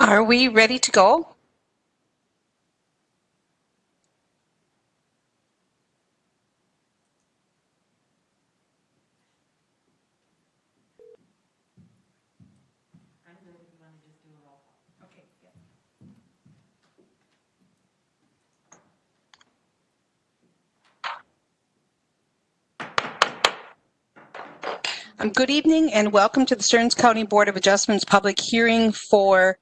Are we ready to go? Good evening and welcome to the Stearns County Board of Adjustments public hearing for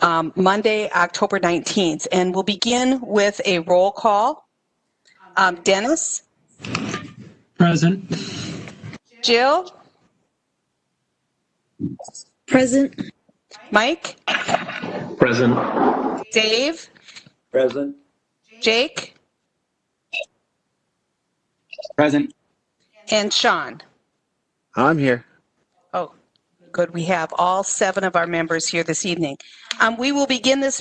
Monday, October 19th. And we'll begin with a roll call. Dennis? Present. Jill? Present. Mike? Present. Dave? Present. Jake? Present. And Sean? I'm here. Oh, good. We have all 7 of our members here this evening. We will begin this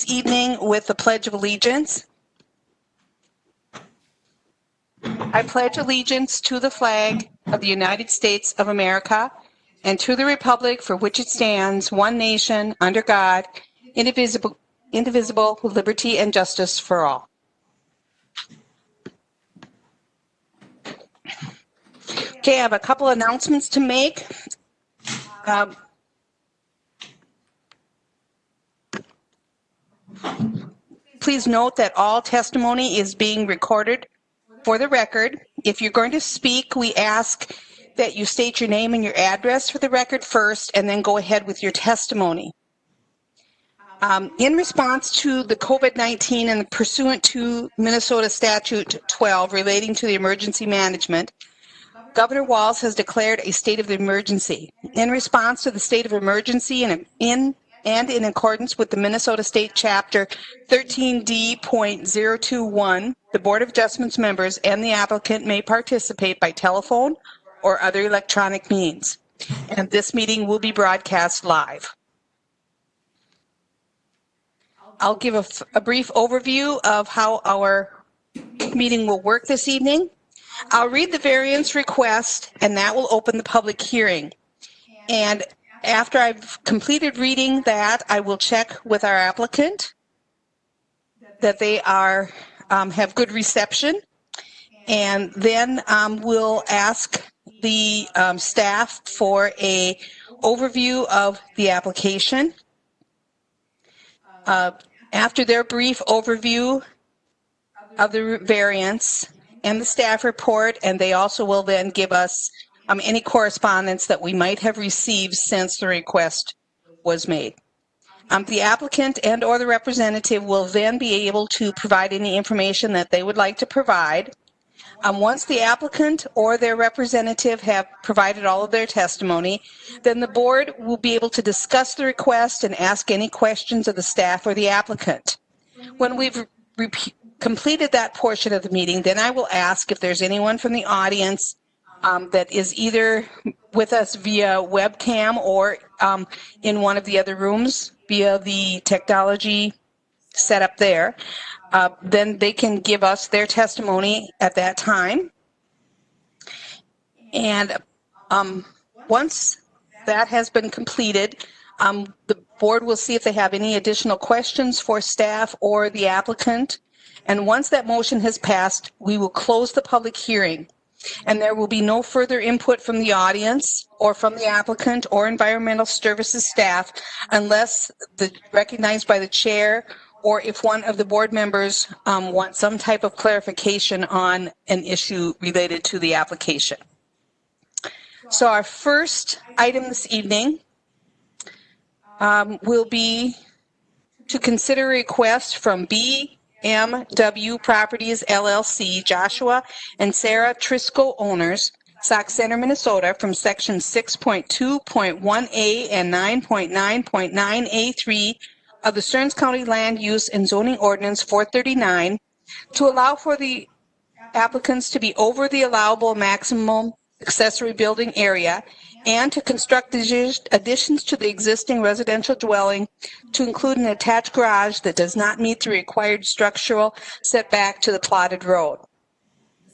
evening with the Pledge of Allegiance. I pledge allegiance to the flag of the United States of America and to the republic for which it stands, one nation, under God, indivisible, with liberty and justice for all. Okay, I have a couple announcements to make. Please note that all testimony is being recorded for the record. If you're going to speak, we ask that you state your name and your address for the record first, and then go ahead with your testimony. In response to the COVID-19 and pursuant to Minnesota Statute 12 relating to the emergency management, Governor Walz has declared a state of emergency. In response to the state of emergency and in accordance with the Minnesota State Chapter 13D.021, the Board of Adjustments members and the applicant may participate by telephone or other electronic means. And this meeting will be broadcast live. I'll give a brief overview of how our meeting will work this evening. I'll read the variance request, and that will open the public hearing. And after I've completed reading that, I will check with our applicant that they are have good reception, and then we'll ask the staff for a overview of the application. After their brief overview of the variance and the staff report, and they also will then give us any correspondence that we might have received since the request was made. The applicant and or the representative will then be able to provide any information that they would like to provide. Once the applicant or their representative have provided all of their testimony, then the board will be able to discuss the request and ask any questions of the staff or the applicant. When we've completed that portion of the meeting, then I will ask if there's anyone from the audience that is either with us via webcam or in one of the other rooms via the technology set up there. Then they can give us their testimony at that time. And once that has been completed, the board will see if they have any additional questions for staff or the applicant. And once that motion has passed, we will close the public hearing. And there will be no further input from the audience or from the applicant or environmental services staff unless recognized by the chair, or if one of the board members wants some type of clarification on an issue related to the application. So our first item this evening will be to consider a request from BMW Properties LLC, Joshua and Sarah Trisco owners, Sauk Center, Minnesota, from section 6.2.1A and 9.9.9A3 of the Stearns County Land Use and Zoning Ordinance 439 to allow for the applicants to be over the allowable maximum accessory building area and to construct additions to the existing residential dwelling to include an attached garage that does not meet the required structural setback to the plotted road.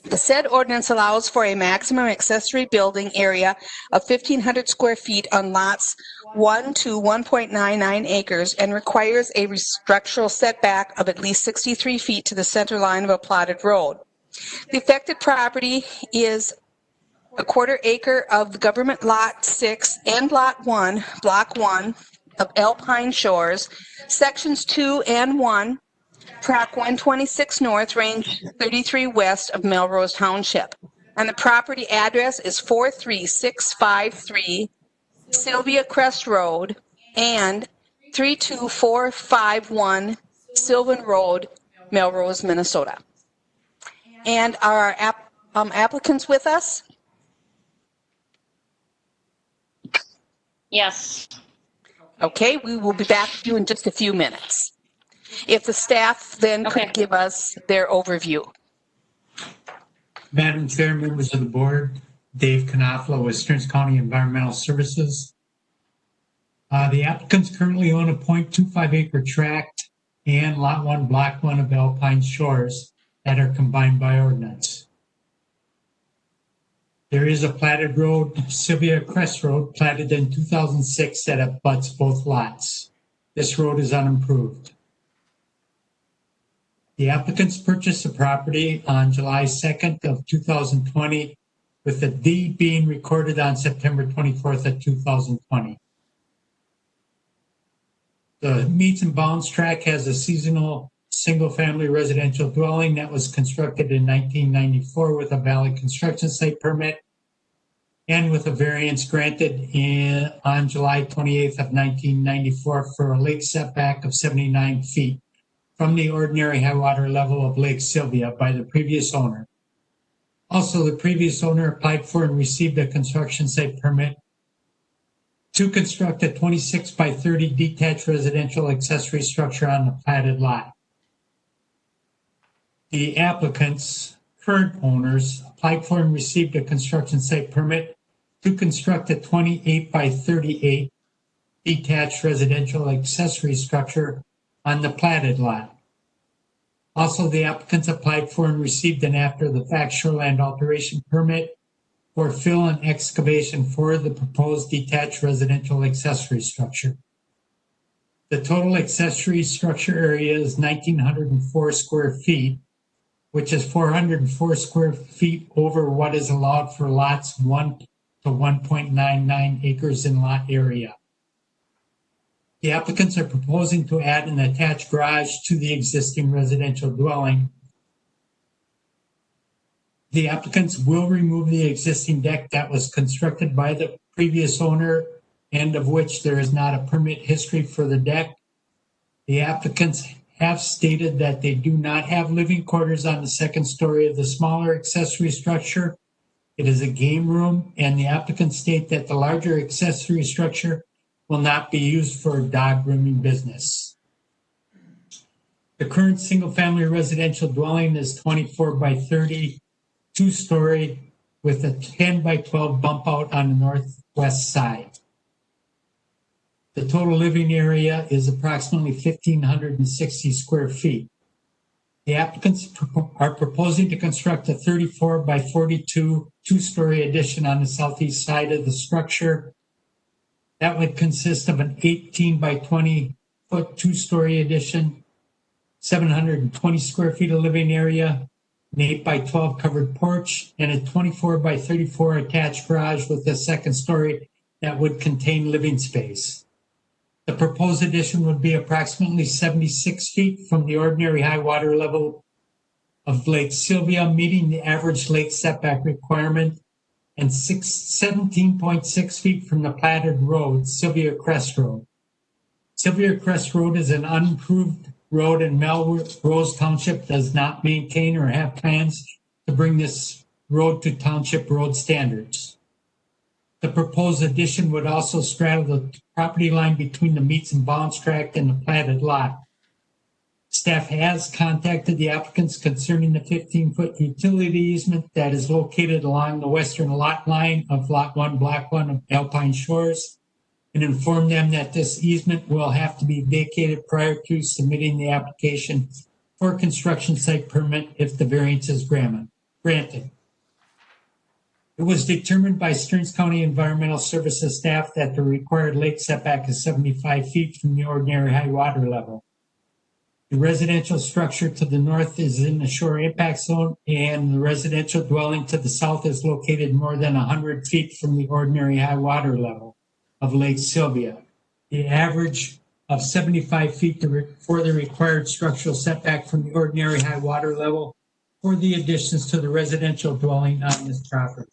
The said ordinance allows for a maximum accessory building area of 1,500 square feet on lots 1 to 1.99 acres and requires a structural setback of at least 63 feet to the center line of a plotted road. The affected property is a quarter acre of the government lot 6 and lot 1, block 1 of Alpine Shores, sections 2 and 1, track 126 north, range 33 west of Melrose Township. And the property address is 43653 Sylvia Crest Road and 32451 Sylvan Road, Melrose, Minnesota. And are our applicants with us? Yes. Okay, we will be back to you in just a few minutes. If the staff then Okay. could give us their overview. Madam Chair, members of the board, Dave Knopfler with Stearns County Environmental Services. The applicants currently own a 0.25 acre tract and lot 1, block 1 of Alpine Shores that are combined by ordinance. There is a platted road, Sylvia Crest Road, platted in 2006 that abuts both lots. This road is unimproved. The applicants purchased the property on July 2nd of 2020, with the deed being recorded on September 24th of 2020. The meets and bounds tract has a seasonal single-family residential dwelling that was constructed in 1994 with a valid construction site permit and with a variance granted on July 28th of 1994 for a lake setback of 79 feet from the ordinary high water level of Lake Sylvia by the previous owner. Also, the previous owner applied for and received a construction site permit to construct a 26 by 30 detached residential accessory structure on the platted lot. The applicants, current owners, applied for and received a construction site permit to construct a 28 by 38 detached residential accessory structure on the platted lot. Also, the applicants applied for and received an after-the-fact shoreland alteration permit for fill and excavation for the proposed detached residential accessory structure. The total accessory structure area is 1,904 square feet, which is 404 square feet over what is allowed for lots 1 to 1.99 acres in lot area. The applicants are proposing to add an attached garage to the existing residential dwelling. The applicants will remove the existing deck that was constructed by the previous owner and of which there is not a permit history for the deck. The applicants have stated that they do not have living quarters on the second story of the smaller accessory structure. It is a game room, and the applicants state that the larger accessory structure will not be used for dog grooming business. The current single-family residential dwelling is 24 by 30, two-story, with a 10 by 12 bump out on the northwest side. The total living area is approximately 1,560 square feet. The applicants are proposing to construct a 34 by 42 two-story addition on the southeast side of the structure. That would consist of an 18 by 20 foot two-story addition, 720 square feet of living area, an 8 by 12 covered porch, and a 24 by 34 attached garage with a second story that would contain living space. The proposed addition would be approximately 76 feet from the ordinary high water level of Lake Sylvia, meeting the average lake setback requirement, and 17.6 feet from the platted road, Sylvia Crest Road. Sylvia Crest Road is an unimproved road, and Melrose Township does not maintain or have plans to bring this road to township road standards. The proposed addition would also straddle the property line between the meets and bounds tract and the platted lot. Staff has contacted the applicants concerning the 15-foot utility easement that is located along the western lot line of Lot 1, Block 1 of Alpine Shores, and informed them that this easement will have to be vacated prior to submitting the application for construction site permit if the variance is granted. granted. It was determined by Stearns County Environmental Services staff that the required lake setback is 75 feet from the ordinary high water level. The residential structure to the north is in the shore impact zone, and the residential dwelling to the south is located more than 100 feet from the ordinary high water level of Lake Sylvia. The average of 75 feet for the required structural setback from the ordinary high water level for the additions to the residential dwelling on this property.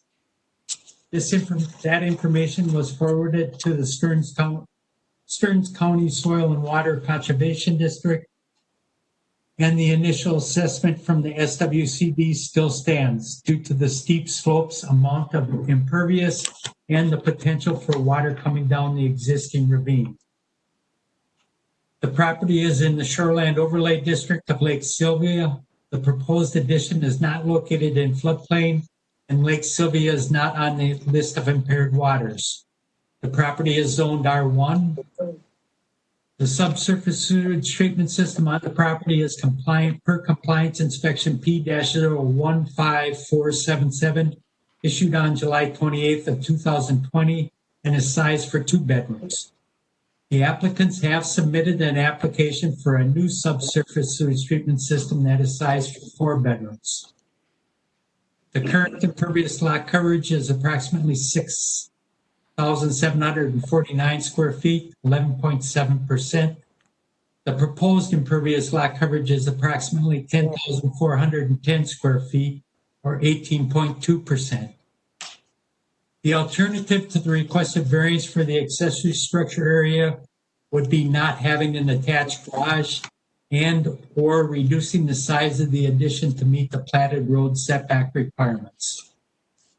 That information was forwarded to the Stearns County Soil and Water Conservation District, and the initial assessment from the SWCD still stands due to the steep slopes, amount of impervious, and the potential for water coming down the existing ravine. The property is in the Shoreland Overlay District of Lake Sylvia. The proposed addition is not located in floodplain, and Lake Sylvia is not on the list of impaired waters. The property is zoned R1. The subsurface sewage treatment system on the property is compliant per compliance inspection P-015477 issued on July 28th of 2020 and is sized for 2 bedrooms. The applicants have submitted an application for a new subsurface sewage treatment system that is sized for 4 bedrooms. The current impervious lot coverage is approximately 6,749 square feet, 11.7%. The proposed impervious lot coverage is approximately 10,410 square feet, or 18.2%. The alternative to the requested variance for the accessory structure area would be not having an attached garage and or reducing the size of the addition to meet the platted road setback requirements.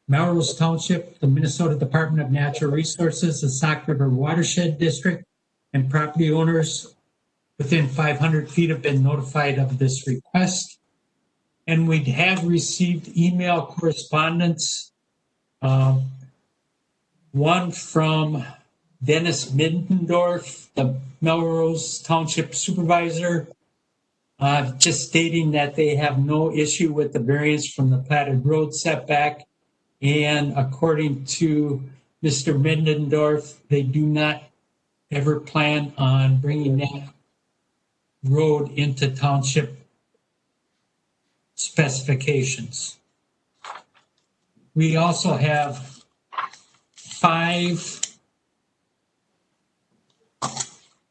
Melrose Township, the Minnesota Department of Natural Resources, the Sauk River Watershed District, and property owners within 500 feet have been notified of this request. And we have received email correspondence, one from Dennis Middendorf, the Melrose Township Supervisor, just stating that they have no issue with the variance from the platted road setback. And according to Mr. Middendorf, they do not ever plan on bringing that road into township specifications. We also have 5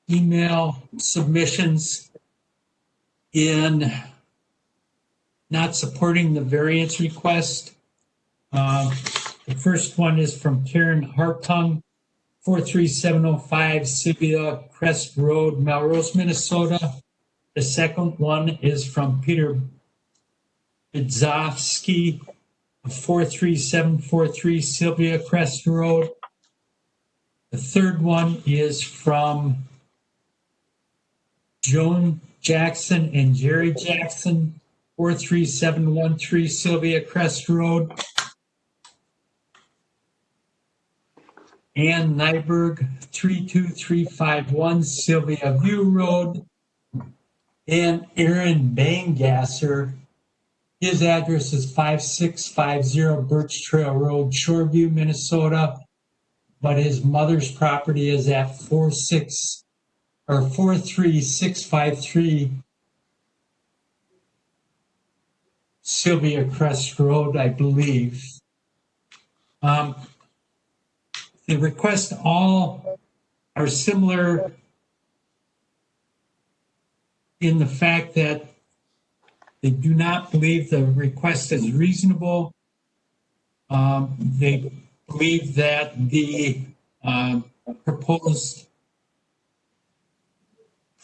email submissions in not supporting the variance request. The first one is from Karen Hartung, 43705 Sylvia Crest Road, Melrose, Minnesota. The second one is from Peter Bidzowski, 43743 Sylvia Crest Road. The third one is from Joan Jackson and Jerry Jackson, 43713 Sylvia Crest Road. Ann Nyberg, 32351 Sylvia View Road. And Aaron Bangasser, his address is 5650 Birch Trail Road, Shoreview, Minnesota. But his mother's property is at 43653 Sylvia Crest Road, I believe. The requests all are similar in the fact that they do not believe the request is reasonable. They believe that the proposed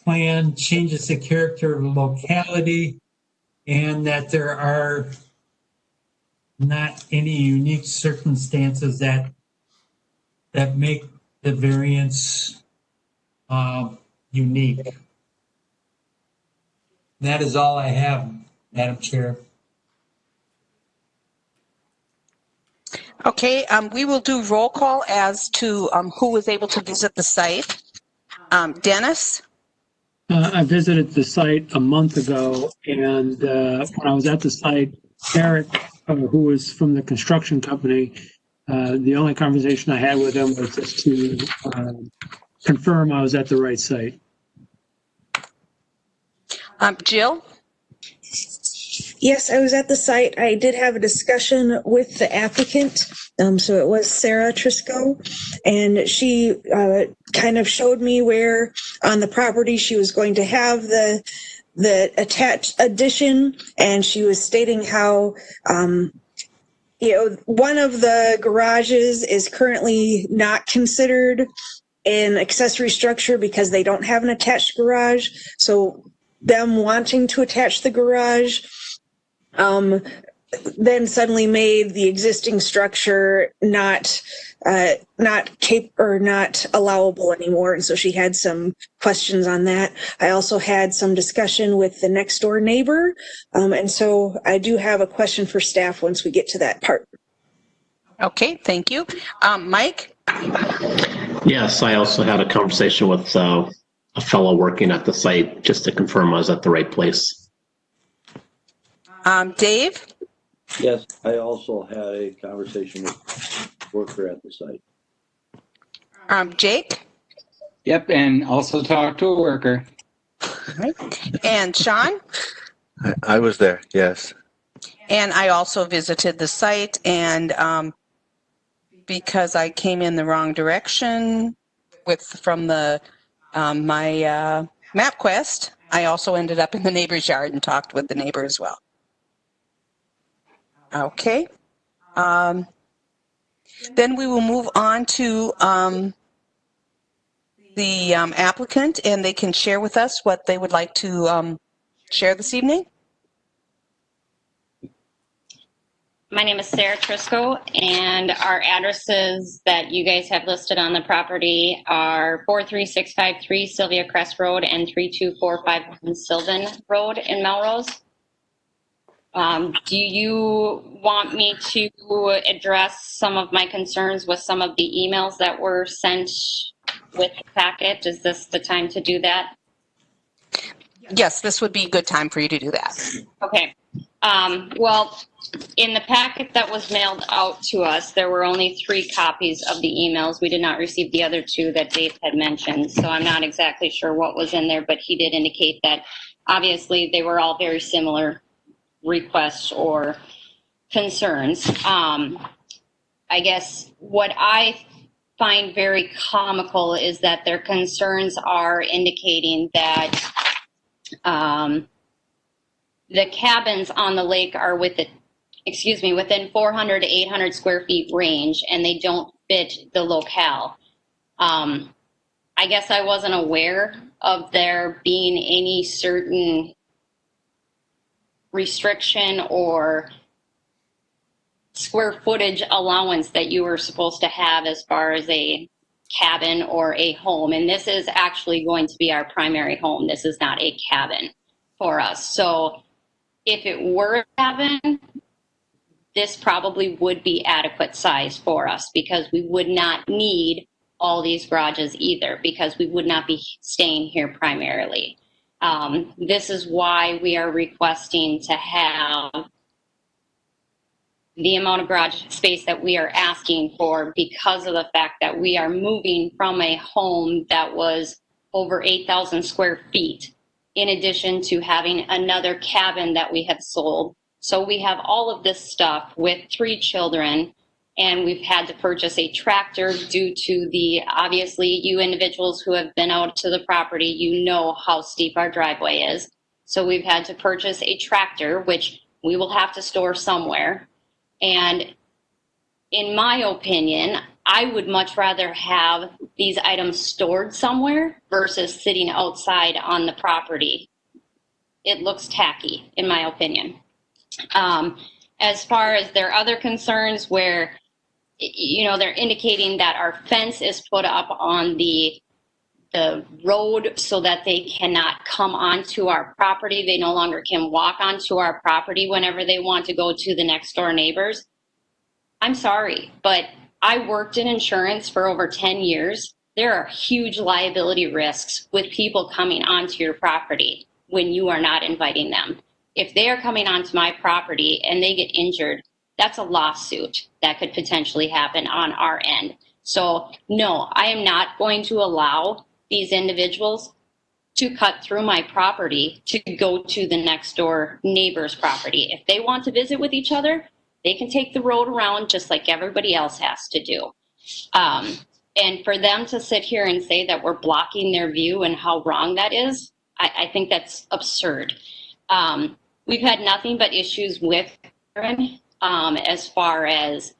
plan changes the character of the locality and that there are not any unique circumstances that make the variance unique. That is all I have, Madam Chair. Okay, we will do roll call as to who was able to visit the site. Dennis? I visited the site a month ago, and when I was at the site, Eric who was from the construction company. The only conversation I had with him was just to confirm I was at the right site. Jill? Yes, I was at the site. I did have a discussion with the applicant. So it was Sarah Trisco, and she kind of showed me where on the property she was going to have the attached addition, and she was stating how one of the garages is currently not considered an accessory structure because they don't have an attached garage. So them wanting to attach the garage then suddenly made the existing structure not allowable anymore, and so she had some questions on that. I also had some discussion with the next door neighbor, and so I do have a question for staff once we get to that part. Okay, thank you. Mike? Yes, I also had a conversation with a fellow working at the site just to confirm I was at the right place. Dave? Yes, I also had a conversation with a worker at the site. Jake? Yep, and also talked to a worker. And Sean? I was there, yes. And I also visited the site, and because I came in the wrong direction from the my MapQuest, I also ended up in the neighbor's yard and talked with the neighbor as well. Okay. Then we will move on to the applicant, and they can share with us what they would like to share this evening. My name is Sarah Trisco, and our addresses that you guys have listed on the property are 43653 Sylvia Crest Road and 32451 Sylvan Road in Melrose. Do you want me to address some of my concerns with some of the emails that were sent with the packet? Is this the time to do that? Yes, this would be a good time for you to do that. Okay. Well, in the packet that was mailed out to us, there were only 3 copies of the emails. We did not receive the other 2 that Dave had mentioned, so I'm not exactly sure what was in there, but he did indicate that obviously they were all very similar requests or concerns. I guess what I find very comical is that their concerns are indicating that the cabins on the lake are within 400 to 800 square feet range, and they don't fit the locale. I guess I wasn't aware of there being any certain restriction or square footage allowance that you were supposed to have as far as a cabin or a home. And this is actually going to be our primary home. This is not a cabin for us. So if it were a cabin, this probably would be adequate size for us because we would not need all these garages either because we would not be staying here primarily. This is why we are requesting to have the amount of garage space that we are asking for because of the fact that we are moving from a home that was over 8,000 square feet, in addition to having another cabin that we have sold. So we have all of this stuff with 3 children, and we've had to purchase a tractor due to the, obviously, you individuals who have been out to the property, you know how steep our driveway is. So we've had to purchase a tractor, which we will have to store somewhere. And in my opinion, I would much rather have these items stored somewhere versus sitting outside on the property. It looks tacky, in my opinion. As far as their other concerns where, they're indicating that our fence is put up on the road so that they cannot come onto our property. They no longer can walk onto our property whenever they want to go to the next door neighbors. I'm sorry, but I worked in insurance for over 10 years. There are huge liability risks with people coming onto your property when you are not inviting them. If they are coming onto my property and they get injured, that's a lawsuit that could potentially happen on our end. So no, I am not going to allow these individuals to cut through my property to go to the next door neighbor's property. If they want to visit with each other, they can take the road around just like everybody else has to do. And for them to sit here and say that we're blocking their view and how wrong that is, I think that's absurd. We've had nothing but issues with Karen as far as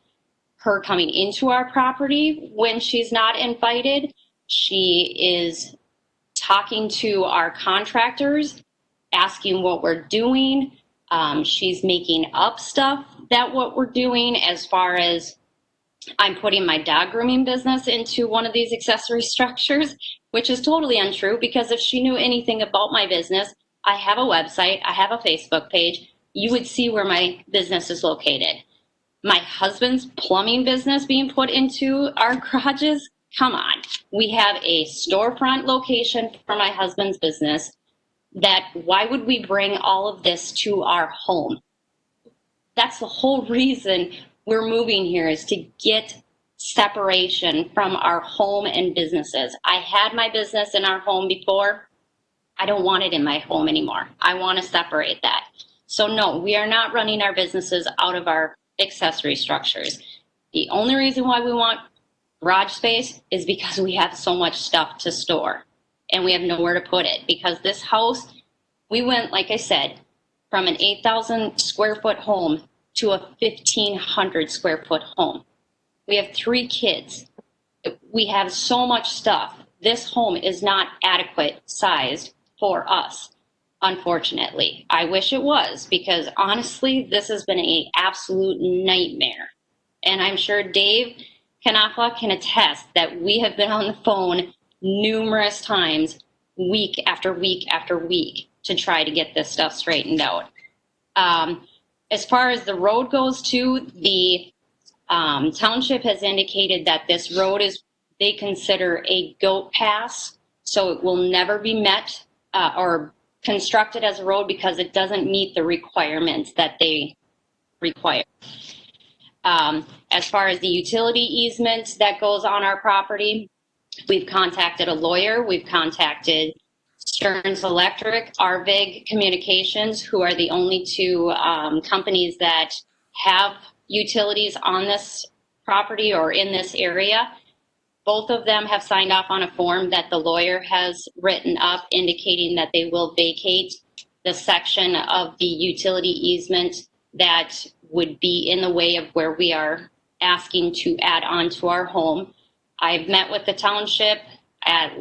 her coming into our property when she's not invited. She is talking to our contractors, asking what we're doing. She's making up stuff that what we're doing as far as I'm putting my dog grooming business into one of these accessory structures, which is totally untrue because if she knew anything about my business, I have a website, I have a Facebook page, you would see where my business is located. My husband's plumbing business being put into our garages, come on. We have a storefront location for my husband's business that why would we bring all of this to our home? That's the whole reason we're moving here is to get separation from our home and businesses. I had my business in our home before. I don't want it in my home anymore. I want to separate that. So no, we are not running our businesses out of our accessory structures. The only reason why we want garage space is because we have so much stuff to store and we have nowhere to put it because this house, we went, like I said, from an 8,000 square foot home to a 1,500 square foot home. We have 3 kids. We have so much stuff. This home is not adequate sized for us, unfortunately. I wish it was because honestly, this has been an absolute nightmare. And I'm sure Dave Knopfler can attest that we have been on the phone numerous times, week after week after week, to try to get this stuff straightened out. As far as the road goes too, the township has indicated that this road is, they consider a goat pass, so it will never be met or constructed as a road because it doesn't meet the requirements that they require. As far as the utility easement that goes on our property, we've contacted a lawyer, we've contacted Stearns Electric, Arvig Communications, who are the only 2 companies that have utilities on this property or in this area. Both of them have signed off on a form that the lawyer has written up indicating that they will vacate the section of the utility easement that would be in the way of where we are asking to add on to our home. I've met with the township at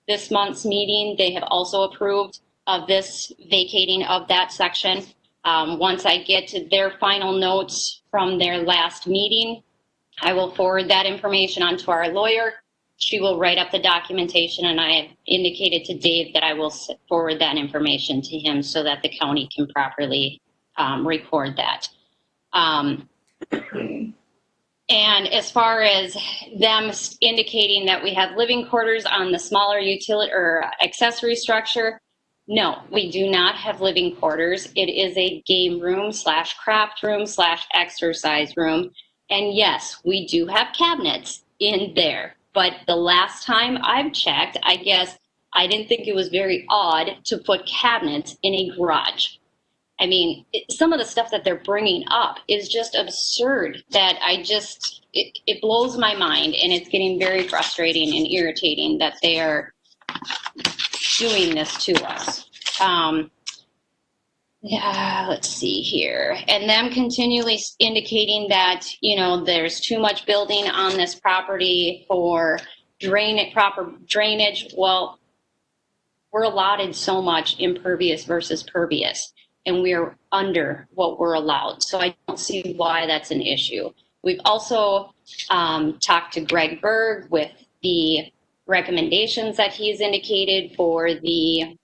this month's meeting. They have also approved of this vacating of that section. Once I get to their final notes from their last meeting, I will forward that information onto our lawyer. She will write up the documentation, and I have indicated to Dave that I will forward that information to him so that the county can properly record that. And as far as them indicating that we have living quarters on the smaller utility or accessory structure, no, we do not have living quarters. It is a game room / craft room / exercise room. And yes, we do have cabinets in there. But the last time I've checked, I guess I didn't think it was very odd to put cabinets in a garage. I mean, some of the stuff that they're bringing up is just absurd that it blows my mind, and it's getting very frustrating and irritating that they are doing this to us. Let's see here. And them continually indicating that, there's too much building on this property for proper drainage. Well, we're allotted so much impervious versus pervious, and we're under what we're allowed. So I don't see why that's an issue. We've also talked to Greg Berg with the recommendations that he's indicated for the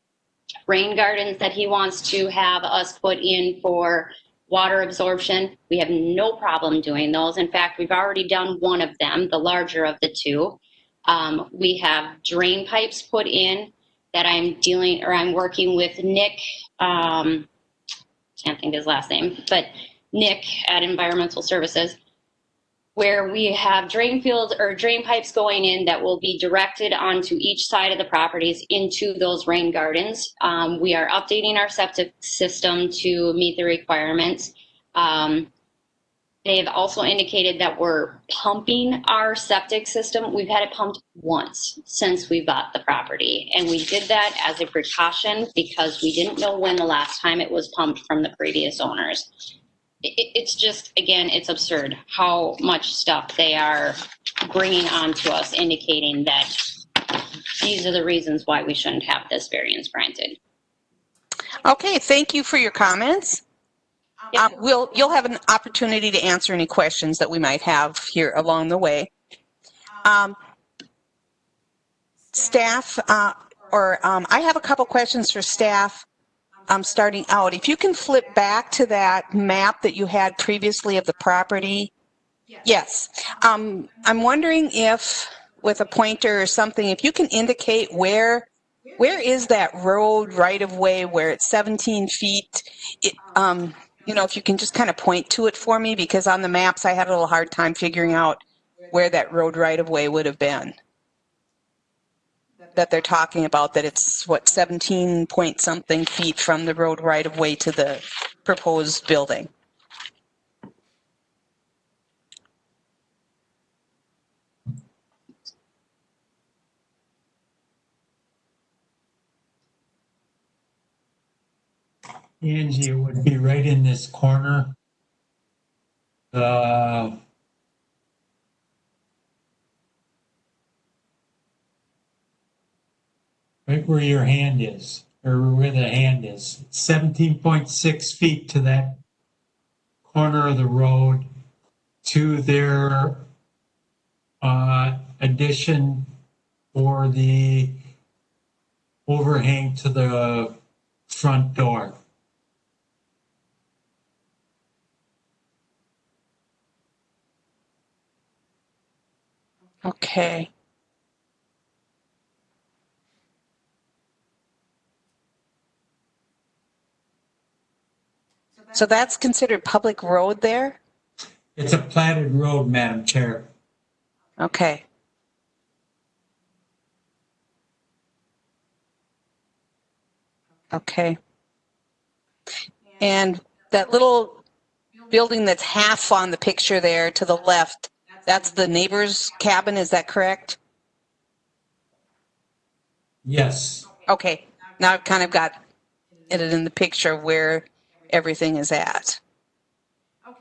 rain gardens that he wants to have us put in for water absorption. We have no problem doing those. In fact, we've already done one of them, the larger of the 2. We have drain pipes put in that I'm working with Nick, can't think of his last name, but Nick at Environmental Services, where we have drain fields or drain pipes going in that will be directed onto each side of the properties into those rain gardens. We are updating our septic system to meet the requirements. They've also indicated that we're pumping our septic system. We've had it pumped once since we bought the property. And we did that as a precaution because we didn't know when the last time it was pumped from the previous owners. It's just, again, it's absurd how much stuff they are bringing on to us, indicating that these are the reasons why we shouldn't have this variance granted. Okay, thank you for your comments. Yep. You'll have an opportunity to answer any questions that we might have here along the way. Staff, I have a couple questions for staff. Starting out, if you can flip back to that map that you had previously of the property. Yes. I'm wondering if, with a pointer or something, if you can indicate where is that road right of way where it's 17 feet? If you can just kind of point to it for me, because on the maps I had a little hard time figuring out where that road right of way would have been. That they're talking about, that it's 17 point something feet from the road right of way to the proposed building. Angie, it would be right in this corner. Right where your hand is, or where the hand is. 17.6 feet to that corner of the road to their addition for the overhang to the front door. Okay. So that's considered public road there? It's a platted road, Madam Chair. Okay. Okay. And that little building that's half on the picture there to the left, that's the neighbor's cabin, is that correct? Yes. Okay. Now I've kind of got it in the picture where everything is at.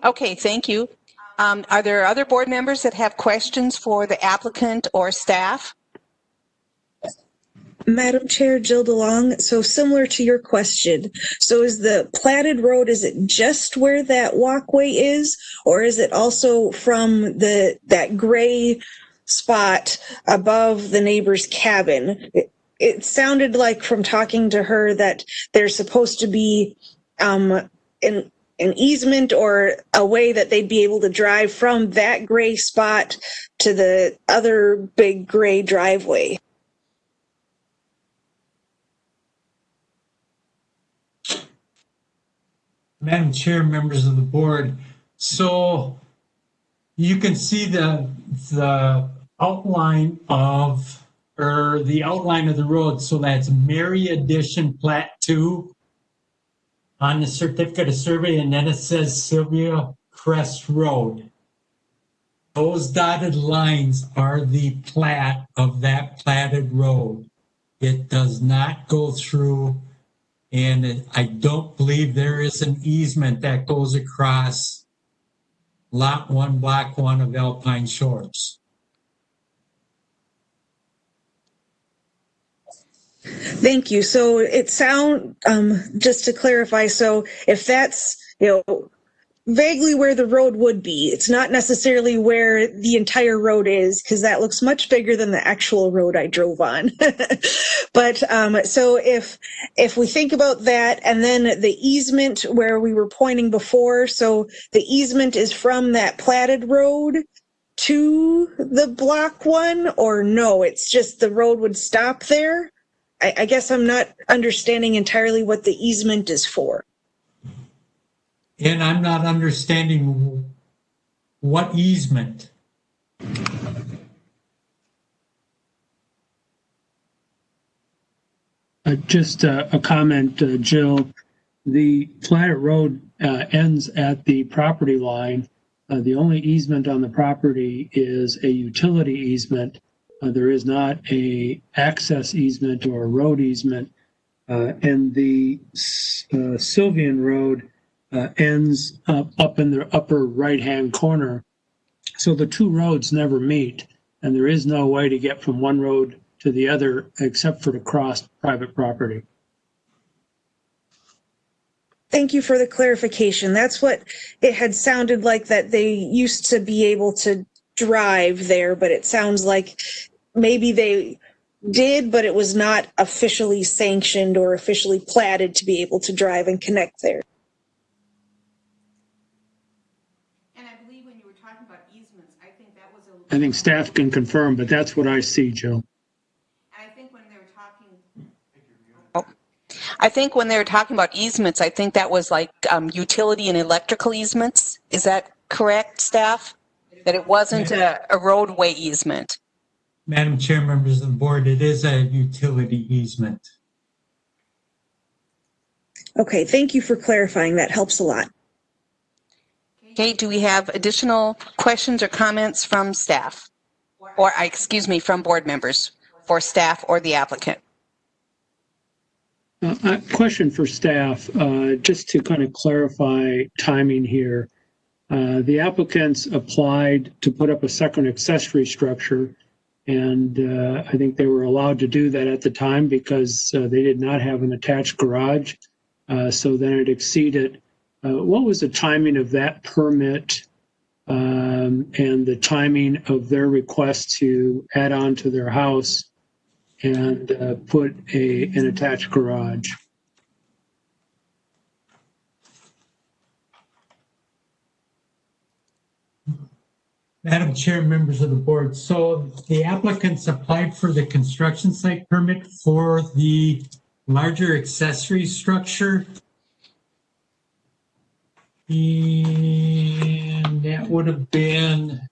Okay, thank you. Are there other board members that have questions for the applicant or staff? Madam Chair, Jill DeLong, so similar to your question, so is the platted road, is it just where that walkway is, or is it also from that gray spot above the neighbor's cabin? It sounded like from talking to her that there's supposed to be an easement or a way that they'd be able to drive from that gray spot to the other big gray driveway. Madam Chair, members of the board, so you can see the outline of, or the outline of the road. So that's Mary Addition Plat 2 on the certificate of survey, and then it says Sylvia Crest Road. Those dotted lines are the plat of that platted road. It does not go through, and I don't believe there is an easement that goes across Lot 1, Block 1 of Alpine Shores. Thank you. So it sounds, just to clarify, so if that's, vaguely where the road would be, it's not necessarily where the entire road is, because that looks much bigger than the actual road I drove on. But so if we think about that, and then the easement where we were pointing before, so the easement is from that platted road to the block 1, or no, it's just the road would stop there? I guess I'm not understanding entirely what the easement is for. And I'm not understanding what easement. Just a comment, Jill. The platted road ends at the property line. The only easement on the property is a utility easement. There is not a access easement or a road easement. And the Sylvian Road ends up in the upper right-hand corner. So the two roads never meet, and there is no way to get from one road to the other except for to cross private property. Thank you for the clarification. That's what it had sounded like, that they used to be able to drive there, but it sounds like maybe they did, but it was not officially sanctioned or officially platted to be able to drive and connect there. And I believe when you were talking about easements, I think that was I think staff can confirm, but that's what I see, Jill. I think when they were talking. I think when they were talking about easements, I think that was like utility and electrical easements. Is that correct, staff? That it wasn't a roadway easement. Madam Chair, members of the board, it is a utility easement. Okay, thank you for clarifying. That helps a lot. Okay, do we have additional questions or comments from staff? Or, excuse me, from board members for staff or the applicant? Question for staff, just to kind of clarify timing here. The applicants applied to put up a second accessory structure, and I think they were allowed to do that at the time because they did not have an attached garage. So then it exceeded. What was the timing of that permit and the timing of their request to add on to their house and put an attached garage? Madam Chair, members of the board, so the applicants applied for the construction site permit for the larger accessory structure. And that would have been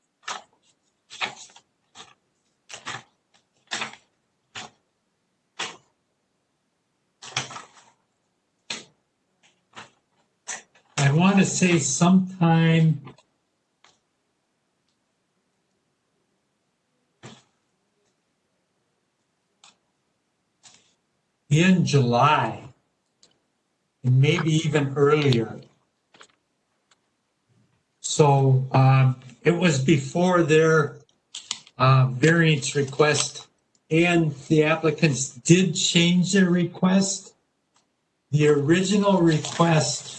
I want to say sometime in July, and maybe even earlier. So it was before their variance request, and the applicants did change their request. The original request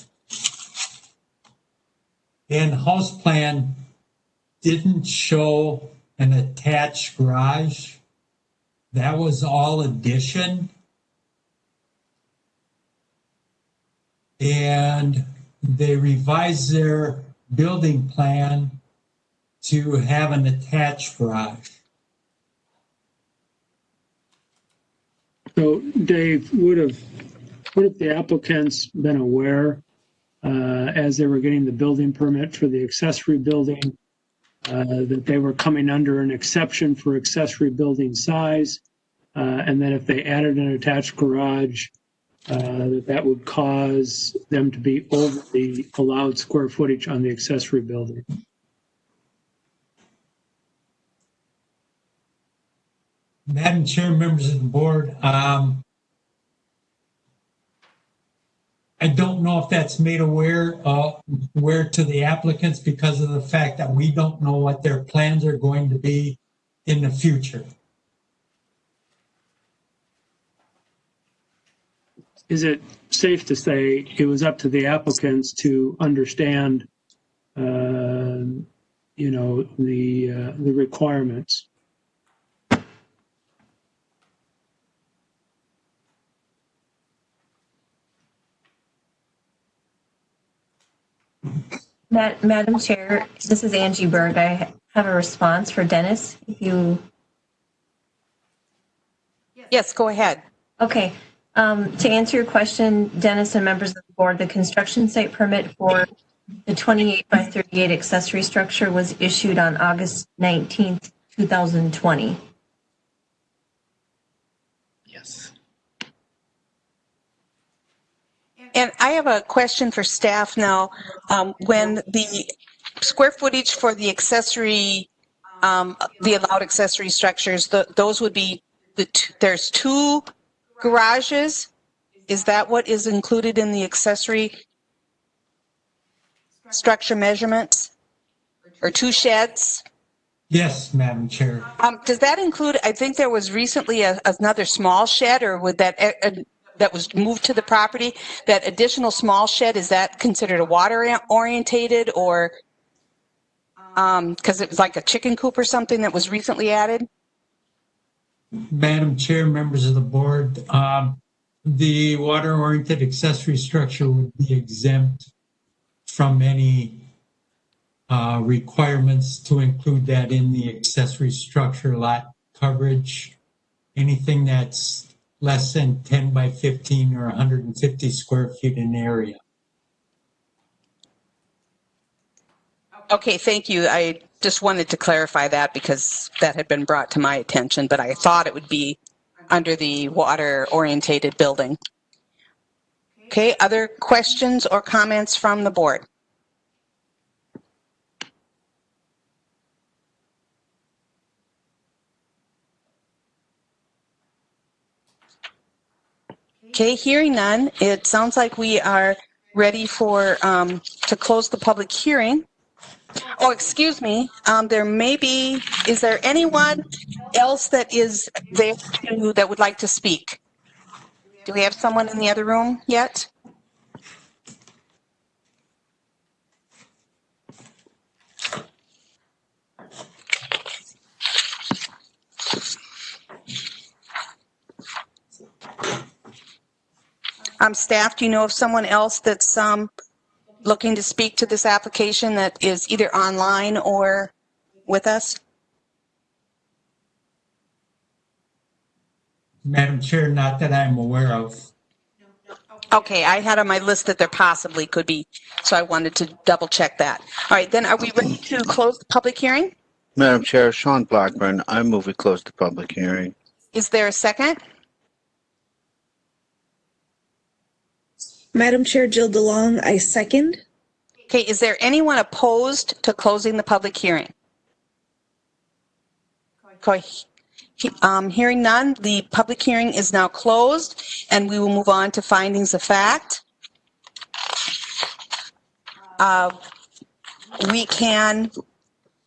and house plan didn't show an attached garage. That was all addition. And they revised their building plan to have an attached garage. So, Dave, would have the applicants been aware as they were getting the building permit for the accessory building that they were coming under an exception for accessory building size, and that if they added an attached garage, that would cause them to be over the allowed square footage on the accessory building? Madam Chair, members of the board, I don't know if that's made aware to the applicants because of the fact that we don't know what their plans are going to be in the future. Is it safe to say it was up to the applicants to understand, the requirements? Madam Chair, this is Angie Berg. I have a response for Dennis. If you. Yes, go ahead. Okay. To answer your question, Dennis and members of the board, the construction site permit for the 28 by 38 accessory structure was issued on August 19th, 2020. Yes. And I have a question for staff now. When the square footage for the accessory, the allowed accessory structures, those would be, there's 2 garages. Is that what is included in the accessory structure measurements? Or 2 sheds? Yes, Madam Chair. Does that include, I think there was recently another small shed, or would that, that was moved to the property, that additional small shed, is that considered a water orientated, or because it was like a chicken coop or something that was recently added? Madam Chair, members of the board, the water-oriented accessory structure would be exempt from any requirements to include that in the accessory structure lot coverage. Anything that's less than 10 by 15 or 150 square feet in area. Okay, thank you. I just wanted to clarify that because that had been brought to my attention, but I thought it would be under the water orientated building. Okay, other questions or comments from the board? Okay, hearing none, it sounds like we are ready for to close the public hearing. Oh, excuse me, there may be, is there anyone else that is there that would like to speak? Do we have someone in the other room yet? Staff, do you know of someone else that's looking to speak to this application that is either online or with us? Madam Chair, not that I'm aware of. Okay, I had on my list that there possibly could be, so I wanted to double check that. All right, then are we ready to close the public hearing? Madam Chair, Sean Blackburn, I move we close the public hearing. Is there a second? Madam Chair Jill DeLong, I second. Okay, is there anyone opposed to closing the public hearing? Okay, hearing none, the public hearing is now closed, and we will move on to findings of fact. We can,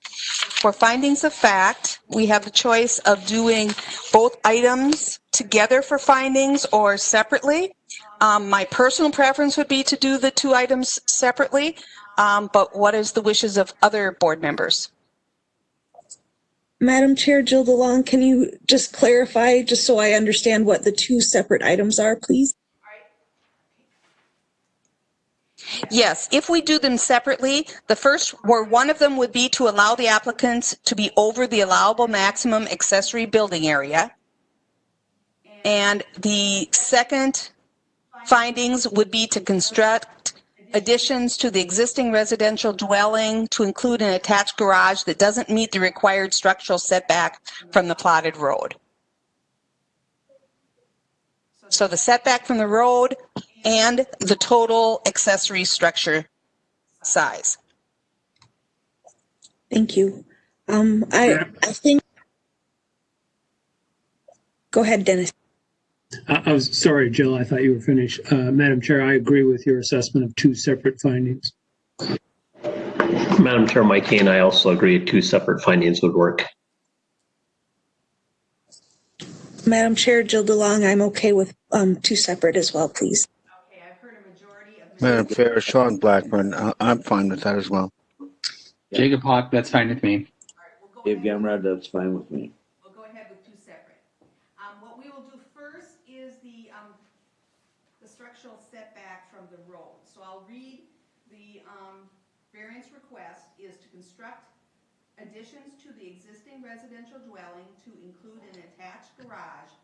for findings of fact, we have the choice of doing both items together for findings or separately. My personal preference would be to do the 2 items separately, but what is the wishes of other board members? Madam Chair Jill DeLong, can you just clarify, just so I understand what the 2 separate items are, please? Yes, if we do them separately, the first, where one of them would be to allow the applicants to be over the allowable maximum accessory building area. And the second findings would be to construct additions to the existing residential dwelling to include an attached garage that doesn't meet the required structural setback from the plotted road. So the setback from the road and the total accessory structure size. Thank you. I think. Go ahead, Dennis. I was sorry, Jill. I thought you were finished. Madam Chair, I agree with your assessment of 2 separate findings. Madam Chair, Mike and I also agree 2 separate findings would work. Madam Chair Jill DeLong, I'm okay with 2 separate as well, please. Okay, I've heard a majority of Madam Chair, Sean Blackburn, I'm fine with that as well. Jacob Hawk, that's fine with me. Dave Gamrad, that's fine with me. We'll go ahead with 2 separate. What we will do first is the structural setback from the road. So I'll read the variance request is to construct additions to the existing residential dwelling to include an attached garage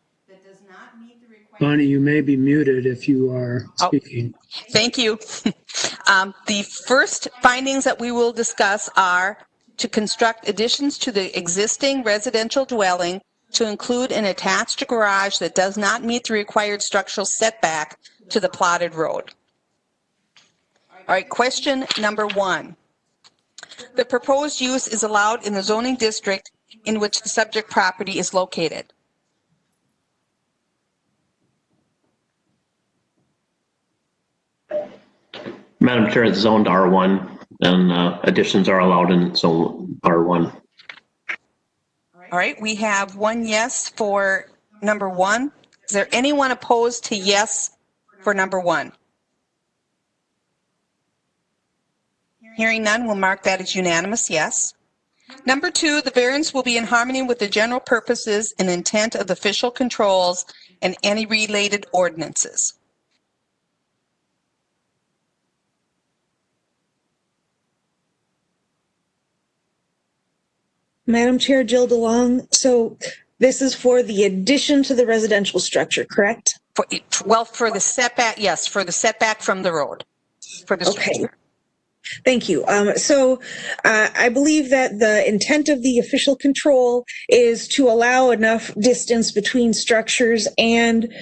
Bonnie, you may be muted if you are speaking. Thank you. The first findings that we will discuss are to construct additions to the existing residential dwelling to include an attached garage that does not meet the required structural setback to the plotted road. All right, question number 1. The proposed use is allowed in the zoning district in which the subject property is located. Madam Chair, it's zoned R1, and additions are allowed in zone R1. All right, we have 1 yes for number 1. Is there anyone opposed to yes for number 1? Hearing none, we'll mark that as unanimous yes. Number 2, the variance will be in harmony with the general purposes and intent of the official controls and any related ordinances. Madam Chair, Jill DeLong. So this is for the addition to the residential structure, correct? For the setback, yes, for the setback from the road. For the structure. Okay. Thank you. I believe that the intent of the official control is to allow enough distance between structures and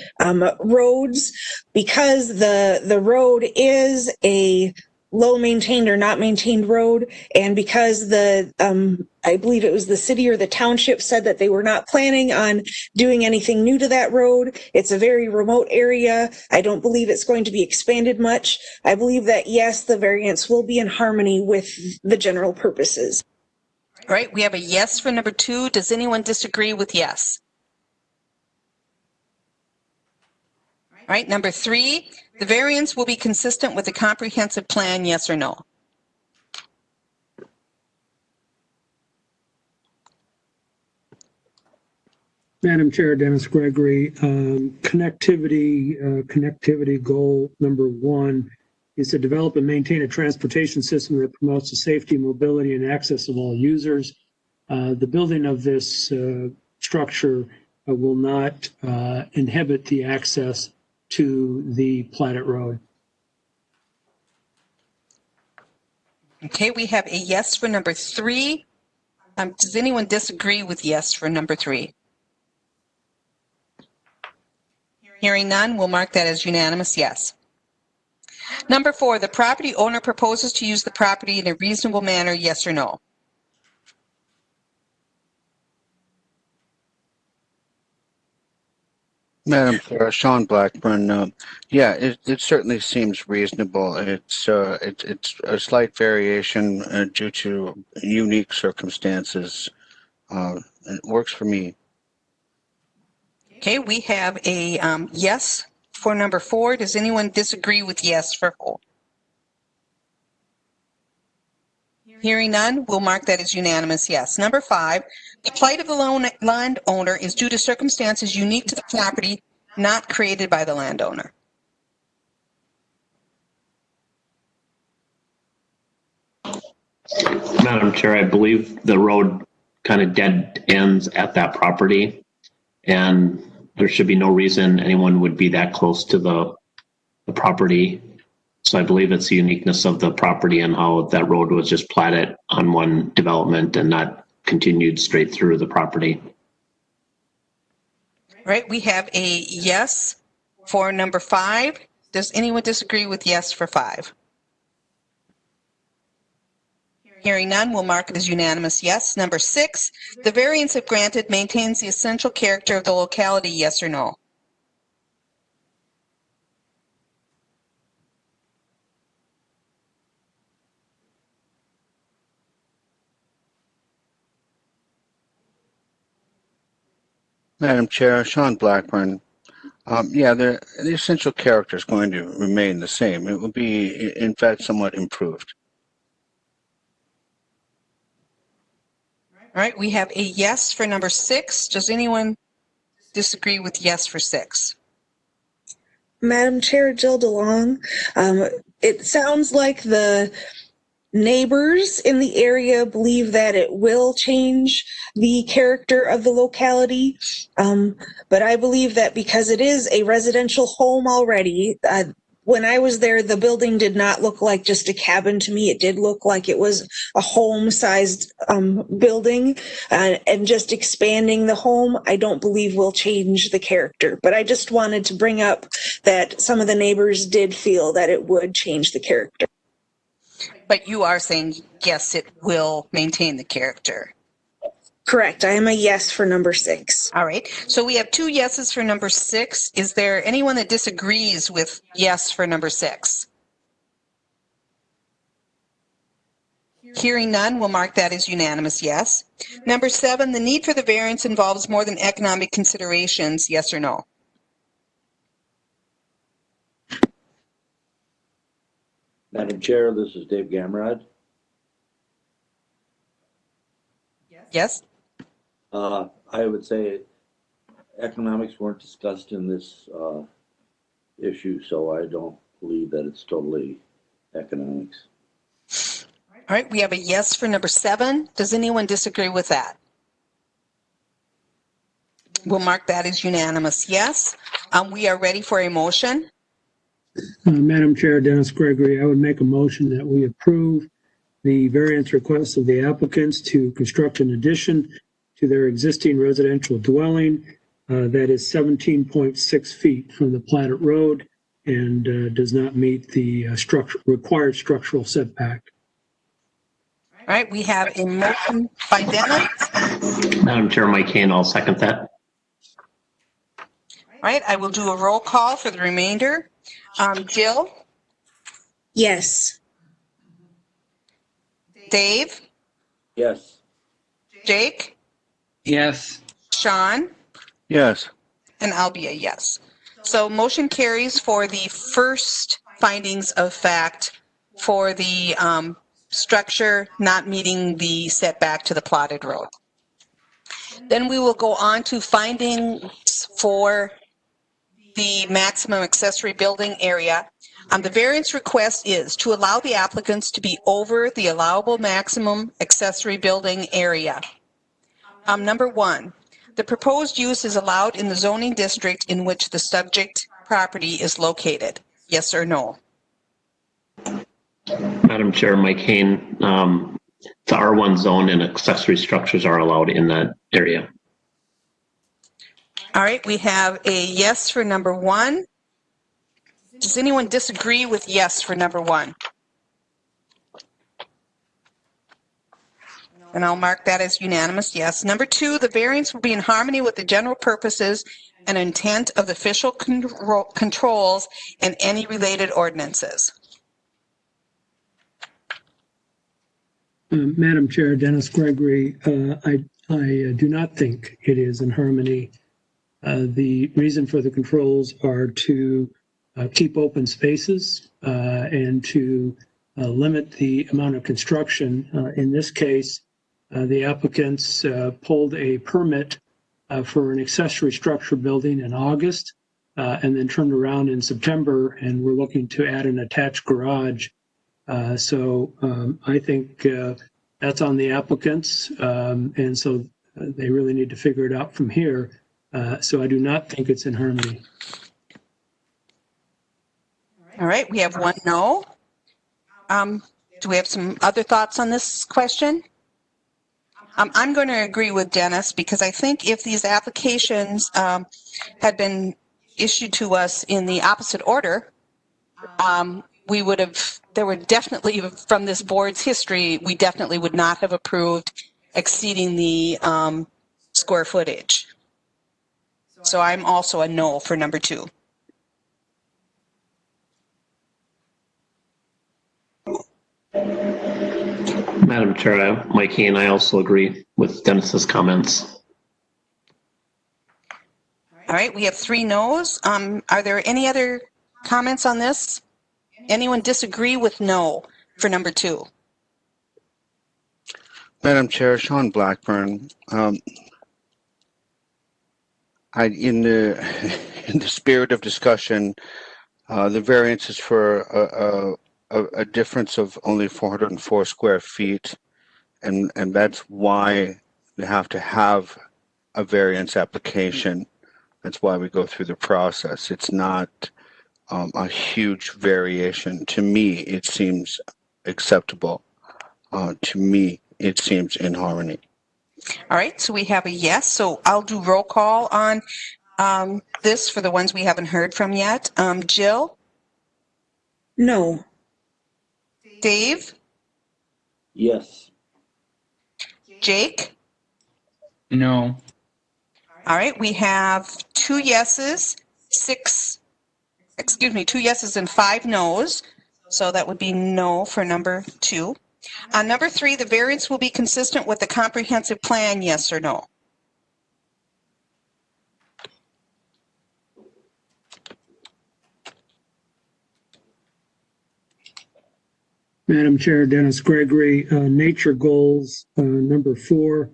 roads, because the road is a low maintained or not maintained road, and because I believe it was the city or the township said that they were not planning on doing anything new to that road. It's a very remote area. I don't believe it's going to be expanded much. I believe that, yes, the variance will be in harmony with the general purposes. All right, we have a yes for number 2. Does anyone disagree with yes? All right, number 3, the variance will be consistent with the comprehensive plan, yes or no? Madam Chair, Dennis Gregory, connectivity goal number 1 is to develop and maintain a transportation system that promotes the safety, mobility, and access of all users. The building of this structure will not inhibit the access to the platted road. Okay, we have a yes for number 3. Does anyone disagree with yes for number 3? Hearing none, we'll mark that as unanimous yes. Number 4, the property owner proposes to use the property in a reasonable manner, yes or no? Madam Chair, Sean Blackburn. Yeah, it certainly seems reasonable. It's a slight variation due to unique circumstances. It works for me. Okay, we have a yes for number 4. Does anyone disagree with yes for 4? Hearing none, we'll mark that as unanimous yes. Number 5, the plight of the landowner is due to circumstances unique to the property, not created by the landowner. Madam Chair, I believe the road kind of dead ends at that property, and there should be no reason anyone would be that close to the property. So I believe it's the uniqueness of the property and how that road was just platted on one development and not continued straight through the property. All right, we have a yes for number 5. Does anyone disagree with yes for 5? Hearing none, we'll mark it as unanimous yes. Number 6, the variance if granted maintains the essential character of the locality, yes or no? Madam Chair, Sean Blackburn. Yeah, the essential character is going to remain the same. It will be, in fact, somewhat improved. All right, we have a yes for number 6. Does anyone disagree with yes for 6? Madam Chair, Jill DeLong, it sounds like the neighbors in the area believe that it will change the character of the locality. But I believe that because it is a residential home already, when I was there, the building did not look like just a cabin to me. It did look like it was a home-sized building, and just expanding the home, I don't believe will change the character. But I just wanted to bring up that some of the neighbors did feel that it would change the character. But you are saying, yes, it will maintain the character. Correct. I am a yes for number 6. All right. So we have 2 yeses for number 6. Is there anyone that disagrees with yes for number 6? Hearing none, we'll mark that as unanimous yes. Number 7, the need for the variance involves more than economic considerations, yes or no? Madam Chair, this is Dave Gamrod. Yes? I would say economics weren't discussed in this issue, so I don't believe that it's totally economics. All right, we have a yes for number 7. Does anyone disagree with that? We'll mark that as unanimous yes. We are ready for a motion. Madam Chair, Dennis Gregory, I would make a motion that we approve the variance request of the applicants to construct an addition to their existing residential dwelling that is 17.6 feet from the platted road and does not meet the required structural setback. All right, we have a motion by Dennis. Madam Chair, Mike Kane, I'll second that. All right, I will do a roll call for the remainder. Jill? Yes. Dave? Yes. Jake? Yes. Sean? Yes. And I'll be a yes. So motion carries for the first findings of fact for the structure not meeting the setback to the plotted road. Then we will go on to findings for the maximum accessory building area. The variance request is to allow the applicants to be over the allowable maximum accessory building area. Number 1, the proposed use is allowed in the zoning district in which the subject property is located. Yes or no? Madam Chair, Mike Kane, the R1 zone and accessory structures are allowed in that area. All right, we have a yes for number 1. Does anyone disagree with yes for number 1? And I'll mark that as unanimous yes. Number 2, the variance will be in harmony with the general purposes and intent of the official controls and any related ordinances. Madam Chair, Dennis Gregory, I do not think it is in harmony. The reason for the controls are to keep open spaces and to limit the amount of construction. In this case, the applicants pulled a permit for an accessory structure building in August and then turned around in September and were looking to add an attached garage. So I think that's on the applicants, and so they really need to figure it out from here. So I do not think it's in harmony. All right, we have 1 no. Do we have some other thoughts on this question? I'm going to agree with Dennis because I think if these applications had been issued to us in the opposite order, we would have, there would definitely, from this board's history, we definitely would not have approved exceeding the square footage. So I'm also a no for number 2. Madam Chair, Mike Kane, I also agree with Dennis's comments. All right, we have 3 no's. Are there any other comments on this? Anyone disagree with no for number 2? Madam Chair, Sean Blackburn. In the spirit of discussion, the variance is for a difference of only 404 square feet, and that's why we have to have a variance application. That's why we go through the process. It's not a huge variation. To me, it seems acceptable. To me, it seems in harmony. All right, so we have a yes. So I'll do roll call on this for the ones we haven't heard from yet. Jill, No. Dave, Yes. Jake. No. All right, we have 2 yeses, 2 yeses and 5 noes. So that would be no for number 2. On number 3, the variance will be consistent with the comprehensive plan, yes or no? Madam Chair, Dennis Gregory, nature goals, number 4,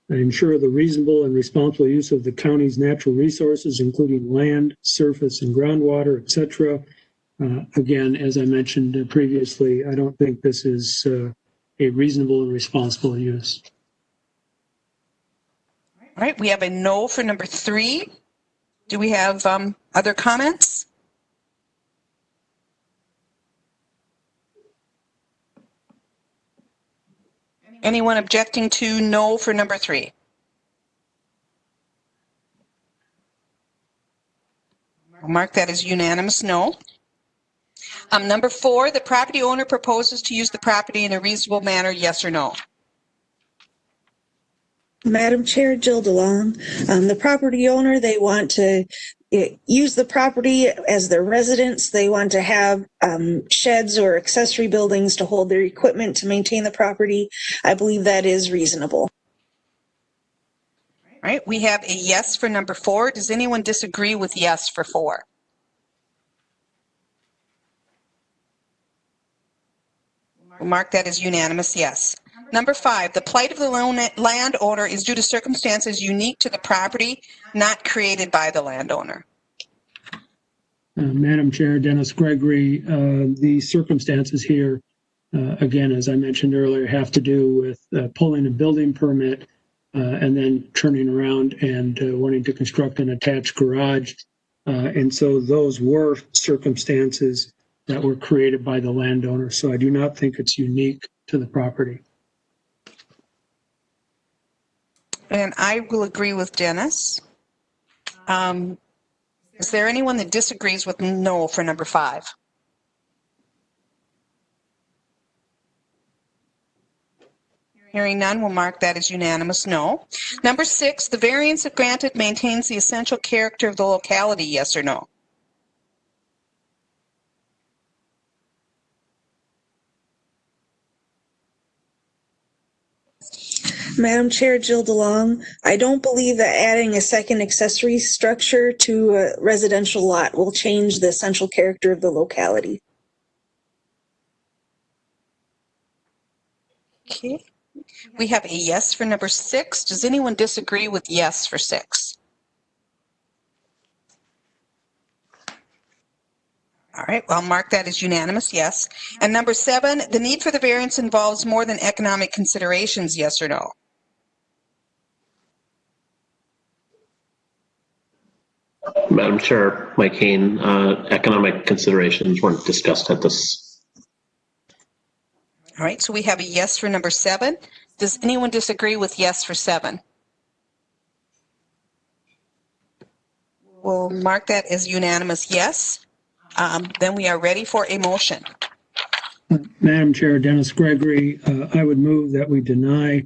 ensure the reasonable and responsible use of the county's natural resources, including land, surface, and groundwater, etc. Again, as I mentioned previously, I don't think this is a reasonable and responsible use. All right, we have a no for number 3. Do we have other comments? Anyone objecting to no for number 3? I'll mark that as unanimous no. Number 4, the property owner proposes to use the property in a reasonable manner, yes or no? Madam Chair, Jill DeLong. The property owner, they want to use the property as their residence. They want to have sheds or accessory buildings to hold their equipment to maintain the property. I believe that is reasonable. All right, we have a yes for number 4. Does anyone disagree with yes for 4? We'll mark that as unanimous yes. Number 5, the plight of the landowner is due to circumstances unique to the property, not created by the landowner. Madam Chair, Dennis Gregory, the circumstances here, again, as I mentioned earlier, have to do with pulling a building permit and then turning around and wanting to construct an attached garage. And so those were circumstances that were created by the landowner. So I do not think it's unique to the property. And I will agree with Dennis. Is there anyone that disagrees with no for number 5? Hearing none, we'll mark that as unanimous no. Number 6, the variance if granted maintains the essential character of the locality, yes or no? Madam Chair, Jill DeLong, I don't believe that adding a second accessory structure to a residential lot will change the essential character of the locality. Okay. We have a yes for number 6. Does anyone disagree with yes for 6? All right, well, I'll mark that as unanimous, yes. And number 7, the need for the variance involves more than economic considerations, yes or no? Madam Chair, Mike Hain, economic considerations weren't discussed at this. All right, so we have a yes for number 7. Does anyone disagree with yes for 7? We'll mark that as unanimous yes. Then we are ready for a motion. Madam Chair, Dennis Gregory, I would move that we deny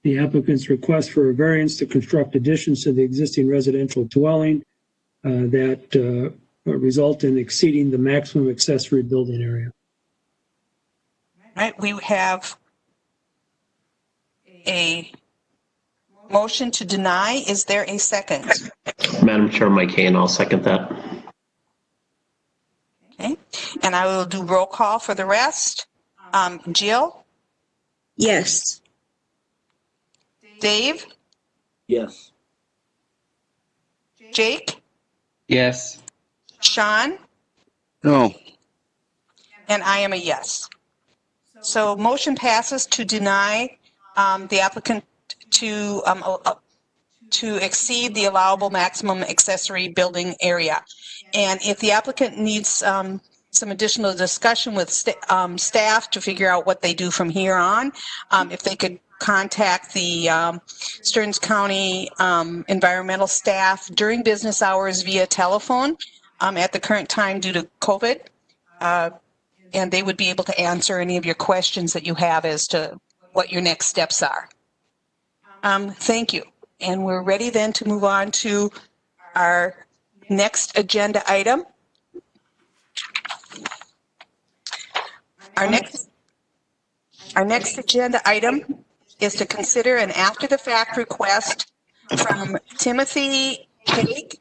the applicant's request for a variance to construct additions to the existing residential dwelling that result in exceeding the maximum accessory building area. All right, we have a motion to deny. Is there a second? Madam Chair, Mike Hain, I'll second that. Okay, and I will do roll call for the rest. Jill? Yes. Dave? Yes. Jake? Yes. Sean? No. And I am a yes. So motion passes to deny the applicant to exceed the allowable maximum accessory building area. And if the applicant needs some additional discussion with staff to figure out what they do from here on, if they could contact the Stearns County environmental staff during business hours via telephone at the current time due to COVID, and they would be able to answer any of your questions that you have as to what your next steps are. Thank you. And we're ready then to move on to our next agenda item. Our next agenda item is to consider an after-the-fact request from Timothy Haig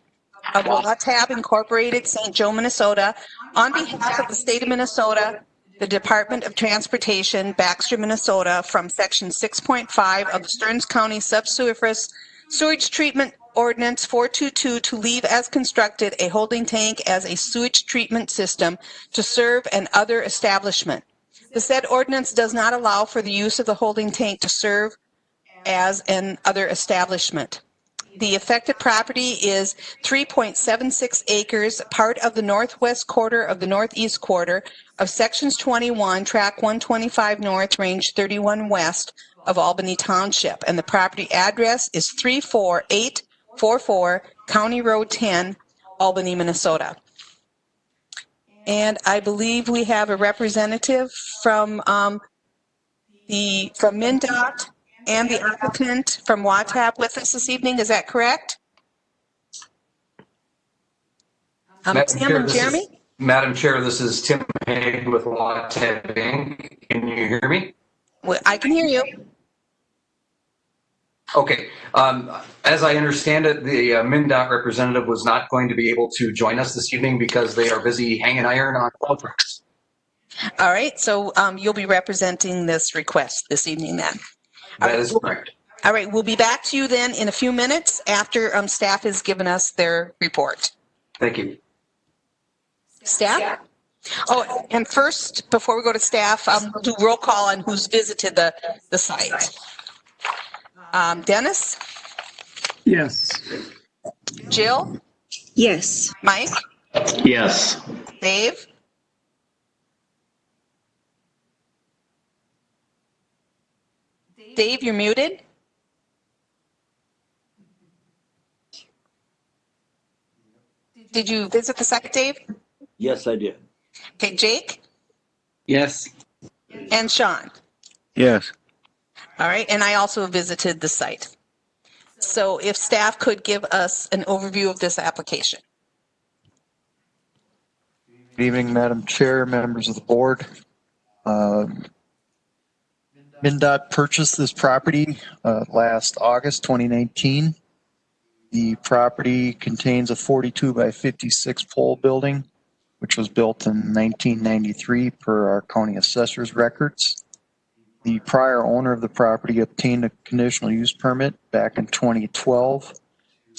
of Watab Incorporated, St. Joe, Minnesota, on behalf of the state of Minnesota, the Department of Transportation, Baxter, Minnesota, from Section 6.5 of the Stearns County Subsurface Sewage Treatment Ordinance 422 to leave as constructed a holding tank as a sewage treatment system to serve an other establishment. The said ordinance does not allow for the use of the holding tank to serve as an other establishment. The affected property is 3.76 acres, part of the northwest quarter of the northeast quarter of Sections 21, Track 125 North, Range 31 West of Albany Township, and the property address is 34844 County Road 10, Albany, Minnesota. And I believe we have a representative from MnDOT and the applicant from WATAP with us this evening. Is that correct? Tim and Jeremy? Madam Chair, this is Tim Haig with WATAP Inc. Can you hear me? Well, I can hear you. Okay. As I understand it, the MnDOT representative was not going to be able to join us this evening because they are busy hanging iron on projects. All right. So you'll be representing this request this evening then. That is correct. All right. We'll be back to you then in a few minutes after staff has given us their report. Thank you. Staff? Oh, and first, before we go to staff, we'll do roll call on who's visited the site. Dennis? Yes. Jill? Yes. Mike? Yes. Dave? Dave, you're muted. Did you visit the site, Dave? Yes, I did. Okay, Jake? Yes. And Sean? Yes. All right, and I also visited the site. So if staff could give us an overview of this application. Good evening, Madam Chair, members of the board. MnDOT purchased this property last August 2019. The property contains a 42 by 56 pole building, which was built in 1993 per our county assessor's records. The prior owner of the property obtained a conditional use permit back in 2012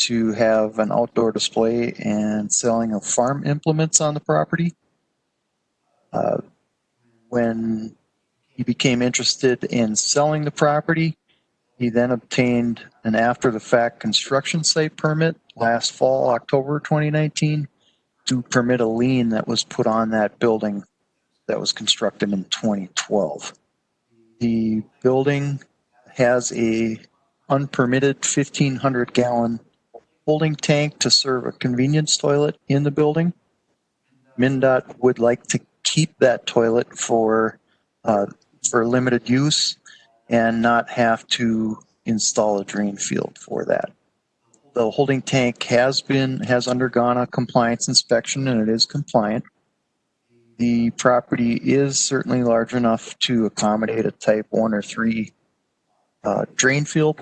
to have an outdoor display and selling of farm implements on the property. When he became interested in selling the property, he then obtained an after-the-fact construction site permit last fall, October 2019, to permit a lien that was put on that building that was constructed in 2012. The building has a unpermitted 1,500-gallon holding tank to serve a convenience toilet in the building. MnDOT would like to keep that toilet for limited use and not have to install a drain field for that. The holding tank has undergone a compliance inspection and it is compliant. The property is certainly large enough to accommodate a type 1 or 3 drain field.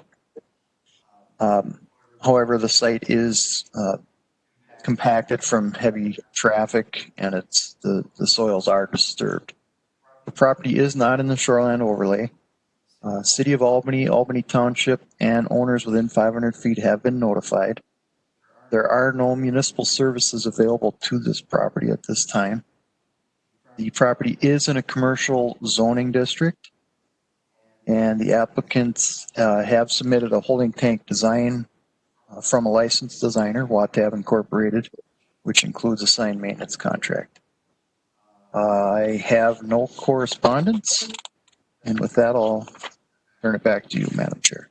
However, the site is compacted from heavy traffic and the soils are disturbed. The property is not in the shoreline overlay. City of Albany, Albany Township, and owners within 500 feet have been notified. There are no municipal services available to this property at this time. The property is in a commercial zoning district, and the applicants have submitted a holding tank design from a licensed designer, Watab Incorporated, which includes a signed maintenance contract. I have no correspondence, and with that, I'll turn it back to you, Madam Chair.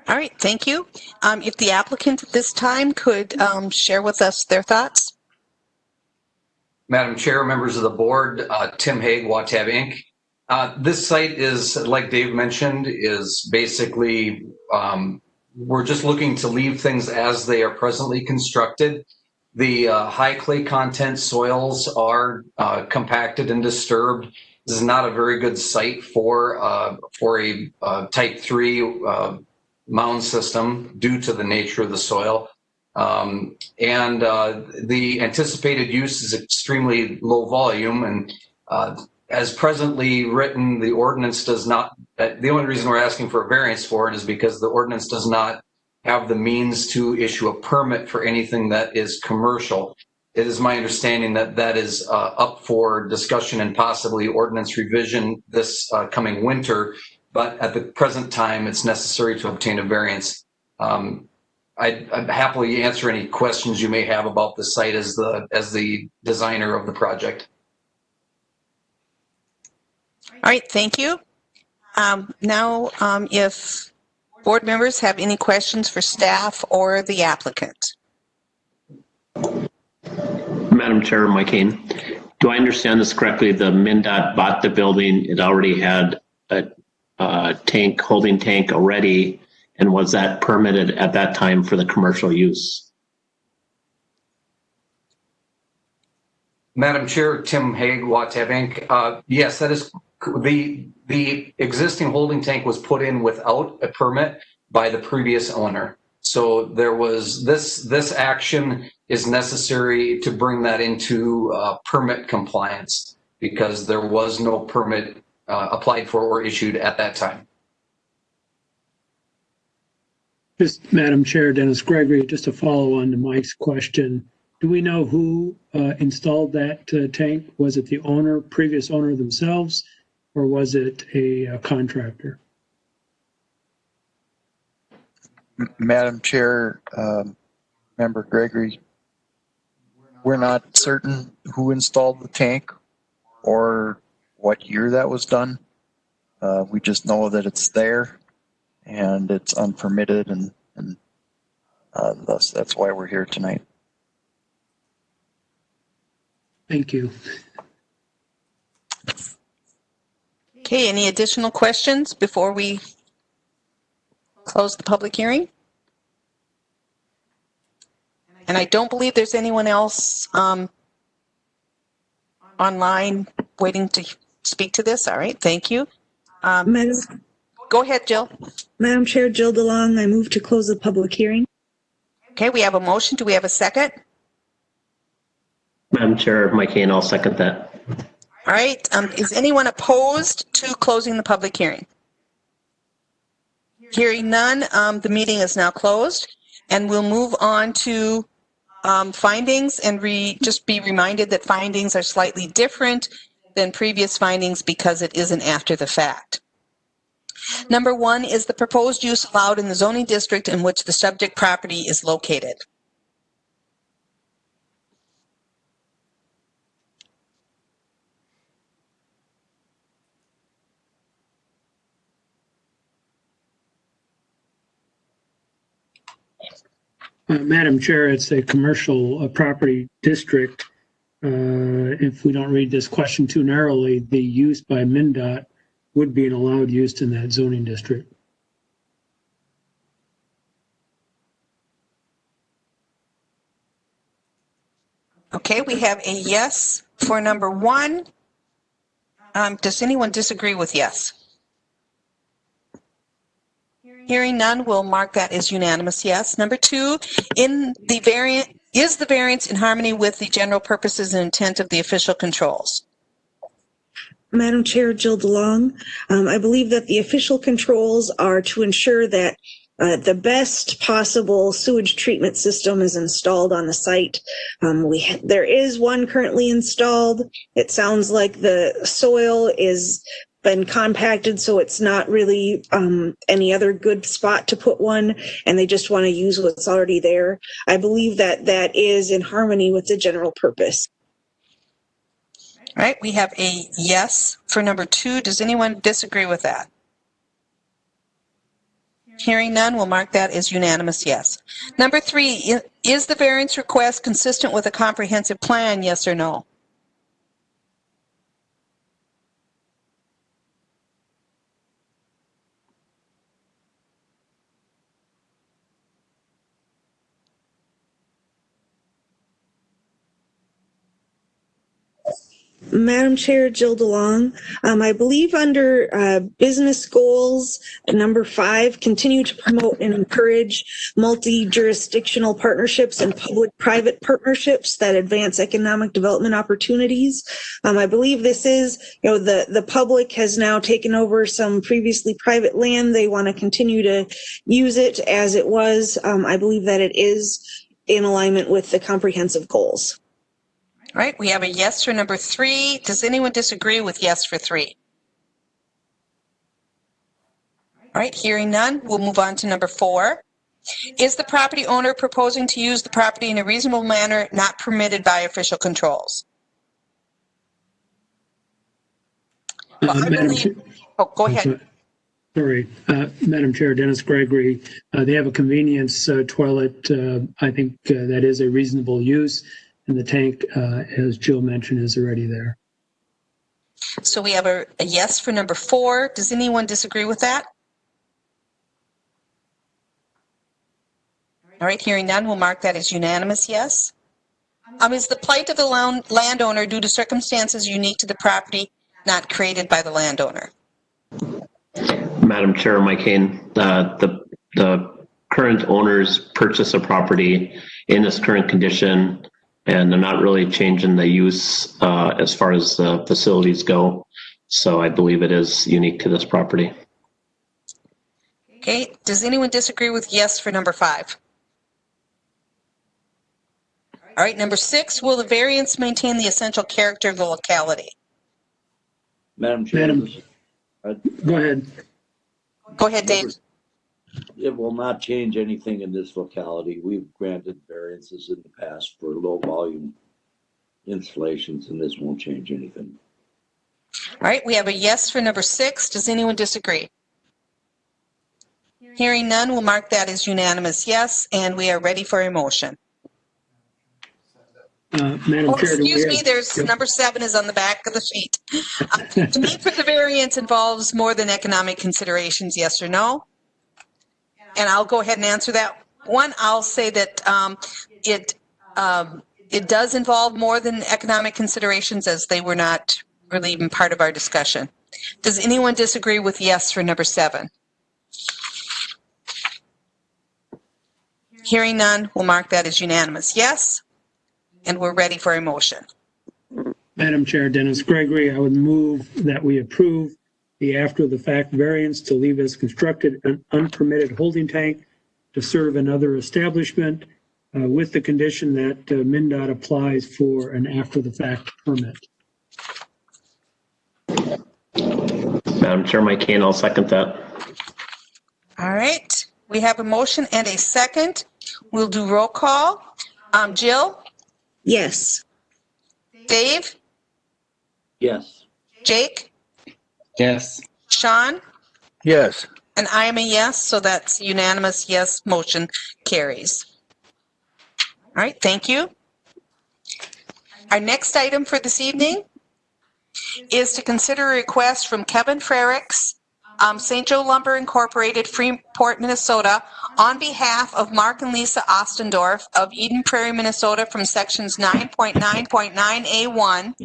All right, thank you. If the applicant at this time could share with us their thoughts. Madam Chair, members of the board, Tim Haig, Watab Inc. This site is, like Dave mentioned, is basically, we're just looking to leave things as they are presently constructed. The high clay content soils are compacted and disturbed. This is not a very good site for a type 3 mound system due to the nature of the soil. The anticipated use is extremely low volume, and as presently written, the ordinance does not, the only reason we're asking for a variance for it is because the ordinance does not have the means to issue a permit for anything that is commercial. It is my understanding that that is up for discussion and possibly ordinance revision this coming winter, but at the present time, it's necessary to obtain a variance. I'd happily answer any questions you may have about the site as the designer of the project. All right, thank you. Now, if board members have any questions for staff or the applicant. Madam Chair, Mike Kane. Do I understand this correctly? The MnDOT bought the building. It already had a holding tank already. And was that permitted at that time for the commercial use? Madam Chair, Tim Haig, Watab Inc. Yes, that is the existing holding tank was put in without a permit by the previous owner. So there was this action is necessary to bring that into permit compliance because there was no permit applied for or issued at that time. Just Madam Chair, Dennis Gregory, just to follow on to Mike's question, do we know who installed that tank? Was it the owner, previous owner themselves, or was it a contractor? Madam Chair, Member Gregory, we're not certain who installed the tank or what year that was done. We just know that it's there and it's unpermitted, and thus that's why we're here tonight. Thank you. Okay, any additional questions before we close the public hearing? And I don't believe there's anyone else online waiting to speak to this. All right, thank you. Go ahead, Jill. Madam Chair, Jill DeLong, I move to close the public hearing. Okay, we have a motion. Do we have a second? Madam Chair, Mike Kane, I'll second that. All right, is anyone opposed to closing the public hearing? Hearing none, the meeting is now closed, and we'll move on to findings, and just be reminded that findings are slightly different than previous findings because it isn't after the fact. Number 1 is the proposed use allowed in the zoning district in which the subject property is located. Madam Chair, it's a commercial property district. If we don't read this question too narrowly, the use by MnDOT would be an allowed use in that zoning district. Okay, we have a yes for number 1. Does anyone disagree with yes? Hearing none, we'll mark that as unanimous yes. Number 2, is the variance in harmony with the general purposes and intent of the official controls? Madam Chair, Jill DeLong, I believe that the official controls are to ensure that the best possible sewage treatment system is installed on the site. There is one currently installed. It sounds like the soil is been compacted, so it's not really any other good spot to put one, and they just want to use what's already there. I believe that that is in harmony with the general purpose. All right, we have a yes for number 2. Does anyone disagree with that? Hearing none, we'll mark that as unanimous yes. Number 3, is the variance request consistent with a comprehensive plan, yes or no? Madam Chair, Jill DeLong. I believe under business goals, number 5, continue to promote and encourage multi-jurisdictional partnerships and public-private partnerships that advance economic development opportunities. I believe this is, the public has now taken over some previously private land. They want to continue to use it as it was. I believe that it is in alignment with the comprehensive goals. All right, we have a yes for number 3. Does anyone disagree with yes for 3? All right, hearing none, we'll move on to number 4. Is the property owner proposing to use the property in a reasonable manner not permitted by official controls? Well, go ahead. Sorry, Madam Chair, Dennis Gregory. They have a convenience toilet. I think that is a reasonable use. And the tank, as Jill mentioned, is already there. So we have a yes for number 4. Does anyone disagree with that? All right, hearing none, we'll mark that as unanimous yes. Is the plight of the landowner due to circumstances unique to the property, not created by the landowner? Madam Chair, Mike Hain, the current owners purchase a property in its current condition, and they're not really changing the use as far as the facilities go. So I believe it is unique to this property. Okay, does anyone disagree with yes for number 5? All right, number 6, will the variance maintain the essential character of the locality? Madam Chair. Go ahead. Go ahead, Dave. It will not change anything in this locality. We've granted variances in the past for low volume installations, and this won't change anything. All right, we have a yes for number 6. Does anyone disagree? Hearing none, we'll mark that as unanimous yes, and we are ready for a motion. Madam Chair, excuse me, there's number 7 is on the back of the sheet. The need for the variance involves more than economic considerations, yes or no? And I'll go ahead and answer that one. I'll say that it does involve more than economic considerations, as they were not really even part of our discussion. Does anyone disagree with yes for number 7? Hearing none, we'll mark that as unanimous yes, and we're ready for a motion. Madam Chair, Dennis Gregory, I would move that we approve the after-the-fact variance to leave as constructed an unpermitted holding tank to serve another establishment with the condition that MnDOT applies for an after-the-fact permit. Madam Chair, Mike Hain, I'll second that. All right, we have a motion and a second. We'll do roll call. Jill? Yes. Dave? Yes. Jake? Yes. Sean? Yes. And I am a yes, so that's unanimous yes, motion carries. All right, thank you. Our next item for this evening is to consider a request from Kevin Frericks, St. Joe Lumber Incorporated, Freeport, Minnesota, on behalf of Mark and Lisa Ostendorf of Eden Prairie, Minnesota, from sections 9.9.9A1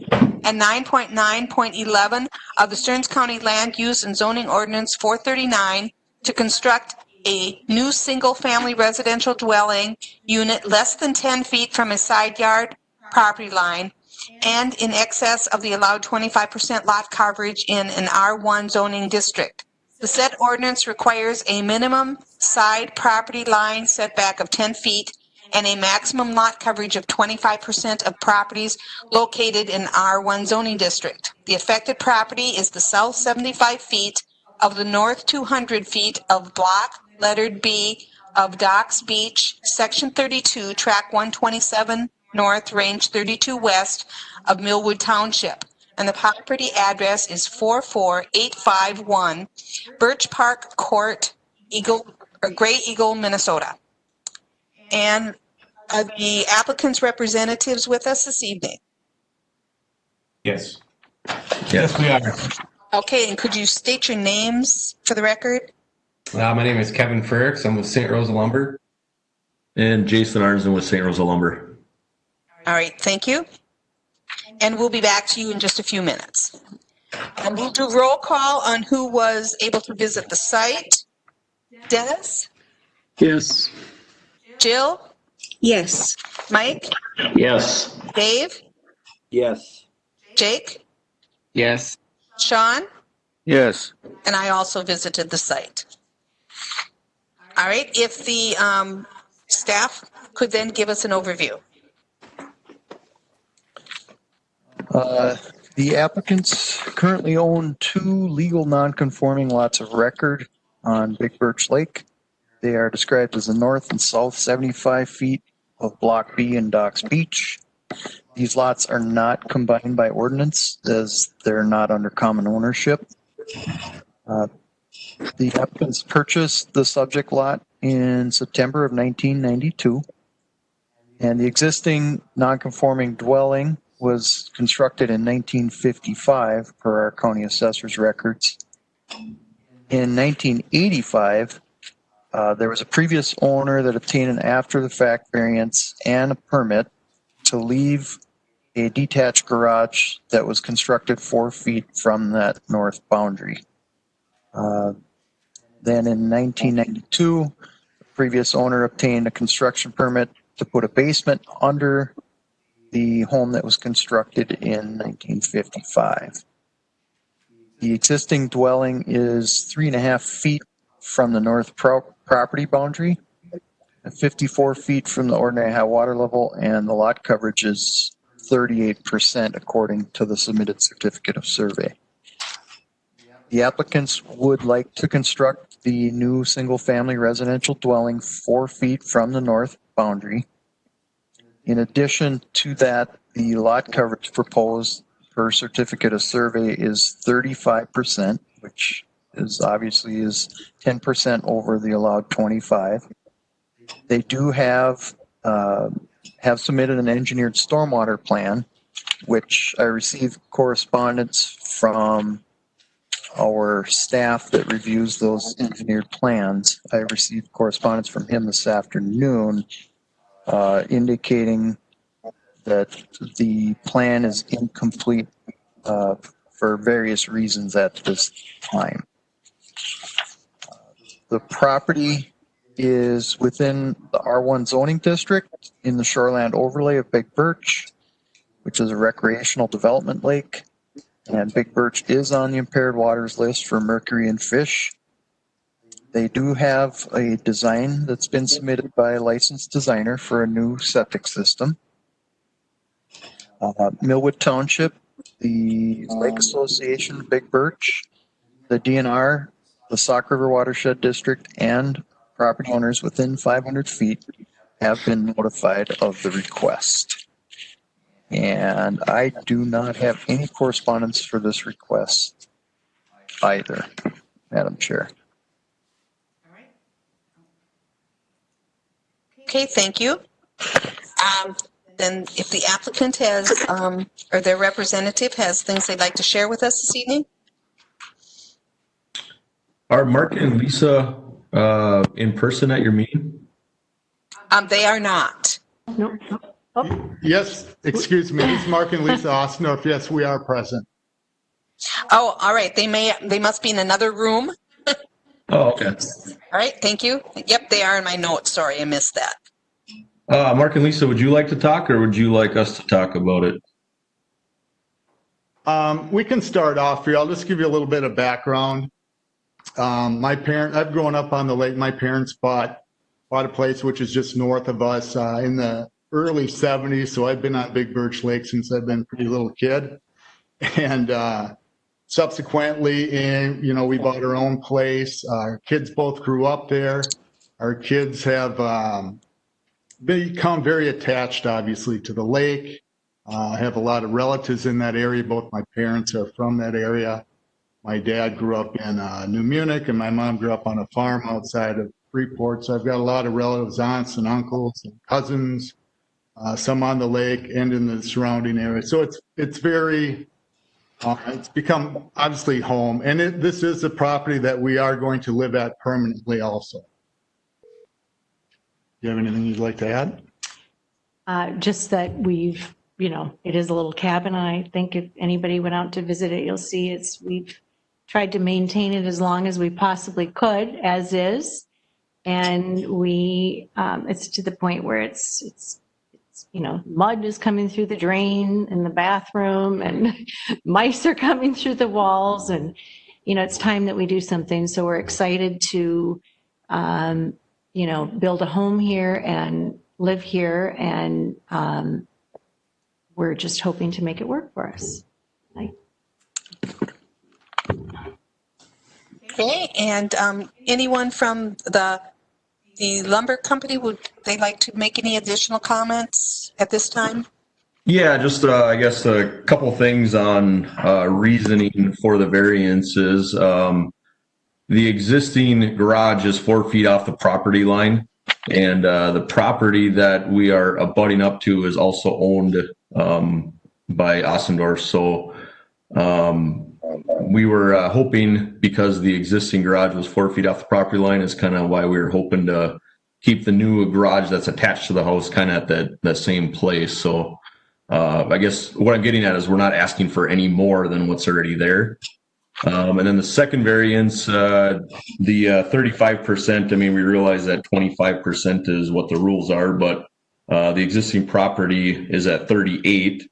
and 9.9.11 of the Stearns County Land Use and Zoning Ordinance 439 to construct a new single-family residential dwelling unit less than 10 feet from a side yard property line and in excess of the allowed 25% lot coverage in an R1 zoning district, The said ordinance requires a minimum side property line setback of 10 feet and a maximum lot coverage of 25% of properties located in R1 zoning district. The affected property is the south 75 feet of the north 200 feet of block lettered B of Docks Beach, section 32, track 127 north, range 32 west of Millwood Township. And the property address is 44851 Birch Park Court, Gray Eagle, Minnesota. And are the applicant's representatives with us this evening? Yes. Yes, we are. Okay, and could you state your names for the record? My name is Kevin Frericks. I'm with St. Rosa Lumber. And Jason Arnzen with St. Rosa Lumber. All right, thank you. And we'll be back to you in just a few minutes. And we'll do roll call on who was able to visit the site. Dennis? Yes. Jill? Yes. Mike? Yes. Dave? Yes. Jake? Yes. Sean? Yes. And I also visited the site. All right, if the staff could then give us an overview. The applicants currently own 2 legal non-conforming lots of record on Big Birch Lake. They are described as the north and south 75 feet of Block B in Docks Beach. These lots are not combined by ordinance as they're not under common ownership. The applicants purchased the subject lot in September of 1992, and the existing non-conforming dwelling was constructed in 1955 per our county assessor's records. In 1985, there was a previous owner that obtained an after-the-fact variance and a permit to leave a detached garage that was constructed 4 feet from that north boundary. Then in 1992, the previous owner obtained a construction permit to put a basement under the home that was constructed in 1955. The existing dwelling is 3.5 feet from the north property boundary, 54 feet from the ordinary high water level, and the lot coverage is 38% according to the submitted certificate of survey. The applicants would like to construct the new single-family residential dwelling 4 feet from the north boundary. In addition to that, the lot coverage proposed per certificate of survey is 35%, which is obviously 10% over the allowed 25. They do have submitted an engineered stormwater plan, which I received correspondence from our staff that reviews those engineered plans. I received correspondence from him this afternoon indicating that the plan is incomplete for various reasons at this time. The property is within the R1 zoning district in the shoreland overlay of Big Birch, which is a recreational development lake. And Big Birch is on the impaired waters list for mercury and fish. They do have a design that's been submitted by a licensed designer for a new septic system. Millwood Township, the Lake Association, Big Birch, the DNR, the Sauk River Watershed District, and property owners within 500 feet have been notified of the request. And I do not have any correspondence for this request either, Madam Chair. Okay, thank you. Then if the applicant has, or their representative has things they'd like to share with us this evening? Are Mark and Lisa in person at your meeting? They are not. No. Oh. Yes, excuse me. This is Mark and Lisa Osnoff. Yes, we are present. Oh, all right. They must be in another room. Oh, okay. All right, thank you. Yep, they are in my notes. Sorry, I missed that. Mark and Lisa, would you like to talk or would you like us to talk about it? We can start off here. I'll just give you a little bit of background. I've grown up on the lake. My parents bought a place which is just north of us in the early 70s. So I've been on Big Birch Lake since I've been a pretty little kid. And subsequently, we bought our own place. Our kids both grew up there. Our kids have become very attached, obviously, to the lake. I have a lot of relatives in that area. Both my parents are from that area. My dad grew up in New Munich, and my mom grew up on a farm outside of Freeport. So I've got a lot of relatives, aunts and uncles and cousins, some on the lake and in the surrounding area. So it's very, it's become obviously home. And this is a property that we are going to live at permanently also. Do you have anything you'd like to add? Just that we've, it is a little cabin. I think if anybody went out to visit it, you'll see we've tried to maintain it as long as we possibly could, as is. And it's to the point where it's mud is coming through the drain in the bathroom and mice are coming through the walls. And, it's time that we do something. So we're excited to, build a home here and live here. And we're just hoping to make it work for us. Okay, and anyone from the lumber company, would they like to make any additional comments at this time? Yeah, just I guess a couple things on reasoning for the variances. The existing garage is 4 feet off the property line, and the property that we are abutting up to is also owned by Ossendorf. So we were hoping, because the existing garage was 4 feet off the property line, is kind of why we were hoping to keep the new garage that's attached to the house kind of at that same place. So I guess what I'm getting at is we're not asking for any more than what's already there. And then the second variance, the 35%, I mean, we realize that 25% is what the rules are, but the existing property is at 38.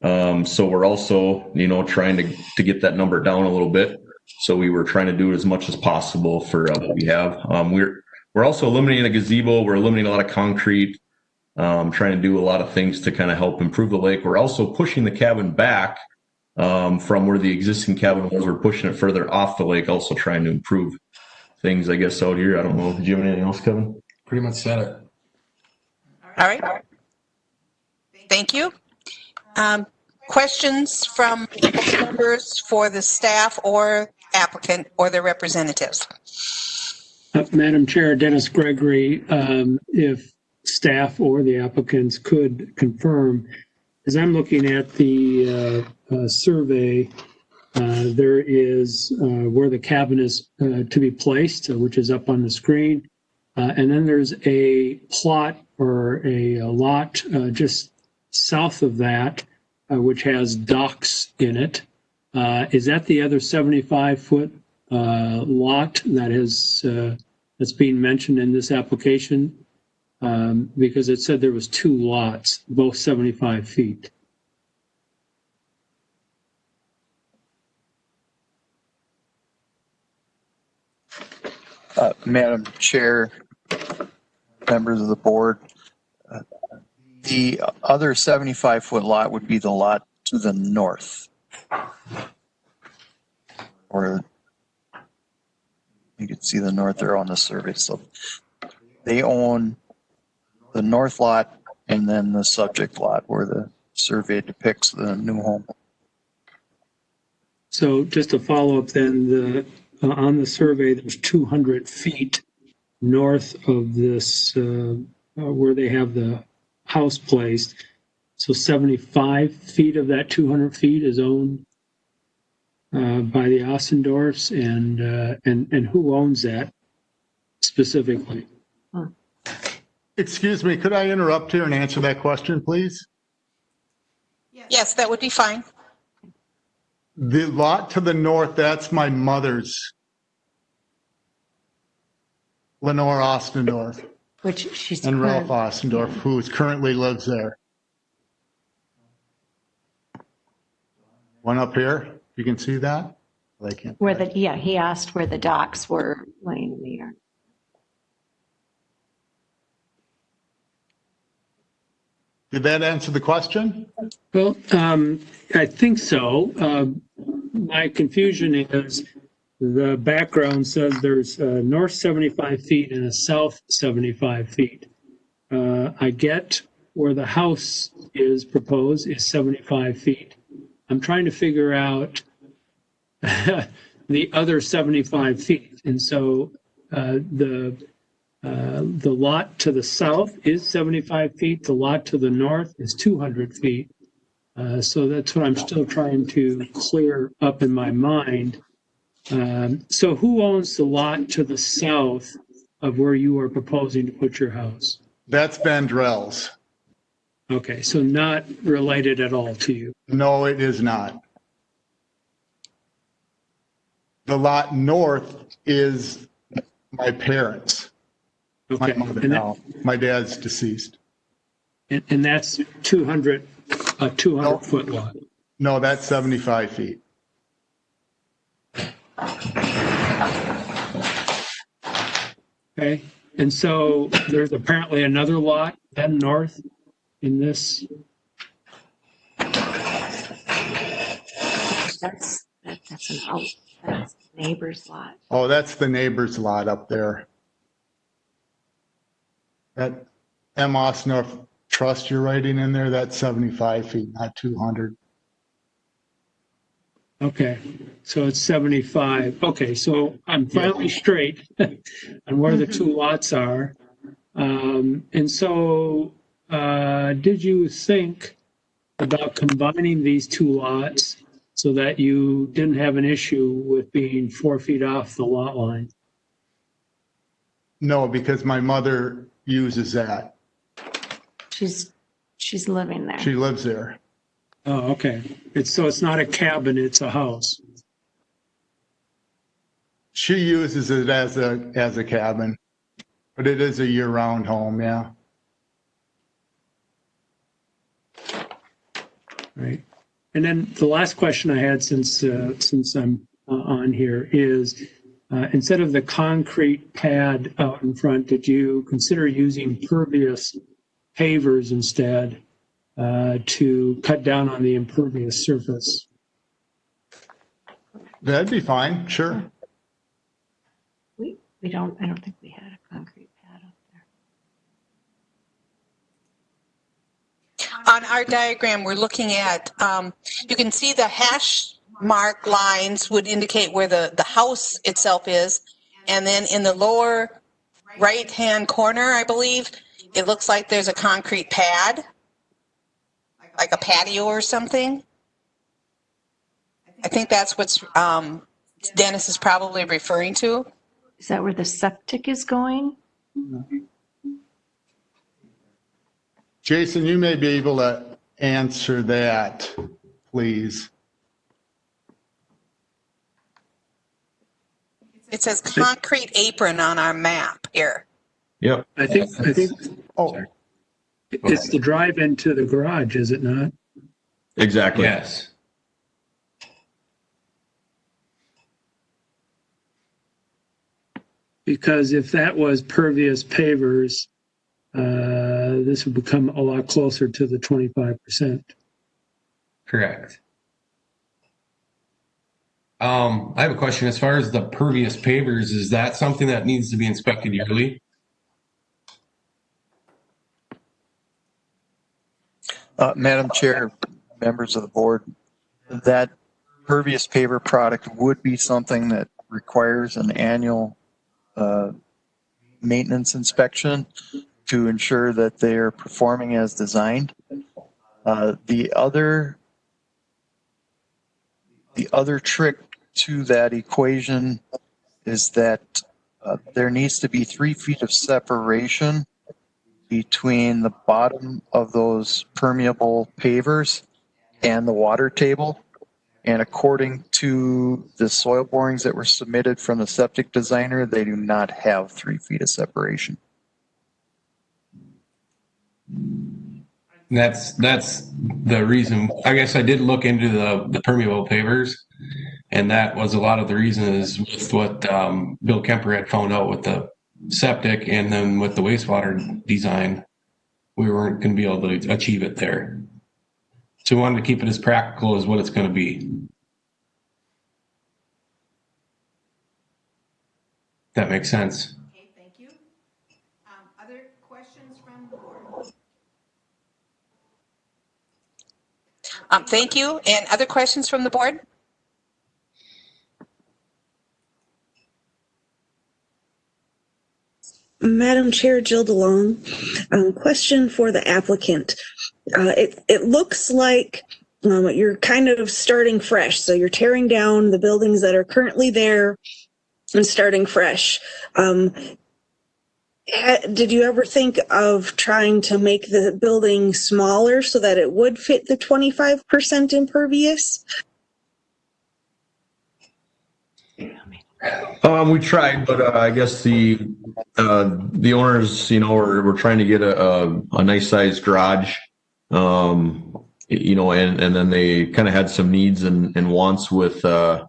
So we're also, trying to get that number down a little bit. So we were trying to do as much as possible for what we have. We're also eliminating a gazebo. We're eliminating a lot of concrete, trying to do a lot of things to kind of help improve the lake. We're also pushing the cabin back from where the existing cabin was. We're pushing it further off the lake, also trying to improve things, I guess, out here. I don't know. Did you have anything else, Kevin? Pretty much said it. All right. Thank you. Questions from members for the staff or applicant or their representatives? Madam Chair, Dennis Gregory, if staff or the applicants could confirm, as I'm looking at the survey, there is where the cabin is to be placed, which is up on the screen. And then there's a plot or a lot just south of that, which has docks in it. Is that the other 75-foot lot that is that's being mentioned in this application? Because it said there was 2 lots, both 75 feet. Madam Chair, members of the board, the other 75-foot lot would be the lot to the north. Or you can see the north there on the survey. So they own the north lot and then the subject lot where the survey depicts the new home. So just to follow up then, on the survey, there's 200 feet north of this, where they have the house placed. So 75 feet of that 200 feet is owned by the Ossendorfs, and who owns that specifically? Excuse me, could I interrupt here and answer that question, please? Yes, that would be fine. The lot to the north, that's my mother's, Lenore Ostendorf. Which she's and Ralph Ostendorf, who currently lives there. One up here, you can see that Lake. Where the, yeah, he asked where the docks were laying in the yard. Did that answer the question? Well, I think so. My confusion is the background says there's a north 75 feet and a south 75 feet. I get where the house is proposed is 75 feet. I'm trying to figure out the other 75 feet. And so the lot to the south is 75 feet. The lot to the north is 200 feet. So that's what I'm still trying to clear up in my mind. So who owns the lot to the south of where you are proposing to put your house? That's Vandrell's. Okay, so not related at all to you. No, it is not. The lot north is my parents. Okay. My mother now. My dad's deceased. And that's 200 foot lot. No, that's 75 feet. Okay. And so there's apparently another lot then north in this. That's that's neighbor's lot. Oh, that's the neighbor's lot up there. That Amos North Trust you're writing in there, that's 75 feet, not 200. Okay, so it's 75. Okay, so I'm finally straight on where the two lots are. And so did you think about combining these two lots so that you didn't have an issue with being 4 feet off the lot line? No, because my mother uses that. She's living there. She lives there. Oh, okay. It's not a cabin, it's a house. She uses it as a cabin, but it is a year-round home, yeah. Right. And then the last question I had since I'm on here is, instead of the concrete pad out in front, did you consider using pervious pavers instead to cut down on the impervious surface? That'd be fine, sure. I don't think we had a concrete pad up there. On our diagram, we're looking at, you can see the hash mark lines would indicate where the house itself is. And then in the lower right-hand corner, I believe, it looks like there's a concrete pad, like a patio or something. I think that's what's Dennis is probably referring to. Is that where the septic is going? Jason, you may be able to answer that, please. It says concrete apron on our map here. Yep. I think it's the drive into the garage, is it not? Exactly. Yes. Because if that was pervious pavers, this would become a lot closer to the 25%. Correct. I have a question. As far as the pervious pavers, is that something that needs to be inspected yearly? Madam Chair, members of the board, that pervious paver product would be something that requires an annual maintenance inspection to ensure that they are performing as designed. The other trick to that equation is that there needs to be 3 feet of separation between the bottom of those permeable pavers and the water table. And according to the soil borings that were submitted from the septic designer, they do not have 3 feet of separation. That's the reason. I guess I did look into the permeable pavers, And that was a lot of the reason is with what Bill Kemper had found out with the septic and then with the wastewater design, we weren't going to be able to achieve it there. So we wanted to keep it as practical as what it's going to be. That makes sense. Okay, thank you. Other questions from the board? Thank you. And other questions from the board? Madam Chair, Jill DeLong, question for the applicant. It looks like you're kind of starting fresh. So you're tearing down the buildings that are currently there and starting fresh. Did you ever think of trying to make the building smaller so that it would fit the 25% impervious? We tried, but I guess the owners, we're trying to get a nice sized garage, and then they kind of had some needs and wants with the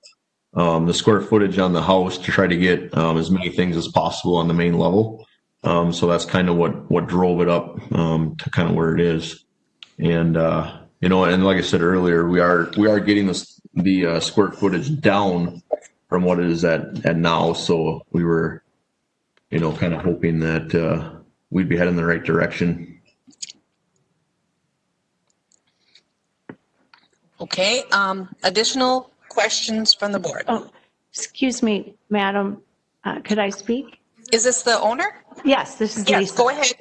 square footage on the house to try to get as many things as possible on the main level. So that's kind of what drove it up to kind of where it is, and and like I said earlier, we are getting the square footage down from what it is at now. So we were, kind of hoping that we'd be heading in the right direction. Okay, additional questions from the board? Oh, excuse me, madam, could I speak? Is this the owner? Yes, this is Yes, Lisa. go ahead.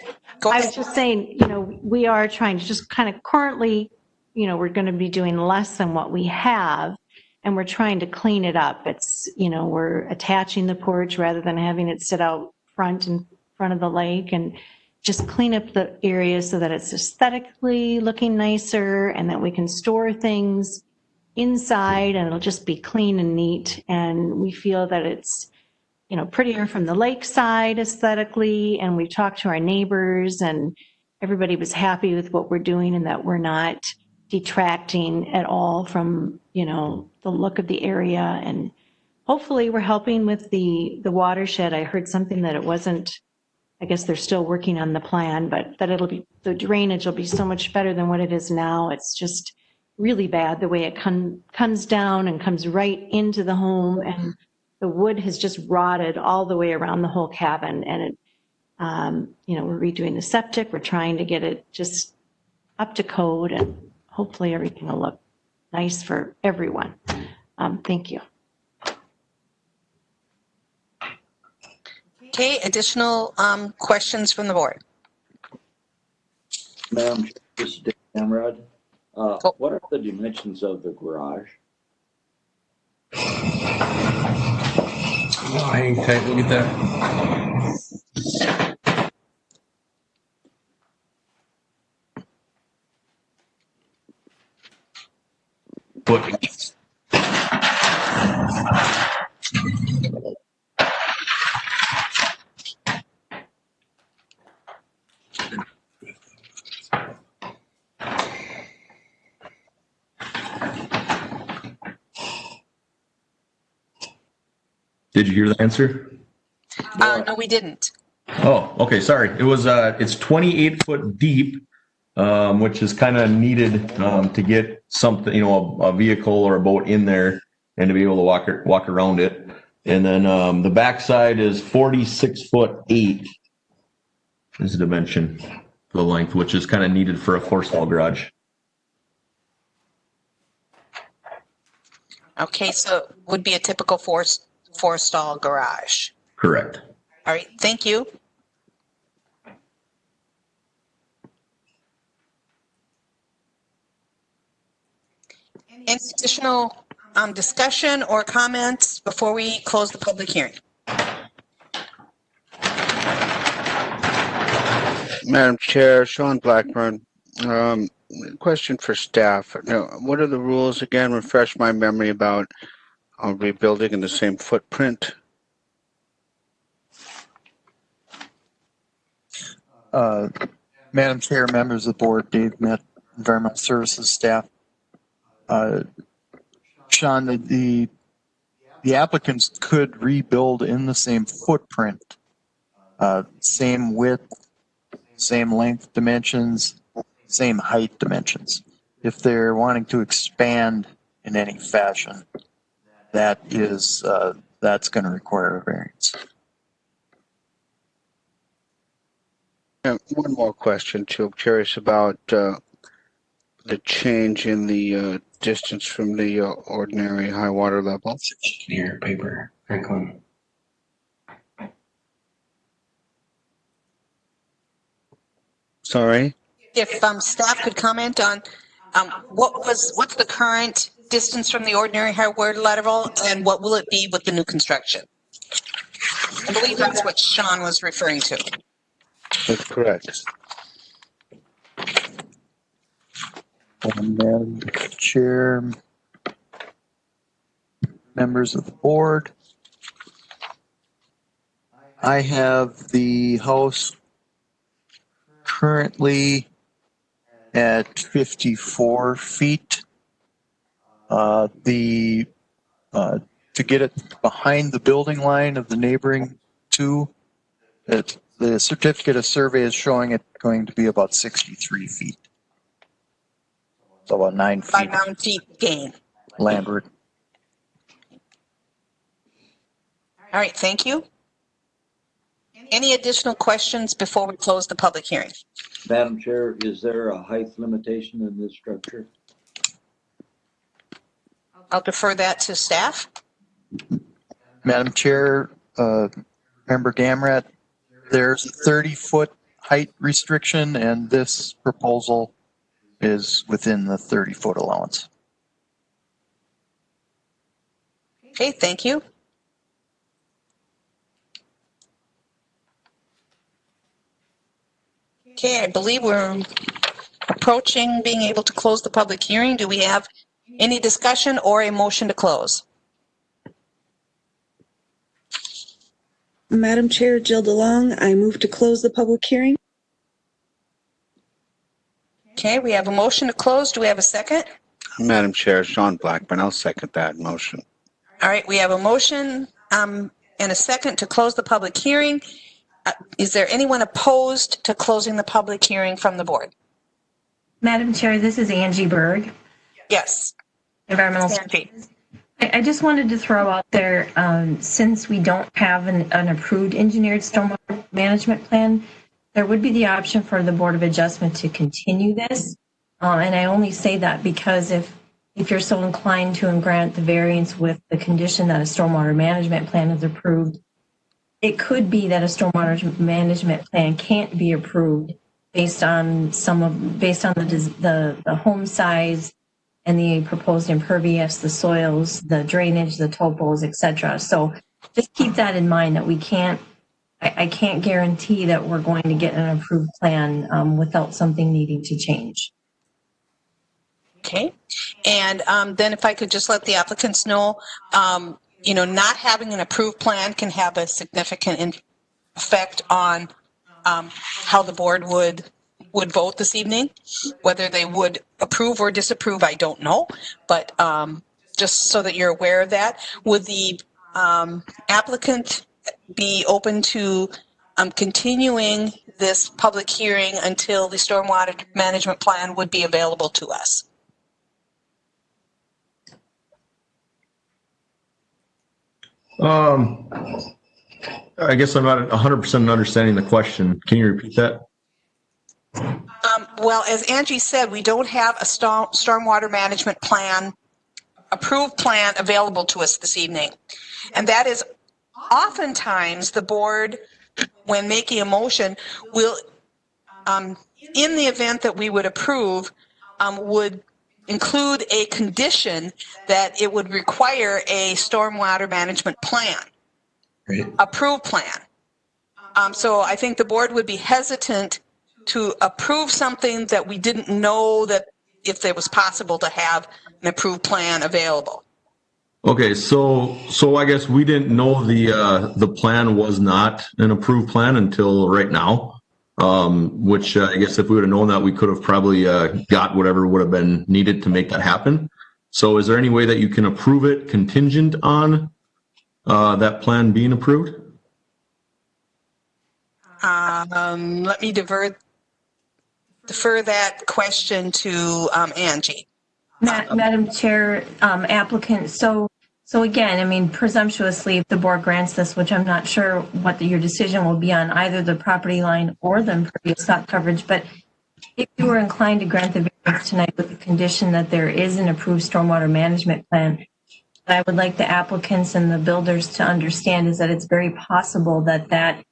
I was just saying, we are trying to just kind of currently, we're going to be doing less than what we have, and we're trying to clean it up. It's, we're attaching the porch rather than having it sit out in front of the lake, and just clean up the area so that it's aesthetically looking nicer and that we can store things inside and it'll just be clean and neat. And we feel that it's, prettier from the lake side aesthetically. And we've talked to our neighbors and everybody was happy with what we're doing and that we're not detracting at all from, the look of the area. And hopefully we're helping with the watershed. I heard something that it wasn't, I guess they're still working on the plan, but that the drainage will be so much better than what it is now. It's just really bad the way it comes down and comes right into the home, and the wood has just rotted all the way around the whole cabin. And it, we're redoing the septic. We're trying to get it just up to code, and hopefully everything will look nice for everyone. Thank you. Okay, additional questions from the board? Madam Chair, this is Dave Amrod. What are the dimensions of the garage? Oh, hang tight, we'll get that. But did you hear the answer? No, we didn't. Oh, okay. Sorry. It was, it's 28 foot deep, which is kind of needed, to get something, a vehicle or a boat in there and to be able to walk around it. And then, the backside is 46'8" is the dimension, the length, which is kind of needed for a 4-stall garage. Okay, so it would be a typical four-stall garage. Correct. All right, thank you. Any additional discussion or comments before we close the public hearing? Madam Chair, Sean Blackburn. Question for staff. Now, what are the rules again? Refresh my memory about rebuilding in the same footprint. Madam Chair, members of the board, Dave Met, Environmental Services staff. Sean, the the applicants could rebuild in the same footprint, same width, same length dimensions, same height dimensions. If they're wanting to expand in any fashion, that's going to require a variance. One more question too. I'm curious about the change in the distance from the ordinary high water level. Your paper, Franklin. Sorry? If staff could comment on what's the current distance from the ordinary high water level and what will it be with the new construction? I believe that's what Sean was referring to. That's correct. Madam Chair, members of the board, I have the house currently at 54 feet. To get it behind the building line of the neighboring two, the certificate of survey is showing it going to be about 63 feet. So about 9 feet. About 9 feet gain. Landward. All right, thank you. Any additional questions before we close the public hearing? Madam Chair, is there a height limitation in this structure? I'll defer that to staff. Madam Chair, Member Gamrat, there's a 30-foot height restriction, and this proposal is within the 30-foot allowance. Okay, thank you. Okay, I believe we're approaching being able to close the public hearing. Do we have any discussion or a motion to close? Madam Chair, Jill DeLong, I move to close the public hearing. Okay, we have a motion to close. Do we have a second? Madam Chair, Sean Blackburn, I'll second that motion. All right, we have a motion and a second to close the public hearing. Is there anyone opposed to closing the public hearing from the board? Madam Chair, this is Angie Berg. Yes. Environmental. Angie. I just wanted to throw out there, since we don't have an approved engineered stormwater management plan, there would be the option for the Board of Adjustment to continue this. And I only say that because if you're so inclined to grant the variance with the condition that a stormwater management plan is approved, it could be that a stormwater management plan can't be approved based on the home size and the proposed impervious, the soils, the drainage, the topos, etc. So just keep that in mind that I can't guarantee that we're going to get an approved plan without something needing to change. Okay. And then if I could just let the applicants know, not having an approved plan can have a significant effect on how the board would vote this evening. Whether they would approve or disapprove, I don't know. But just so that you're aware of that, would the applicant be open to continuing this public hearing until the stormwater management plan would be available to us? I guess I'm not 100% understanding the question. Can you repeat that? Well, as Angie said, we don't have a stormwater management plan, approved plan available to us this evening. And that is oftentimes the board, when making a motion, will, in the event that we would approve, would include a condition that it would require a stormwater management plan, approved plan. So I think the board would be hesitant to approve something that we didn't know that if it was possible to have an approved plan available. Okay, so I guess we didn't know the plan was not an approved plan until right now. Which I guess if we would have known that, we could have probably got whatever would have been needed to make that happen. So is there any way that you can approve it contingent on that plan being approved? Let me defer that question to Angie. Madam Chair, applicant, so again, I mean, presumptuously, if the board grants this, which I'm not sure what your decision will be on either the property line or the impervious lot coverage, but if you were inclined to grant the variance tonight with the condition that there is an approved stormwater management plan, what I would like the applicants and the builders to understand is that it's very possible that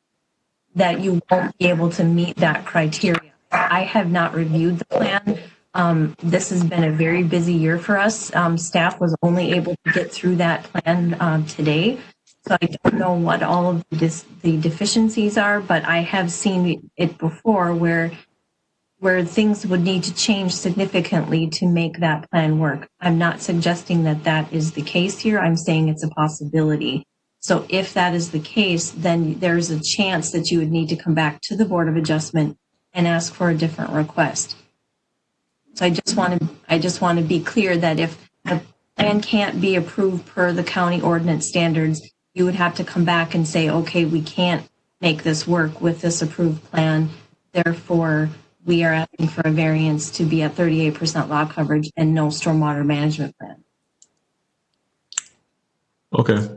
you won't be able to meet that criteria. I have not reviewed the plan. This has been a very busy year for us. Staff was only able to get through that plan today. So I don't know what all of the deficiencies are, but I have seen it before where things would need to change significantly to make that plan work. I'm not suggesting that that is the case here. I'm saying it's a possibility. So if that is the case, then there's a chance that you would need to come back to the Board of Adjustment and ask for a different request. So I just want to be clear that if the plan can't be approved per the county ordinance standards, you would have to come back and say, okay, we can't make this work with this approved plan. Therefore, we are asking for a variance to be at 38% lot coverage and no stormwater management plan. Okay.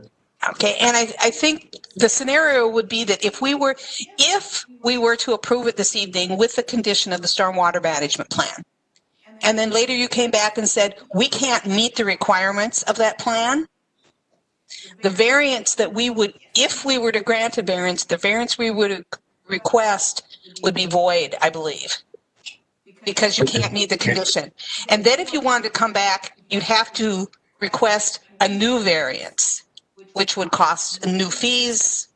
Okay, and I think the scenario would be that if we were to approve it this evening with the condition of the stormwater management plan, and then later you came back and said, we can't meet the requirements of that plan, the variance that we would, if we were to grant a variance, the variance we would request would be void, I believe, because you can't meet the condition. And then if you wanted to come back, you'd have to request a new variance, which would cost new fees.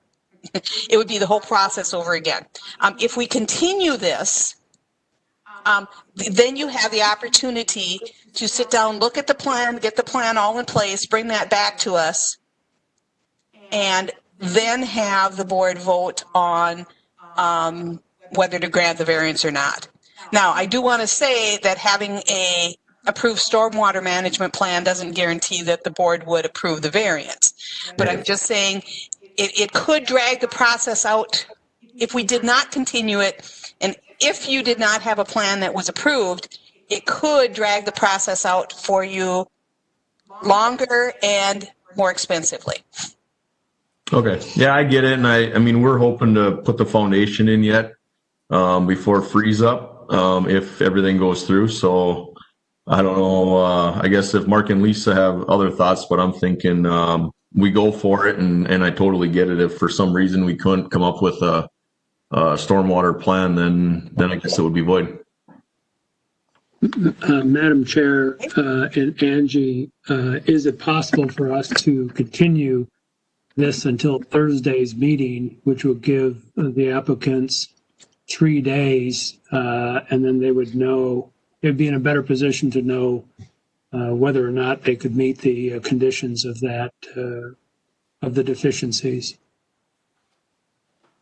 It would be the whole process over again. If we continue this, then you have the opportunity to sit down, look at the plan, get the plan all in place, bring that back to us, and then have the board vote on whether to grant the variance or not. Now, I do want to say that having a approved stormwater management plan doesn't guarantee that the board would approve the variance. But I'm just saying it could drag the process out if we did not continue it. And if you did not have a plan that was approved, it could drag the process out for you longer and more expensively. Okay. Yeah, I get it. And I mean, we're hoping to put the foundation in yet before freeze up if everything goes through. So I don't know. I guess if Mark and Lisa have other thoughts, but I'm thinking we go for it. And I totally get it. If for some reason we couldn't come up with a stormwater plan, then I guess it would be void. Madam Chair and Angie, is it possible for us to continue this until Thursday's meeting, which will give the applicants 3 days, and then they would know, they'd be in a better position to know whether or not they could meet the conditions of that, of the deficiencies.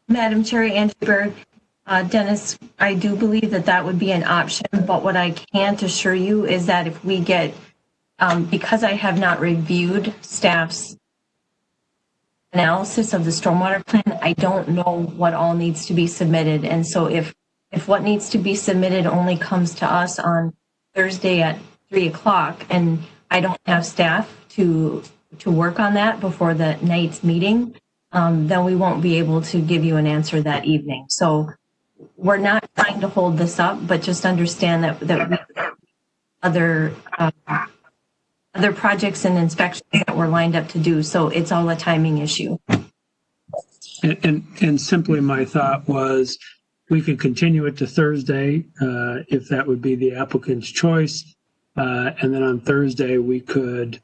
Madam Chair, Angie Berg, Dennis, I do believe that that would be an option, but what I can't assure you is that if we get, because I have not reviewed staff's analysis of the stormwater plan, I don't know what all needs to be submitted. And so if what needs to be submitted only comes to us on Thursday at 3 o'clock and I don't have staff to work on that before the night's meeting, then we won't be able to give you an answer that evening. So we're not trying to hold this up, but just understand that we have other projects and inspections that we're lined up to do. So it's all a timing issue. And simply my thought was we could continue it to Thursday if that would be the applicant's choice. And then on Thursday, we could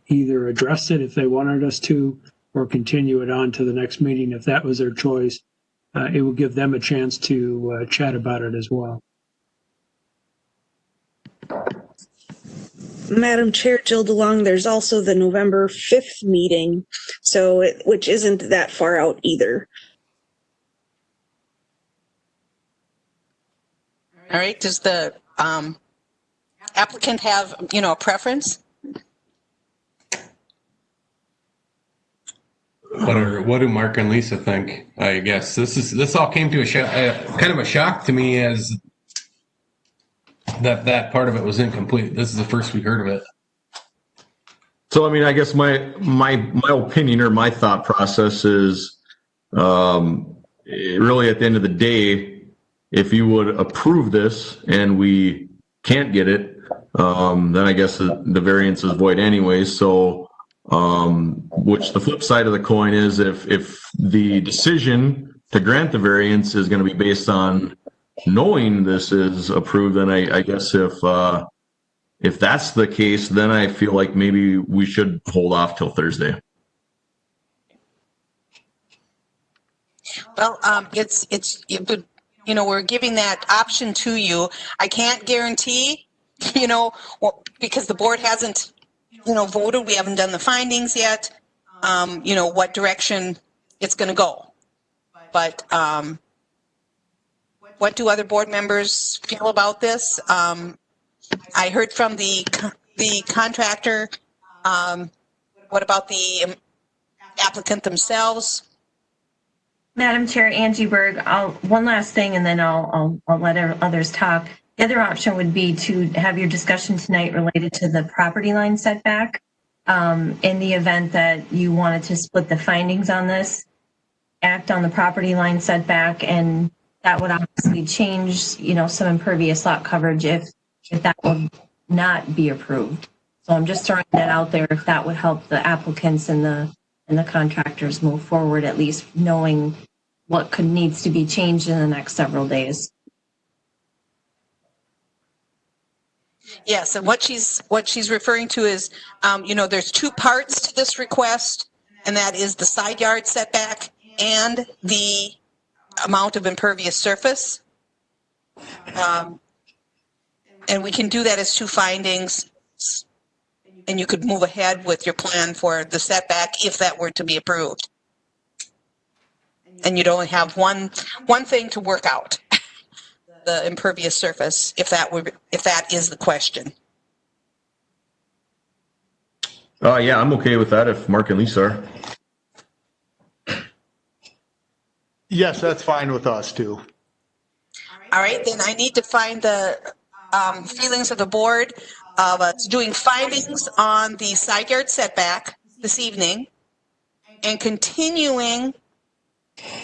either address it if they wanted us to, or continue it on to the next meeting if that was their choice. It would give them a chance to chat about it as well. Madam Chair, Jill DeLong, there's also the November 5th meeting, which isn't that far out either. All right, does the applicant have, a preference? what do Mark and Lisa think? I guess this all came to kind of a shock to me, as that part of it was incomplete. This is the first we heard of it. So, I mean, I guess my opinion or my thought process is, really at the end of the day, if you would approve this and we can't get it, then I guess the variance is void anyway. So, which the flip side of the coin is, if the decision to grant the variance is going to be based on knowing this is approved, then I guess if that's the case, then I feel like maybe we should hold off till Thursday. Well, we're giving that option to you. I can't guarantee, because the board hasn't, voted. We haven't done the findings yet. What direction it's going to go. But what do other board members feel about this? I heard from the contractor. What about the applicant themselves? Madam Chair, Angie Berg, one last thing, and then I'll let others talk. The other option would be to have your discussion tonight related to the property line setback. In the event that you wanted to split the findings on this, act on the property line setback, and that would obviously change, some impervious lot coverage if that would not be approved. So I'm just throwing that out there, if that would help the applicants and the contractors move forward, at least knowing what needs to be changed in the next several days. Yes, and what she's referring to is, there's two parts to this request, and that is the side yard setback and the amount of impervious surface. And we can do that as two findings, and you could move ahead with your plan for the setback if that were to be approved. And you'd only have one thing to work out, the impervious surface, if that is the question. Yeah, I'm okay with that if Mark and Lisa are. Yes, that's fine with us too. All right, then I need to find the feelings of the board of doing findings on the side yard setback this evening and continuing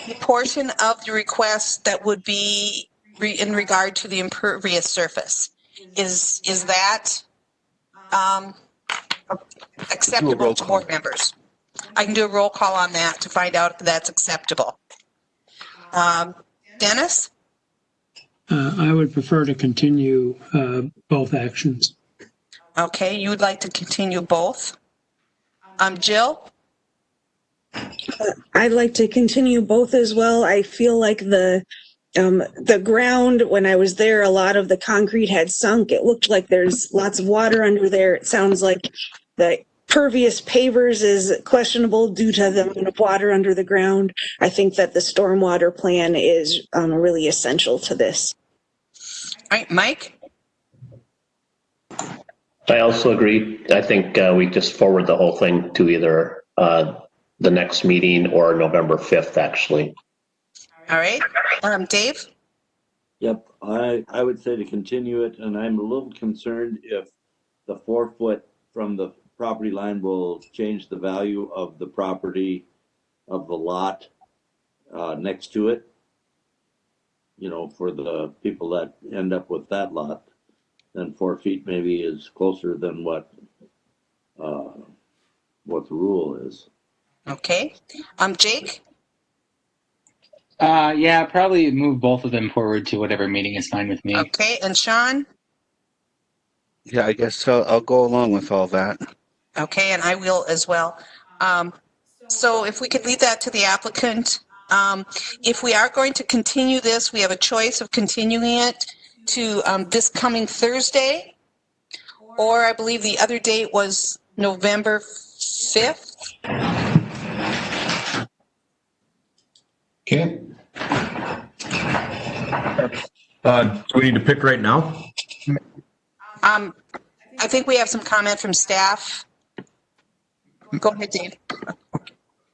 the portion of the request that would be in regard to the impervious surface. Is that acceptable to board members? I can do a roll call on that to find out if that's acceptable. Dennis? I would prefer to continue both actions. Okay, you would like to continue both. Jill? I'd like to continue both as well. I feel like the ground, when I was there, a lot of the concrete had sunk. It looked like there's lots of water under there. It sounds like the pervious pavers is questionable due to the amount of water under the ground. I think that the stormwater plan is really essential to this. All right, Mike? I also agree. I think we just forward the whole thing to either the next meeting or November 5th, actually. All right. Dave? Yep, I would say to continue it, and I'm a little concerned if the 4 foot from the property line will change the value of the property of the lot next to it. For the people that end up with that lot, then 4 feet maybe is closer than what the rule is. Okay. Jake? Yeah, probably move both of them forward to whatever meeting is fine with me. Okay, and Sean? Yeah, I guess I'll go along with all that. Okay, and I will as well. So if we could leave that to the applicant. If we are going to continue this, we have a choice of continuing it to this coming Thursday, or I believe the other date was November 5th. Okay. Do we need to pick right now? I think we have some comment from staff. Go ahead, Dave.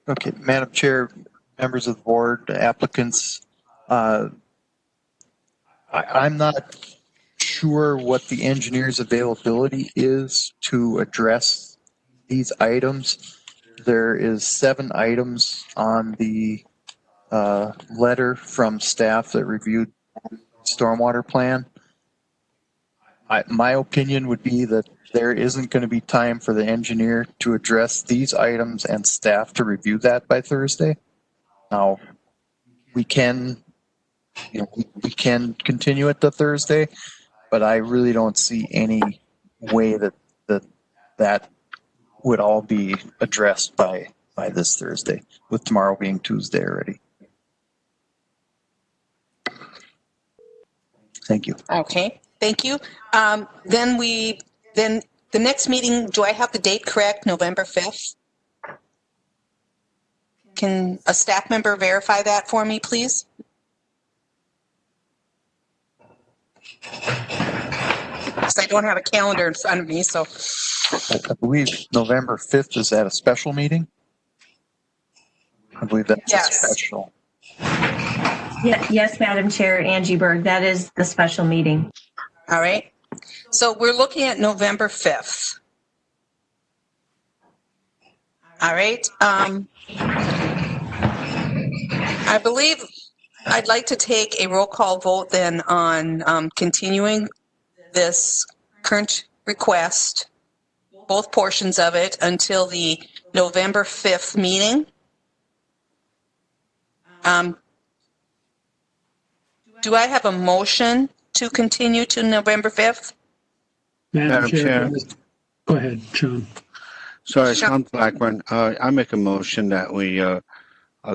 Okay, Madam Chair, members of the board, applicants, I'm not sure what the engineer's availability is to address these items. There is 7 items on the letter from staff that reviewed stormwater plan. My opinion would be that there isn't going to be time for the engineer to address these items and staff to review that by Thursday. Now, we can continue it to Thursday, but I really don't see any way that would all be addressed by this Thursday, with tomorrow being Tuesday already. Thank you. Okay, thank you. Then the next meeting, do I have the date correct? November 5th? Can a staff member verify that for me, please? Because I don't have a calendar in front of me, so. I believe November 5th is at a special meeting. I believe that's a special. Yes, Madam Chair, Angie Berg, that is the special meeting. All right. So we're looking at November 5th. All right. I believe I'd like to take a roll call vote then on continuing this current request, both portions of it, until the November 5th meeting. Do I have a motion to continue to November 5th? Madam Chair. Go ahead, Sean. Sorry, Sean Blackburn. I make a motion that we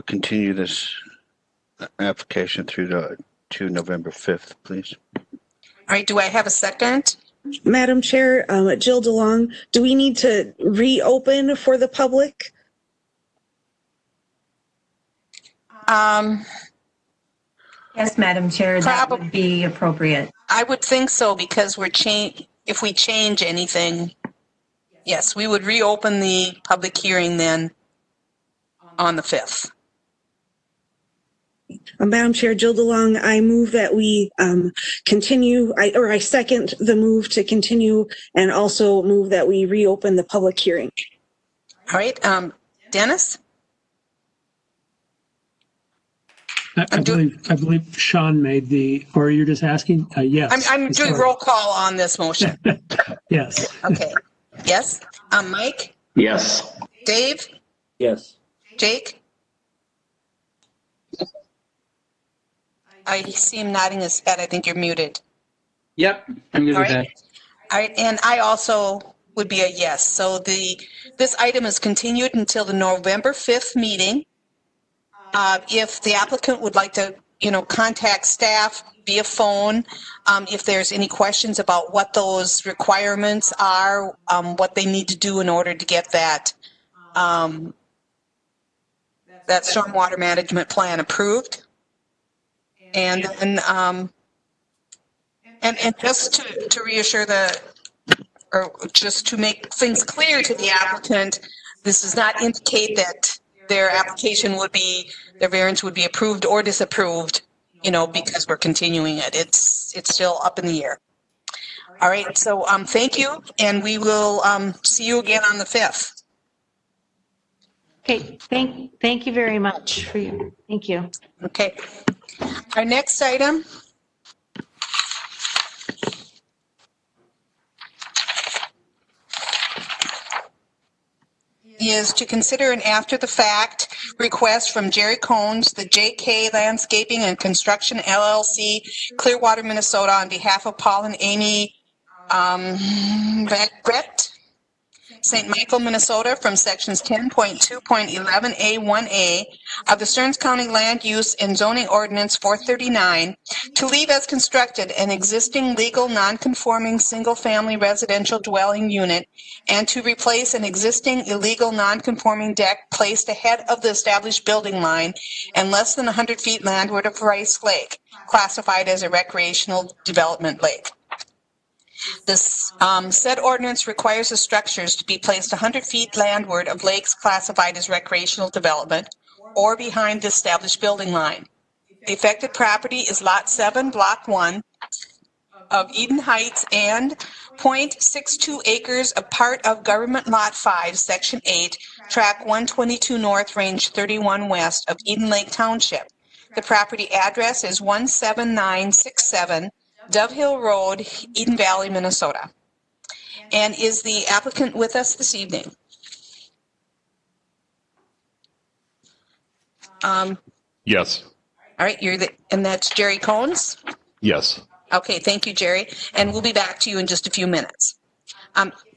continue this application through to November 5th, please. All right. Do I have a second? Madam Chair, Jill DeLong, do we need to reopen for the public? Yes, Madam Chair, that would be appropriate. I would think so, because if we change anything, yes, we would reopen the public hearing then on the 5th. Madam Chair, Jill DeLong, I move that we continue, I second the move to continue, and also move that we reopen the public hearing. All right. Dennis? I believe Sean made the, or you're just asking? Yes. I'm doing roll call on this motion. Yes. Okay. Yes. Mike? Yes. Dave? Yes. Jake? I see him nodding his head. I think you're muted. Yep, I'm good with that. All right, and I also would be a yes. So this item is continued until the November 5th meeting. If the applicant would like to, contact staff via phone, if there's any questions about what those requirements are, what they need to do in order to get that stormwater management plan approved. And then, and just to reassure or just to make things clear to the applicant, this does not indicate that their variance would be approved or disapproved, because we're continuing it. It's still up in the air. All right. So, thank you. And we will, see you again on the 5th. Okay. Thank you very much for your, thank you. Okay. Our next item is to consider an after-the-fact request from Jerry Cones, the JK Landscaping and Construction LLC, Clearwater, Minnesota, on behalf of Paul and Amy Brett, St. Michael, Minnesota, from sections 10.2.11A1A of the Stearns County Land Use and Zoning Ordinance 439 to leave as constructed an existing legal non-conforming single-family residential dwelling unit and to replace an existing illegal non-conforming deck placed ahead of the established building line and less than 100 feet landward of Rice Lake, classified as a recreational development lake. This said ordinance requires the structures to be placed 100 feet landward of lakes classified as recreational development or behind the established building line. The affected property is Lot 7, Block 1 of Eden Heights and .62 acres of part of Government Lot 5, Section 8, Track 122 North, Range 31 West of Eden Lake Township. The property address is 17967 Dove Hill Road, Eden Valley, Minnesota. And is the applicant with us this evening? Yes. All right, and that's Jerry Cones? Yes. Okay, thank you, Jerry. And we'll be back to you in just a few minutes.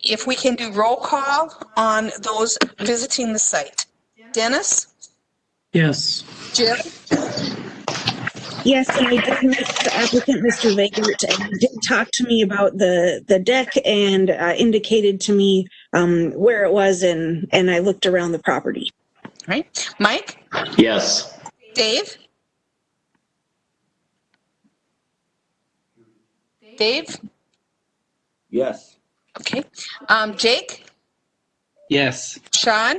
If we can do roll call on those visiting the site. Dennis? Yes. Jim? Yes, and I did meet the applicant, Mr. Vegert, and he did talk to me about the deck and indicated to me where it was, and I looked around the property. All right. Mike? Yes. Dave? Dave? Yes. Okay. Jake? Yes. Sean?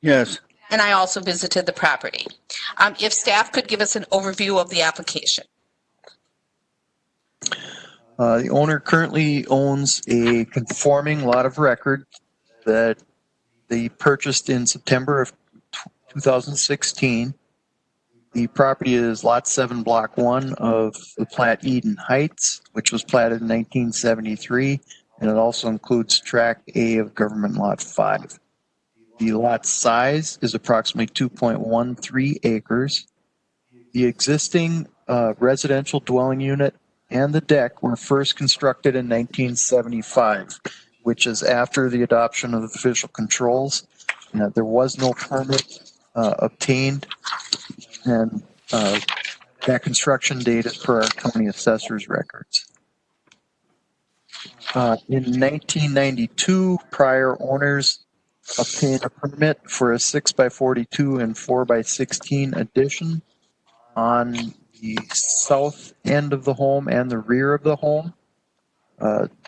Yes. And I also visited the property. If staff could give us an overview of the application. The owner currently owns a conforming lot of record that they purchased in September of 2016. The property is Lot 7, Block 1 of the plat Eden Heights, which was platted in 1973, and it also includes Track A of Government Lot 5. The lot size is approximately 2.13 acres. The existing residential dwelling unit and the deck were first constructed in 1975, which is after the adoption of the official controls. There was no permit obtained, and that construction date is per our county assessor's records. In 1992, prior owners obtained a permit for a 6x42 and 4x16 addition on the south end of the home and the rear of the home.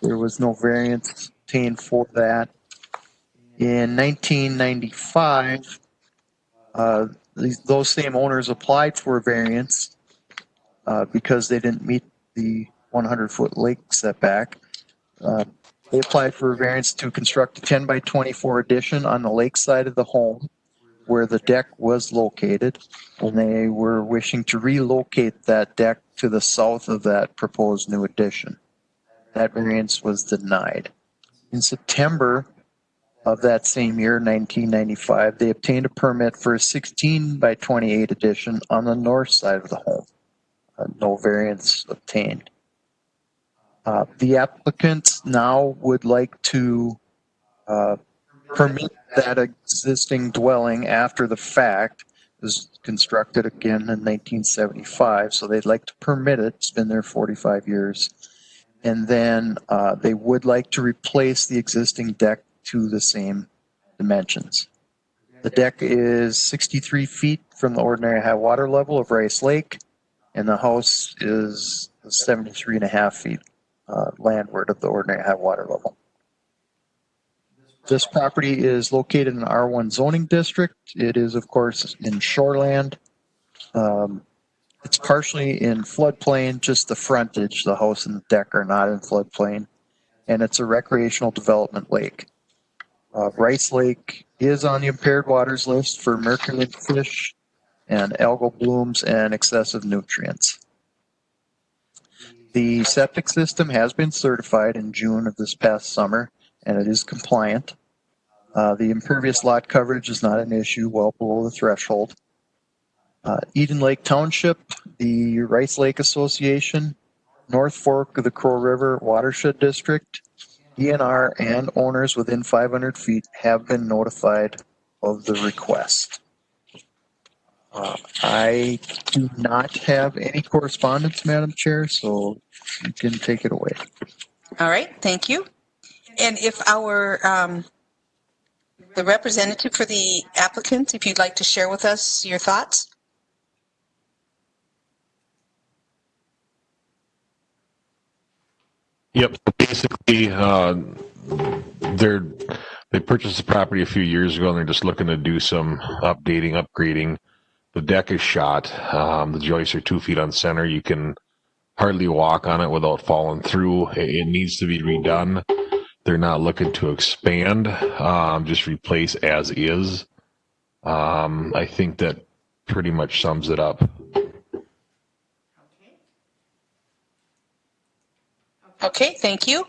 There was no variance obtained for that. In 1995, those same owners applied for a variance because they didn't meet the 100-foot lake setback. They applied for a variance to construct a 10x24 addition on the lake side of the home where the deck was located, and they were wishing to relocate that deck to the south of that proposed new addition. That variance was denied. In September of that same year, 1995, they obtained a permit for a 16x28 addition on the north side of the home. No variance obtained. The applicant now would like to permit that existing dwelling after the fact. It was constructed again in 1975, so they'd like to permit it. It's been there 45 years. And then they would like to replace the existing deck to the same dimensions. The deck is 63 feet from the ordinary high water level of Rice Lake, and the house is 73.5 feet landward of the ordinary high water level. This property is located in an R1 zoning district. It is, of course, in shoreland. It's partially in floodplain, just the frontage. The house and the deck are not in floodplain. And it's a recreational development lake. Rice Lake is on the impaired waters list for mercury in fish and algal blooms and excessive nutrients. The septic system has been certified in June of this past summer, and it is compliant. The impervious lot coverage is not an issue, well below the threshold. Eden Lake Township, the Rice Lake Association, North Fork of the Crow River Watershed District, DNR, and owners within 500 feet have been notified of the request. I do not have any correspondence, Madam Chair, so you can take it away. All right, thank you. And if our the representative for the applicant, if you'd like to share with us your thoughts. Yep. Basically, they purchased the property a few years ago, and they're just looking to do some updating, upgrading. The deck is shot. The joists are 2 feet on center. You can hardly walk on it without falling through. It needs to be redone. They're not looking to expand, just replace as is. I think that pretty much sums it up. Okay, thank you.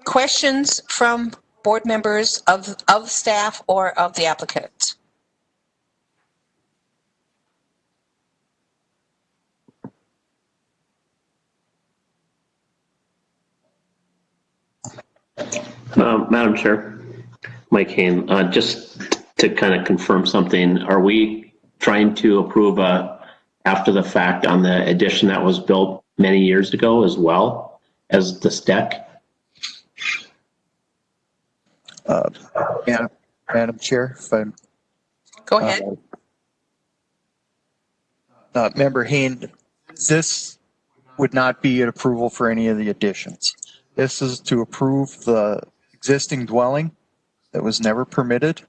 Questions from board members of staff or of the applicant? Madam Chair, Mike Hain, just to kind of confirm something, are we trying to approve after the fact on the addition that was built many years ago as well as this deck? Madam Chair, if I'm. Go ahead. Member Hain, this would not be an approval for any of the additions. This is to approve the existing dwelling that was never permitted,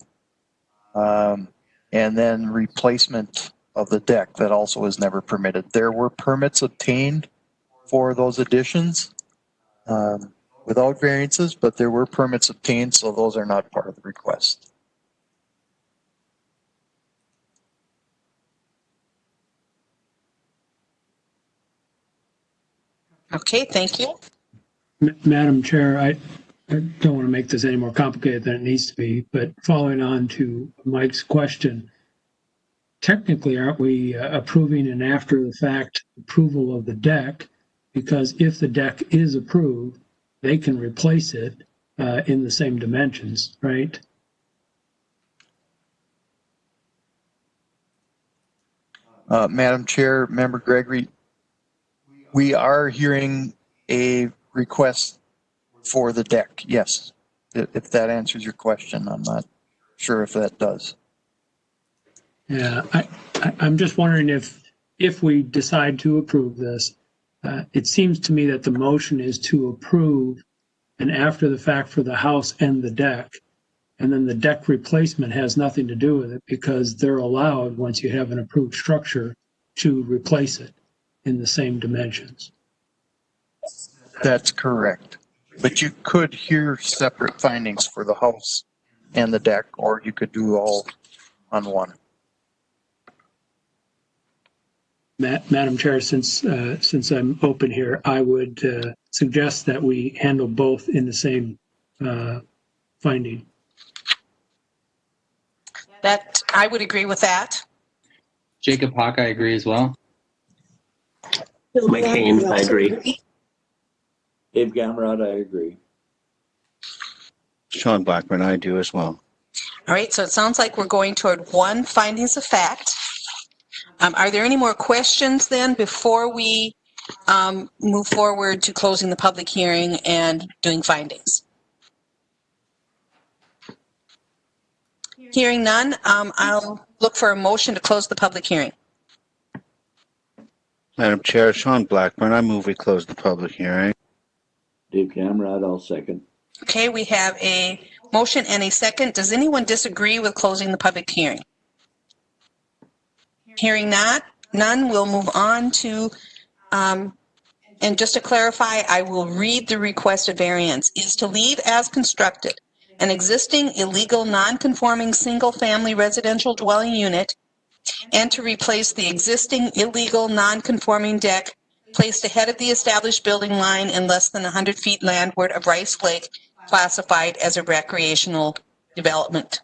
and then replacement of the deck that also was never permitted. There were permits obtained for those additions without variances, but there were permits obtained, so those are not part of the request. Okay, thank you. Madam Chair, I don't want to make this any more complicated than it needs to be, but following on to Mike's question, technically, aren't we approving an after-the-fact approval of the deck? Because if the deck is approved, they can replace it in the same dimensions, right? Madam Chair, Member Gregory, we are hearing a request for the deck, yes. If that answers your question, I'm not sure if that does. Yeah, I'm just wondering if we decide to approve this, it seems to me that the motion is to approve an after the fact for the house and the deck, and then the deck replacement has nothing to do with it because they're allowed, once you have an approved structure, to replace it in the same dimensions. That's correct. But you could hear separate findings for the house and the deck, or you could do all on one. Madam Chair, since I'm open here, I would suggest that we handle both in the same finding. That I would agree with that. Jacob Hawk, I agree as well. Mike Hain, I agree. Dave Gamrod, I agree. Sean Blackburn, I do as well. All right, so it sounds like we're going toward one findings of fact. Are there any more questions then before we move forward to closing the public hearing and doing findings? Hearing none, I'll look for a motion to close the public hearing. Madam Chair, Sean Blackburn, I move we close the public hearing. Dave Gamrod, I'll second. Okay, we have a motion and a second. Does anyone disagree with closing the public hearing? Hearing none, we'll move on to, and just to clarify, I will read the requested variance, is to leave as constructed an existing illegal non-conforming single-family residential dwelling unit and to replace the existing illegal non-conforming deck placed ahead of the established building line and less than 100 feet landward of Rice Lake, classified as a recreational development.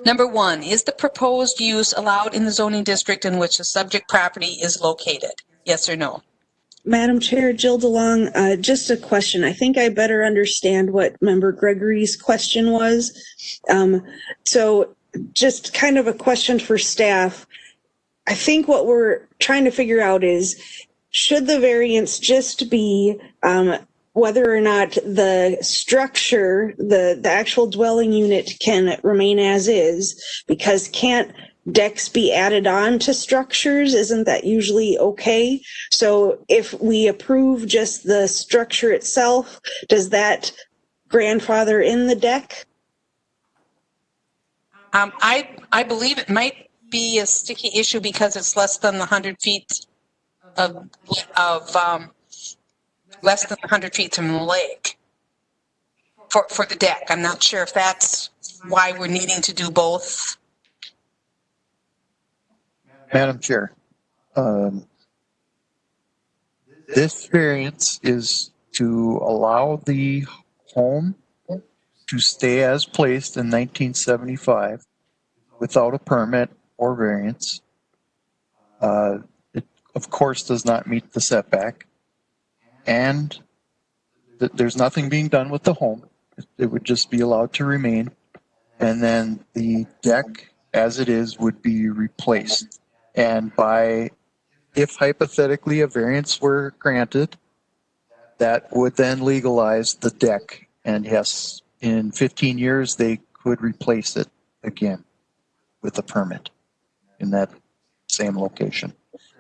Number one, is the proposed use allowed in the zoning district in which the subject property is located? Yes or no? Madam Chair, Jill DeLong, just a question. I think I better understand what Member Gregory's question was. So just kind of a question for staff. I think what we're trying to figure out is, should the variance just be whether or not the structure, the actual dwelling unit can remain as is, because can't decks be added on to structures. Isn't that usually okay? So if we approve just the structure itself, does that grandfather in the deck? I believe it might be a sticky issue because it's less than the 100 feet of less than 100 feet from the lake for the deck. I'm not sure if that's why we're needing to do both. Madam Chair, this variance is to allow the home to stay as placed in 1975 without a permit or variance. It, of course, does not meet the setback. And there's nothing being done with the home. It would just be allowed to remain. And then the deck, as it is, would be replaced. And if hypothetically a variance were granted, that would then legalize the deck. And yes, in 15 years, they could replace it again with a permit in that same location.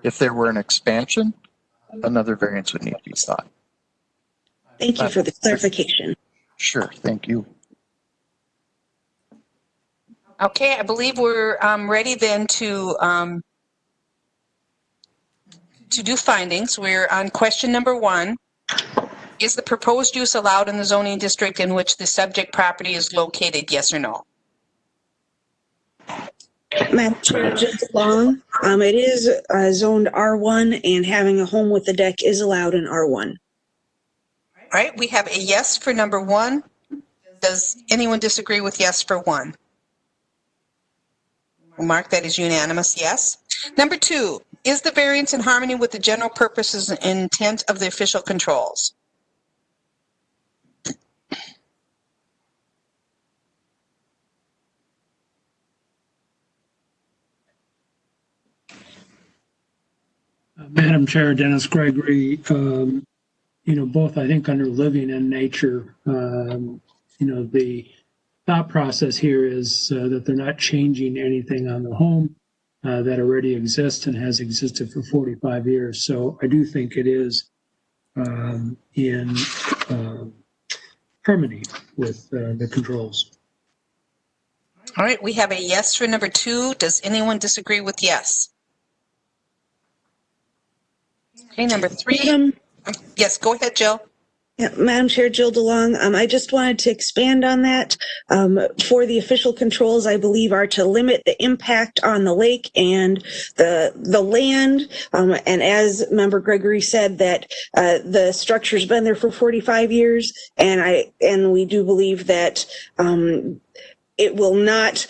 If there were an expansion, another variance would need to be sought. Thank you for the clarification. Sure, thank you. Okay, I believe we're ready then to do findings. We're on question number 1. Is the proposed use allowed in the zoning district in which the subject property is located, yes or no? Madam Chair, just along, it is zoned R1 and having a home with a deck is allowed in R1. All right, we have a yes for number 1. Does anyone disagree with yes for 1? We'll mark that as unanimous yes. Number 2, is the variance in harmony with the general purposes and intent of the official controls? Madam Chair, Dennis Gregory, both I think under living and nature, the thought process here is that they're not changing anything on the home that already exists and has existed for 45 years. So I do think it is in harmony with the controls. All right, we have a yes for number 2. Does anyone disagree with yes? Okay, number 3. Yes, go ahead, Jill. Yeah, Madam Chair, Jill DeLong, I just wanted to expand on that. For the official controls, I believe, are to limit the impact on the lake and the land. And as Member Gregory said, that the structure's been there for 45 years, and we do believe that it will not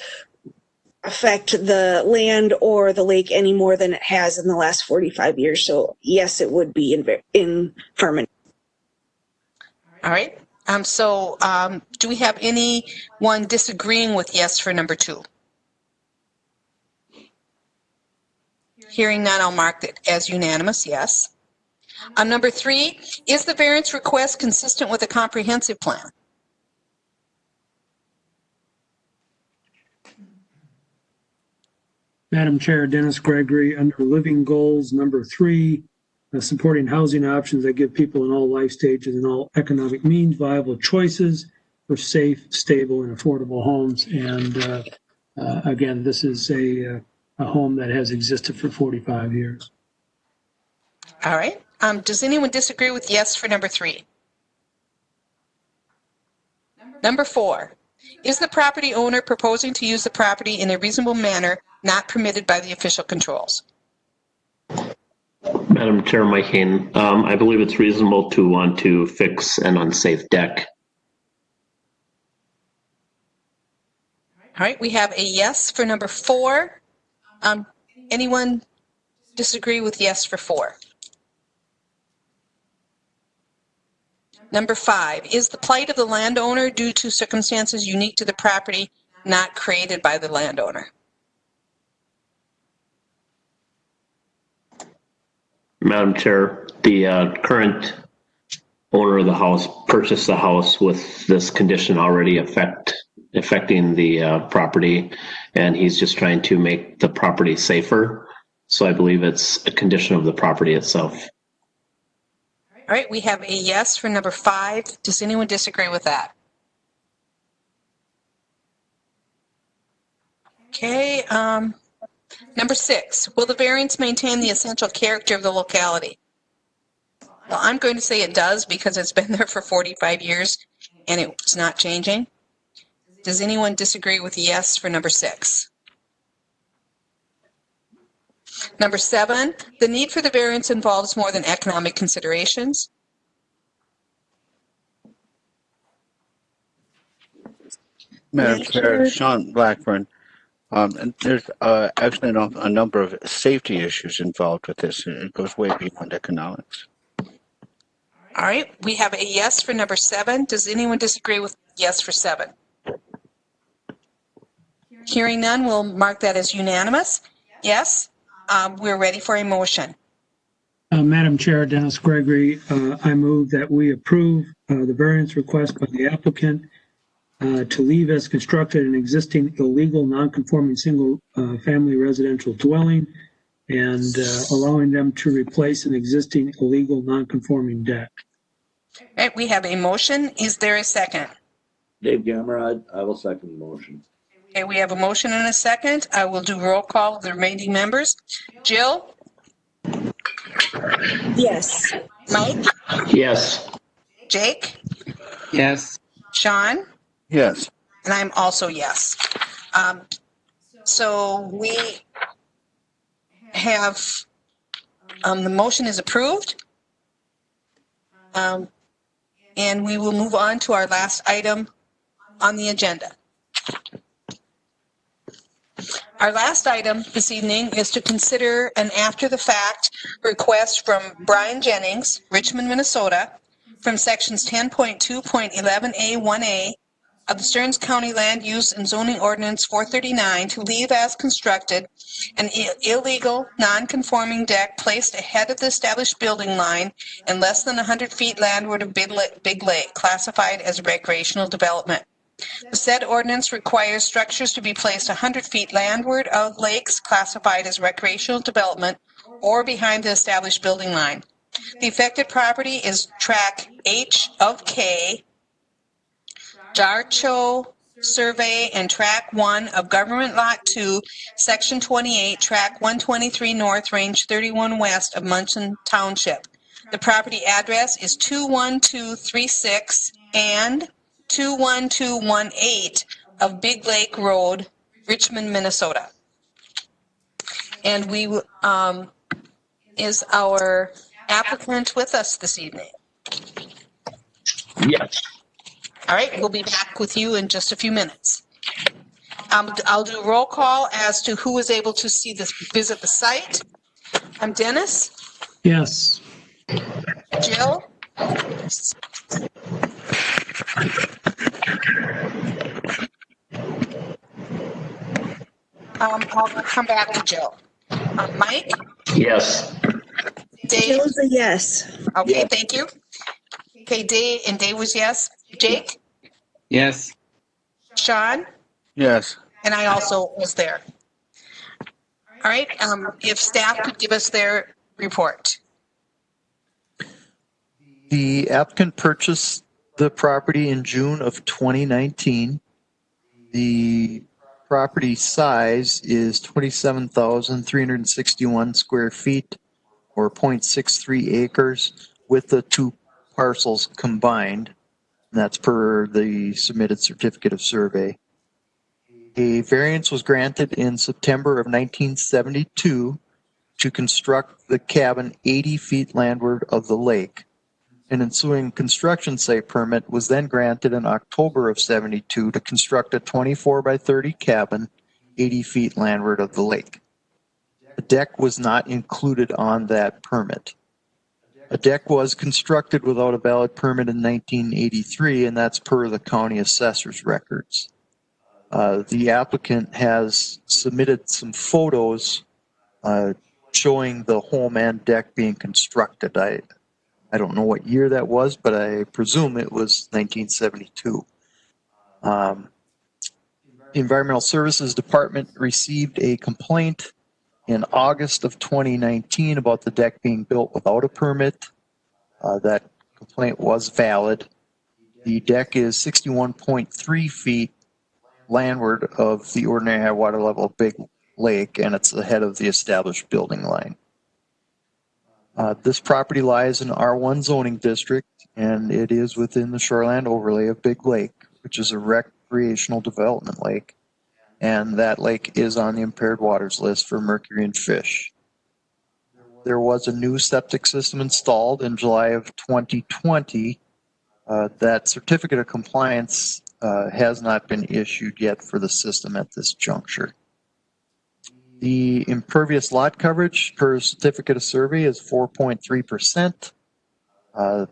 affect the land or the lake any more than it has in the last 45 years. So yes, it would be in harmony. All right. Do we have anyone disagreeing with yes for number 2? Hearing none, I'll mark it as unanimous, yes. On number 3, is the variance request consistent with a comprehensive plan? Madam Chair, Dennis Gregory, under living goals, number 3, supporting housing options that give people in all life stages and all economic means viable choices for safe, stable, and affordable homes. And again, this is a home that has existed for 45 years. All right. Does anyone disagree with yes for number 3? Number 4, is the property owner proposing to use the property in a reasonable manner not permitted by the official controls? Madam Chair, Mike Hayne, I believe it's reasonable to want to fix an unsafe deck. All right, we have a yes for number 4. Anyone disagree with yes for 4? Number 5, is the plight of the landowner due to circumstances unique to the property not created by the landowner? Madam Chair, the current owner of the house purchased the house with this condition already in affecting the property, and he's just trying to make the property safer. So I believe it's a condition of the property itself. All right, we have a yes for number 5. Does anyone disagree with that? Okay, number 6, will the variance maintain the essential character of the locality? Well, I'm going to say it does because it's been there for 45 years and it's not changing. Does anyone disagree with yes for number 6? Number 7, the need for the variance involves more than economic considerations. Madam Chair, Sean Blackburn. And there's actually a number of safety issues involved with this. It goes way beyond economics. All right, we have a yes for number 7. Does anyone disagree with yes for 7? Hearing none, we'll mark that as unanimous. Yes, we're ready for a motion. Madam Chair, Dennis Gregory, I move that we approve the variance request by the applicant to leave as constructed an existing illegal non-conforming single family residential dwelling and allowing them to replace an existing illegal non-conforming deck. All right, we have a motion. Is there a second? Dave Gamera, I will second the motion. Okay, we have a motion and a second. I will do roll call of the remaining members. Jill? Yes. Mike? Yes. Jake? Yes. Sean? Yes. And I'm also yes. So we have, the motion is approved. And we will move on to our last item on the agenda. Our last item this evening is to consider an after-the-fact request from Brian Jennings, Richmond, Minnesota, from sections 10.2.11A1A of the Stearns County Land Use and Zoning Ordinance 439 to leave as constructed an illegal, non-conforming deck placed ahead of the established building line and less than 100 feet landward of Big Lake, classified as recreational development. The said ordinance requires structures to be placed 100 feet landward of lakes classified as recreational development or behind the established building line. The affected property is tract H of K, Jarcho Survey, and tract 1 of Government Lot 2, Section 28, tract 123 North, Range 31 West of Munson Township. The property address is 21236 and 21218 of Big Lake Road, Richmond, Minnesota. And we is our applicant with us this evening? Yes. All right, we'll be back with you in just a few minutes. I'll do a roll call as to who was able to visit the site. I'm Dennis. Yes. Jill. I'll come back to Jill. Mike? Yes. Dave? Jill's a yes. Okay, Yes. thank you. Okay, Dave, and Dave was yes. Jake? Yes. Sean? Yes. And I also was there. All right, if staff could give us their report. The applicant purchased the property in June of 2019. The property size is 27,361 square feet or 0.63 acres with the two parcels combined. And that's per the submitted certificate of survey. A variance was granted in September of 1972 to construct the cabin 80 feet landward of the lake. An ensuing construction site permit was then granted in October of 72 to construct a 24 by 30 cabin 80 feet landward of the lake. A deck was not included on that permit. A deck was constructed without a valid permit in 1983, and that's per the county assessor's records. The applicant has submitted some photos showing the home and deck being constructed. I don't know what year that was, but I presume it was 1972. The Environmental Services Department received a complaint in August of 2019 about the deck being built without a permit. That complaint was valid. The deck is 61.3 feet landward of the ordinary high water level of Big Lake, and it's ahead of the established building line. This property lies in R1 zoning district, and it is within the shoreland overlay of Big Lake, which is a recreational development lake. And that lake is on the impaired waters list for mercury and fish. There was a new septic system installed in July of 2020. That certificate of compliance has not been issued yet for the system at this juncture. The impervious lot coverage per certificate of survey is 4.3%.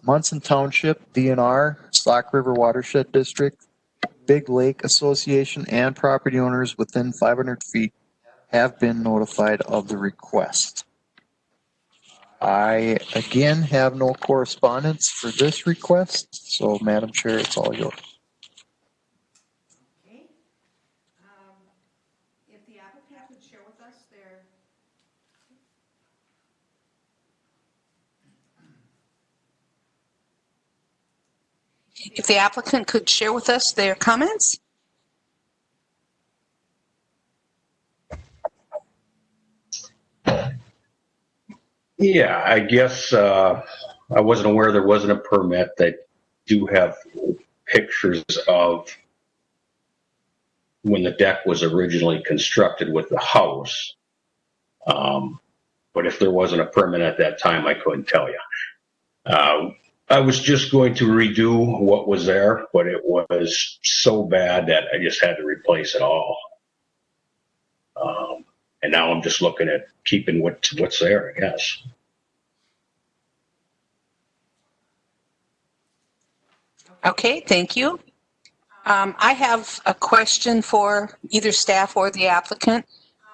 Munson Township, DNR, Stock River Watershed District, Big Lake Association, and property owners within 500 feet have been notified of the request. I, again, have no correspondence for this request, so Madam Chair, it's all yours. If the applicant could share with us their comments. Yeah, I guess I wasn't aware there wasn't a permit. They do have pictures of when the deck was originally constructed with the house. But if there wasn't a permit at that time, I couldn't tell you. I was just going to redo what was there, but it was so bad that I just had to replace it all. And now I'm just looking at keeping what's there, I guess. Okay, thank you. I have a question for either staff or the applicant.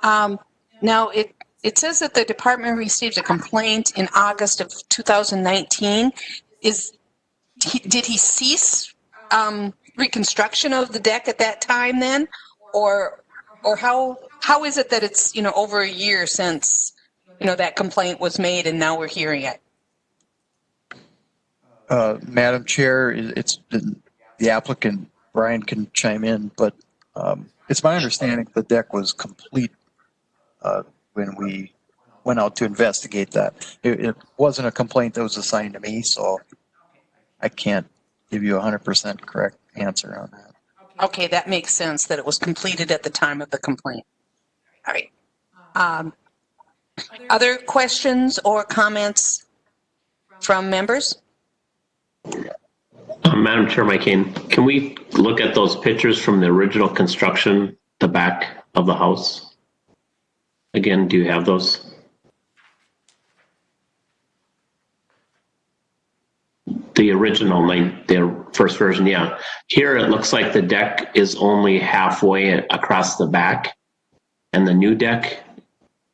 Now, it says that the department received a complaint in August of 2019. Did he cease reconstruction of the deck at that time then, or how is it that it's over a year since that complaint was made and now we're hearing it? Madam Chair, it's the applicant, Brian can chime in, but it's my understanding the deck was complete when we went out to investigate that. It wasn't a complaint that was assigned to me, so I can't give you a 100% correct answer on that. Okay, that makes sense that it was completed at the time of the complaint. All right. Other questions or comments from members? Madam Chair, Mike Kane, can we look at those pictures from the original construction, the back of the house? Again, do you have those? The original, the first version, yeah. Here it looks like the deck is only halfway across the back, and the new deck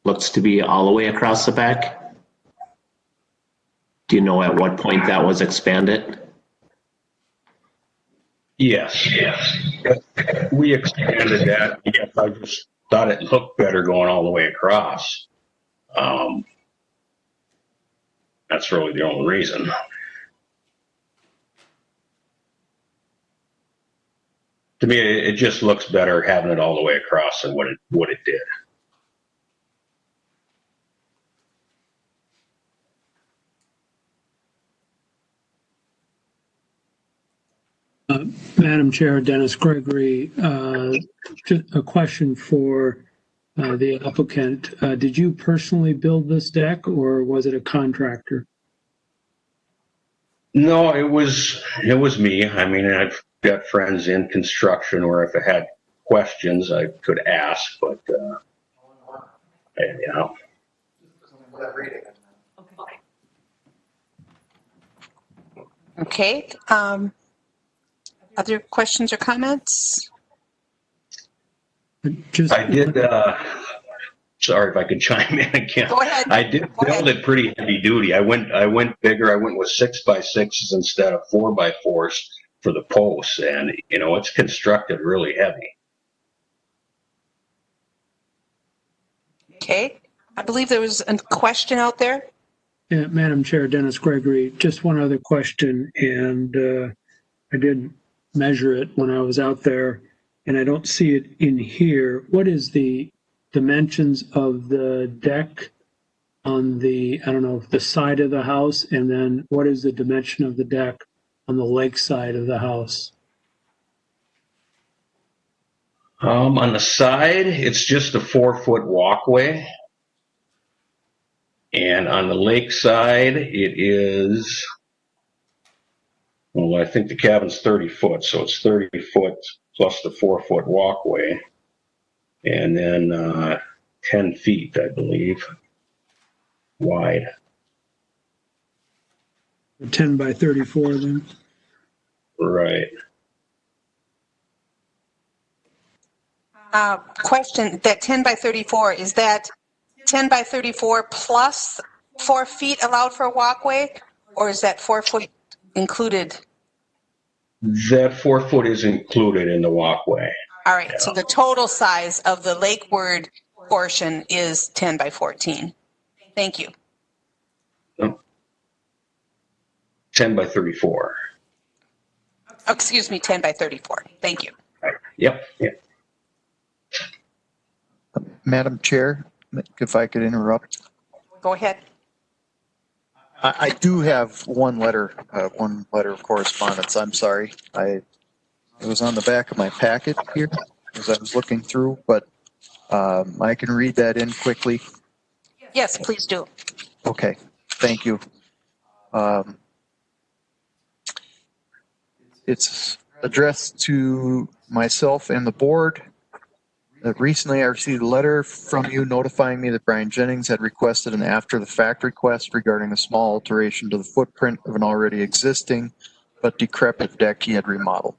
looks to be all the way across the back. Do you know at what point that was expanded? Yes. We expanded that. Yes, I just thought it looked better going all the way across. That's really the only reason. To me, it just looks better having it all the way across than what it did. Madam Chair, Dennis Gregory, a question for the applicant. Did you personally build this deck or was it a contractor? No, it was me. I mean, I've got friends in construction where if I had questions, I could ask, but, Okay. Other questions or comments? I did, sorry if I could chime in again. Go ahead. I did build it pretty heavy duty. I went bigger. I went with 6x6s instead of 4x4s for the posts, and it's constructed really heavy. Okay. I believe there was a question out there. Yeah, Madam Chair, Dennis Gregory, just one other question, and I didn't measure it when I was out there, and I don't see it in here. What is the dimensions of the deck on the, I don't know, the side of the house, and then what is the dimension of the deck on the lake side of the house? On the side, it's just a 4-foot walkway. And on the lake side, it is, well, I think the cabin's 30 foot, so it's 30 foot plus the 4-foot walkway. And then 10 feet, I believe, wide. 10 by 34 then? Right. Question, that 10 by 34, is that 10 by 34 plus 4 feet allowed for a walkway, or is that 4 foot included? That 4 foot is included in the walkway. All right, so the total size of the lakeward portion is 10 by 14. Thank you. 10 by 34. Oh, excuse me, 10 by 34. Thank you. Yep. Madam Chair, if I could interrupt. Go ahead. I do have one letter of correspondence. I'm sorry. It was on the back of my packet here as I was looking through, but I can read that in quickly. Yes, please do. Okay, thank you. It's addressed to myself and the board. Recently, I received a letter from you notifying me that Brian Jennings had requested an after-the-fact request regarding a small alteration to the footprint of an already existing but decrepit deck he had remodeled.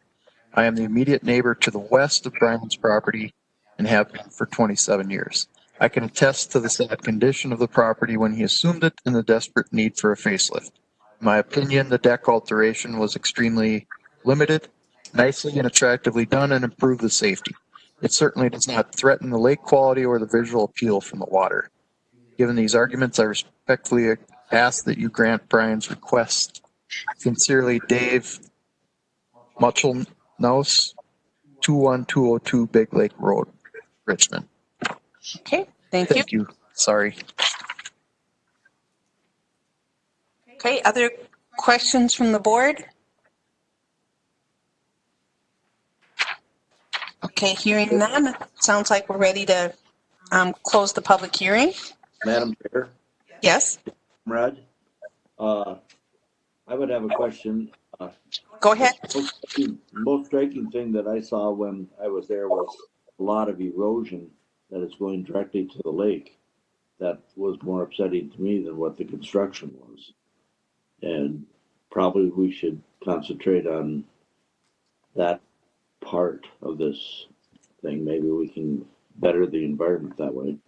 I am the immediate neighbor to the west of Brian's property and have been for 27 years. I can attest to the sad condition of the property when he assumed it and the desperate need for a facelift. In my opinion, the deck alteration was extremely limited, nicely and attractively done, and improved the safety. It certainly does not threaten the lake quality or the visual appeal from the water. Given these arguments, I respectfully ask that you grant Brian's request. Sincerely, Dave Muchelnos, 21202 Big Lake Road, Richmond. Okay, thank you. Sorry. Okay, other questions from the board? Okay, hearing none. Sounds like we're ready to close the public hearing. Madam Chair? Yes? Rod? I would have a question. Go ahead. The most striking thing that I saw when I was there was a lot of erosion that is going directly to the lake. That was more upsetting to me than what the construction was. And probably we should concentrate on that part of this thing. Maybe we can better the environment that way.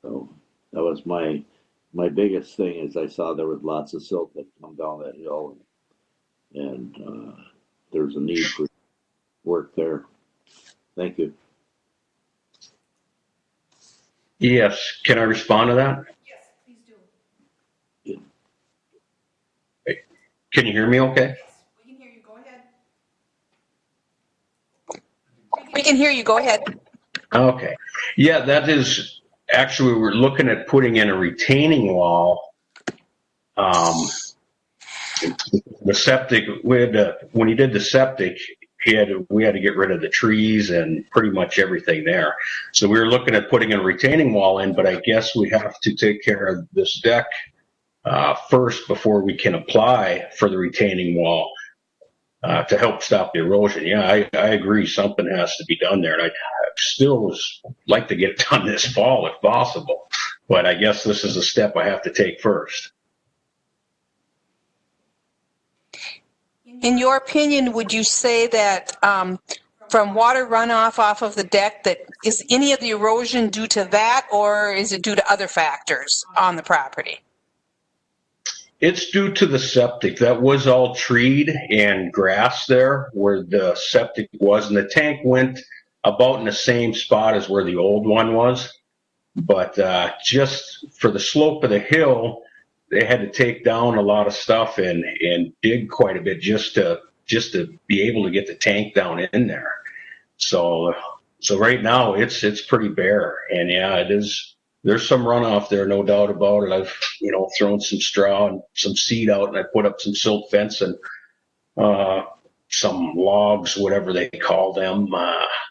So that was my biggest thing is I saw there was lots of silt that come down that hill, and there's a need for work there. Thank you. Yes. Can I respond to that? Yes, please do. Can you hear me okay? We can hear you. Go ahead. We can hear you. Go ahead. Okay. Yeah, that is actually, we're looking at putting in a retaining wall. The septic, when he did the septic, we had to get rid of the trees and pretty much everything there. So we were looking at putting a retaining wall in, but I guess we have to take care of this deck first before we can apply for the retaining wall to help stop the erosion. Yeah, I agree. Something has to be done there. And I still like to get it done this fall if possible. But I guess this is a step I have to take first. In your opinion, would you say that from water runoff off of the deck, that is any of the erosion due to that, or is it due to other factors on the property? It's due to the septic. That was all treed and grass there where the septic was, and the tank went about in the same spot as where the old one was. But just for the slope of the hill, they had to take down a lot of stuff and dig quite a bit just to be able to get the tank down in there. So right now it's pretty bare, and yeah, it is. There's some runoff there, no doubt about it. I've thrown some straw and some seed out, and I put up some silt fence and some logs, whatever they call them,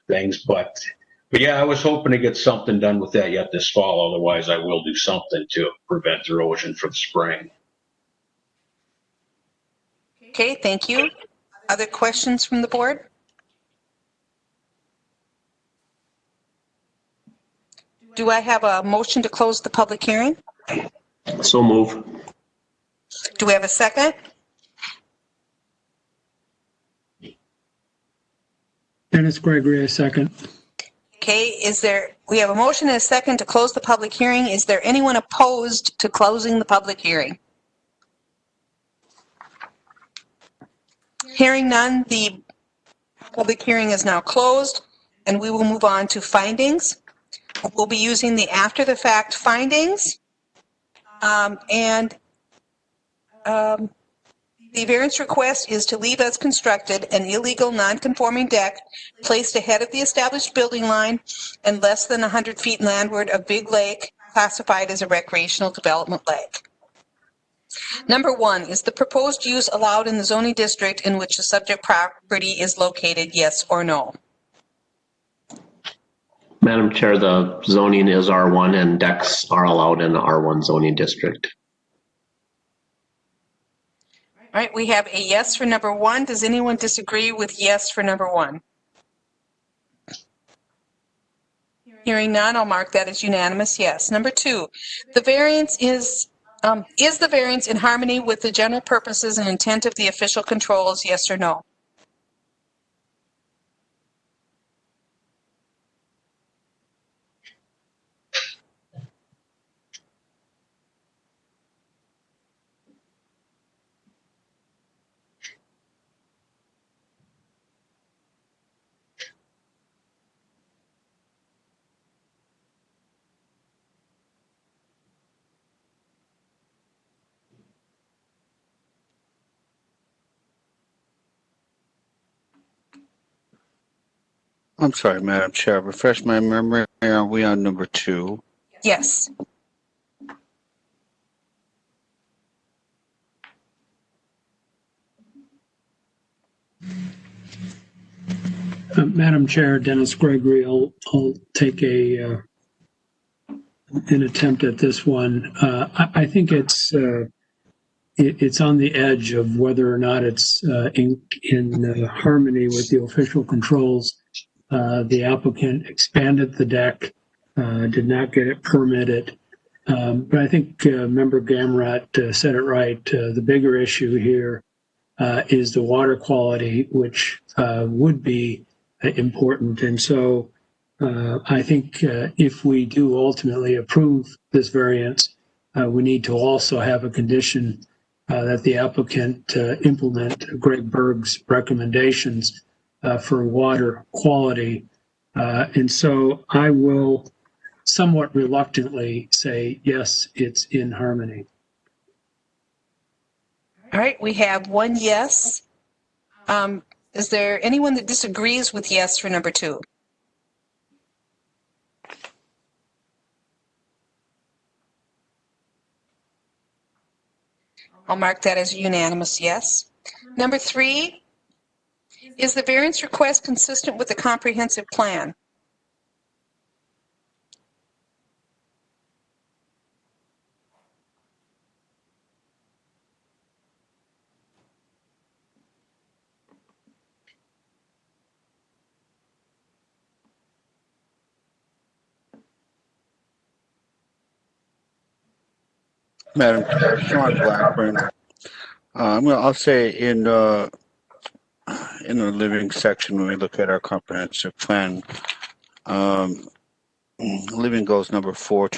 things. But yeah, I was hoping to get something done with that yet this fall. Otherwise, I will do something to prevent erosion for the spring. Okay, thank you. Other questions from the board? Do I have a motion to close the public hearing? So move. Do we have a second? Dennis Gregory, a second. Okay, we have a motion and a second to close the public hearing. Is there anyone opposed to closing the public hearing? Hearing none, the public hearing is now closed, and we will move on to findings. We'll be using the after-the-fact findings, the variance request is to leave as constructed an illegal non-conforming deck placed ahead of the established building line and less than 100 feet landward of Big Lake, classified as a recreational development lake. Number 1, is the proposed use allowed in the zoning district in which the subject property is located, yes or no? Madam Chair, the zoning is R1 and decks are allowed in the R1 zoning district. All right, we have a yes for number 1. Does anyone disagree with yes for number 1? Hearing none, I'll mark that as unanimous yes. Number 2, the variance is the variance in harmony with the general purposes and intent of the official controls, yes or no? I'm sorry, Madam Chair. Refresh my memory. Are we on number 2? Yes. Madam Chair, Dennis Gregory, I'll take an attempt at this one. I think it's on the edge of whether or not it's in harmony with the official controls. The applicant expanded the deck, did not get it permitted. But I think Member Gamrat said it right. The bigger issue here is the water quality, which would be important. And so I think if we do ultimately approve this variance, we need to also have a condition that the applicant implement Greg Berg's recommendations for water quality. And so I will somewhat reluctantly say, yes, it's in harmony. All right, we have 1 yes. Is there anyone that disagrees with yes for number 2? I'll mark that as a unanimous yes. Number 3, is the variance request consistent with the comprehensive plan? Madam Chair, Sean Blackburn. I'll say in the living section, when we look at our comprehensive plan, living goals number 4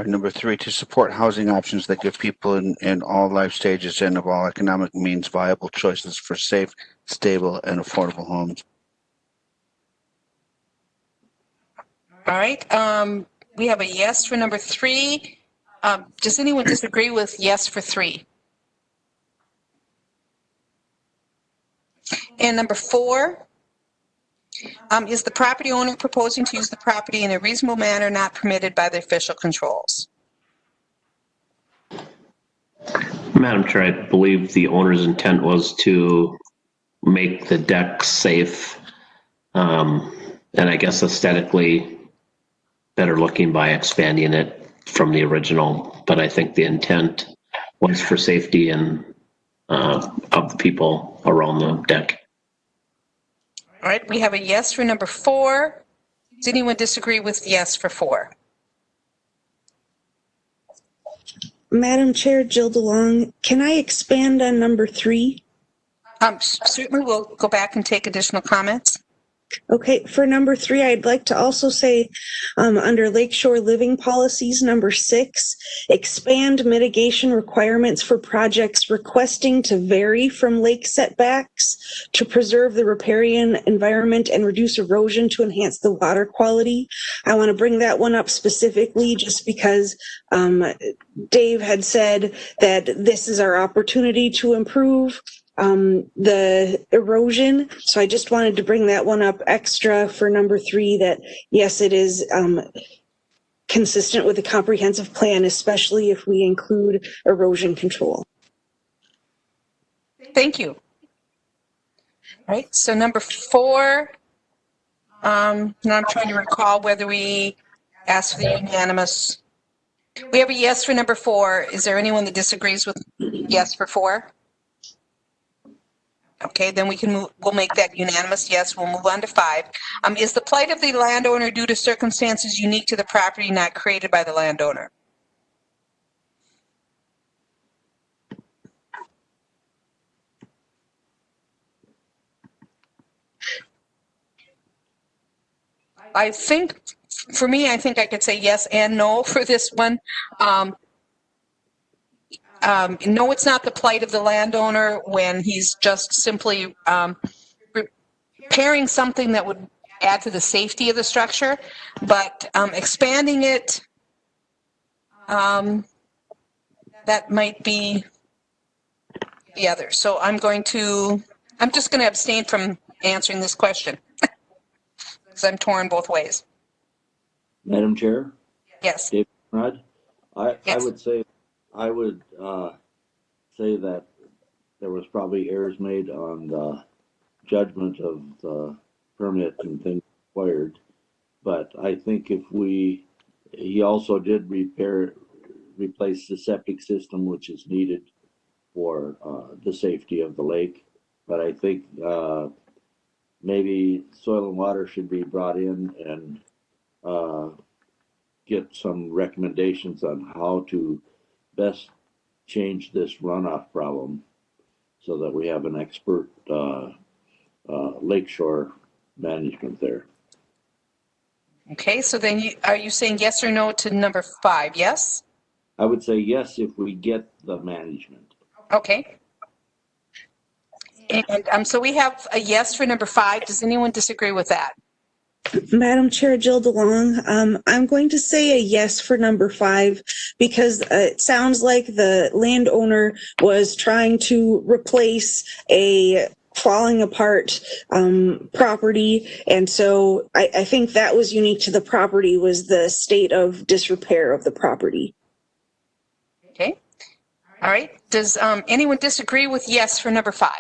number 3, to support housing options that give people in all life stages and of all economic means viable choices for safe, stable, and affordable homes. All right. We have a yes for number 3. Does anyone disagree with yes for 3? And number 4, is the property owner proposing to use the property in a reasonable manner not permitted by the official controls? Madam Chair, I believe the owner's intent was to make the deck safe, and I guess aesthetically better looking by expanding it from the original. But I think the intent was for safety and of the people around the deck. All right, we have a yes for number 4. Does anyone disagree with yes for 4? Madam Chair, Jill DeLong, can I expand on number 3? Certainly, we'll go back and take additional comments. Okay, for number 3, I'd like to also say under Lakeshore Living Policies, number 6, expand mitigation requirements for projects requesting to vary from lake setbacks to preserve the riparian environment and reduce erosion to enhance the water quality. I want to bring that one up specifically just because Dave had said that this is our opportunity to improve the erosion. So I just wanted to bring that one up extra for number 3, that yes, it is consistent with the comprehensive plan, especially if we include erosion control. Thank you. All right, so number 4, now I'm trying to recall whether we asked for the unanimous. We have a yes for number 4. Is there anyone that disagrees with yes for 4? Okay, then we can move, we'll make that unanimous yes. We'll move on to 5. Is the plight of the landowner due to circumstances unique to the property not created by the landowner? I think, for me, I think I could say yes and no for this one. No, it's not the plight of the landowner when he's just simply repairing something that would add to the safety of the structure, but expanding it, that might be the other. So I'm just going to abstain from answering this question because I'm torn both ways. Madam Chair? Yes. Dave Conrad? Yes. I would say that there was probably errors made on the judgment of the permit and things required. But I think he also did replace the septic system, which is needed for the safety of the lake. But I think maybe soil and water should be brought in and get some recommendations on how to best change this runoff problem so that we have an expert lakeshore management there. Okay, so then are you saying yes or no to number 5? Yes? I would say yes if we get the management. Okay. And so we have a yes for number 5. Does anyone disagree with that? Madam Chair, Jill DeLong, I'm going to say a yes for number 5 because it sounds like the landowner was trying to replace a falling apart property, and so I think that was unique to the property, was the state of disrepair of the property. Okay. All right. Does anyone disagree with yes for number 5?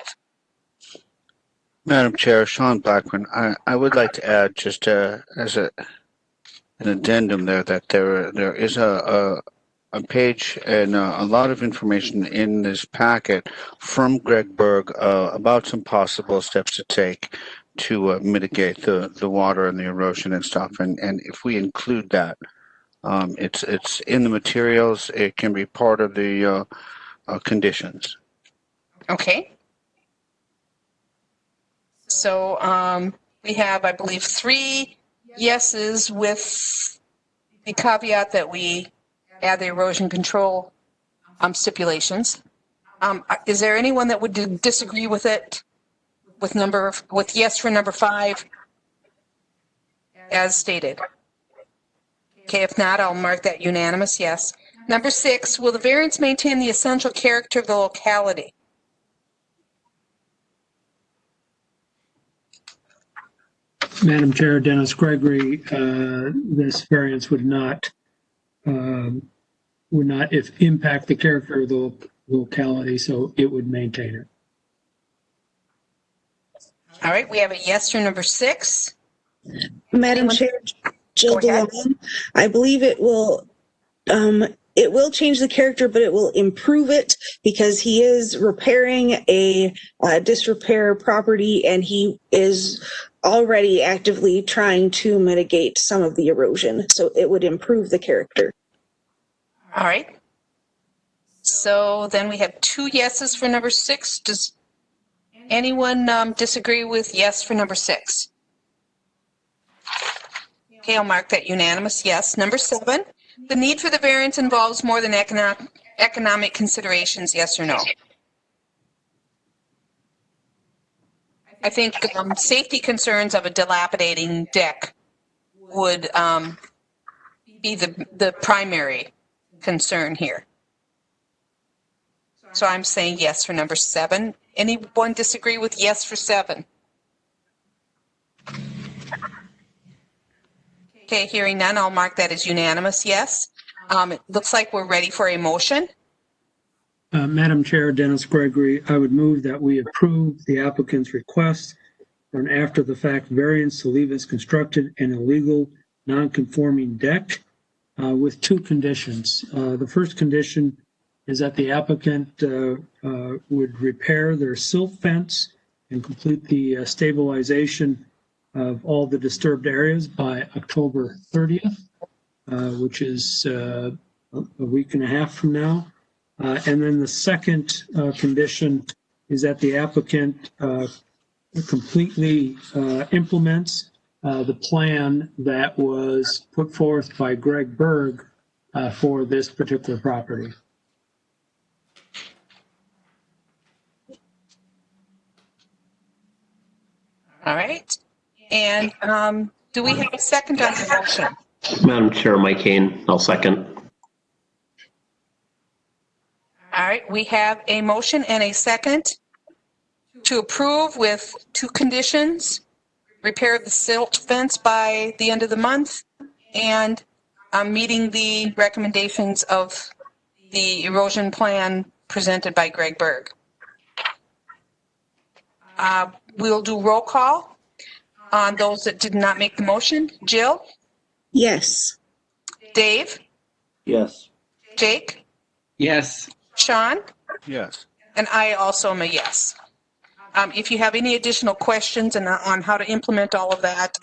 Madam Chair, Sean Blackburn, I would like to add just as an addendum there that there is a page and a lot of information in this packet from Greg Berg about some possible steps to take to mitigate the water and the erosion and stuff. And if we include that, it's in the materials. It can be part of the conditions. Okay. So we have, I believe, 3 yeses with the caveat that we add the erosion control stipulations. Is there anyone that would disagree with it with yes for number 5 as stated? Okay, if not, I'll mark that unanimous, yes. Number 6, will the variance maintain the essential character of the locality? Madam Chair, Dennis Gregory, this variance would not if impact the character of the locality, so it would maintain it. All right, we have a yes for number 6. Madam Chair, Jill DeLong, I believe it will change the character, but it will improve it because he is repairing a disrepair property and he is already actively trying to mitigate some of the erosion. So it would improve the character. All right. So then we have 2 yeses for number 6. Does anyone disagree with yes for number 6? Okay, I'll mark that unanimous yes. Number 7, the need for the variance involves more than economic considerations, yes or no? I think safety concerns of a dilapidating deck would be the primary concern here. So I'm saying yes for number 7. Anyone disagree with yes for 7? Okay, hearing none, I'll mark that as unanimous yes. It looks like we're ready for a motion. Madam Chair, Dennis Gregory, I would move that we approve the applicant's request for an after-the-fact variance to leave as constructed an illegal non-conforming deck with 2 conditions. The first condition is that the applicant would repair their silt fence and complete the stabilization of all the disturbed areas by October 30th, which is a week and a half from now. And then the second condition is that the applicant completely implements the plan that was put forth by Greg Berg for this particular property. All right. And do we have a second on the motion? Madam Chair, Mike Kane, I'll second. All right, we have a motion and a second to approve with 2 conditions: repair the silt fence by the end of the month and meeting the recommendations of the erosion plan presented by Greg Berg. We'll do roll call on those that did not make the motion. Jill? Yes. Dave? Yes. Jake? Yes. Sean? Yes. And I also am a yes. If you have any additional questions on how to implement all of that,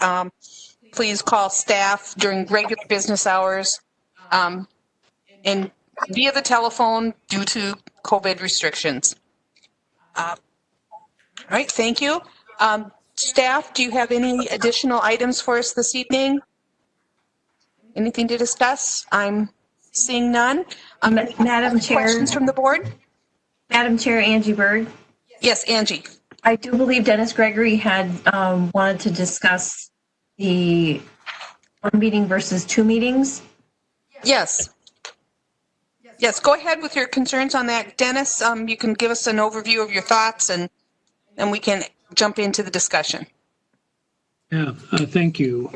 please call staff during regular business hours and via the telephone due to COVID restrictions. All right, thank you. Staff, do you have any additional items for us this evening? Anything to discuss? I'm seeing none. Madam Chair. Questions from the board? Madam Chair, Angie Berg. Yes, Angie. I do believe Dennis Gregory had wanted to discuss the 1 meeting versus 2 meetings. Yes. Yes, go ahead with your concerns on that. Dennis, you can give us an overview of your thoughts and we can jump into the discussion. Yeah, thank you.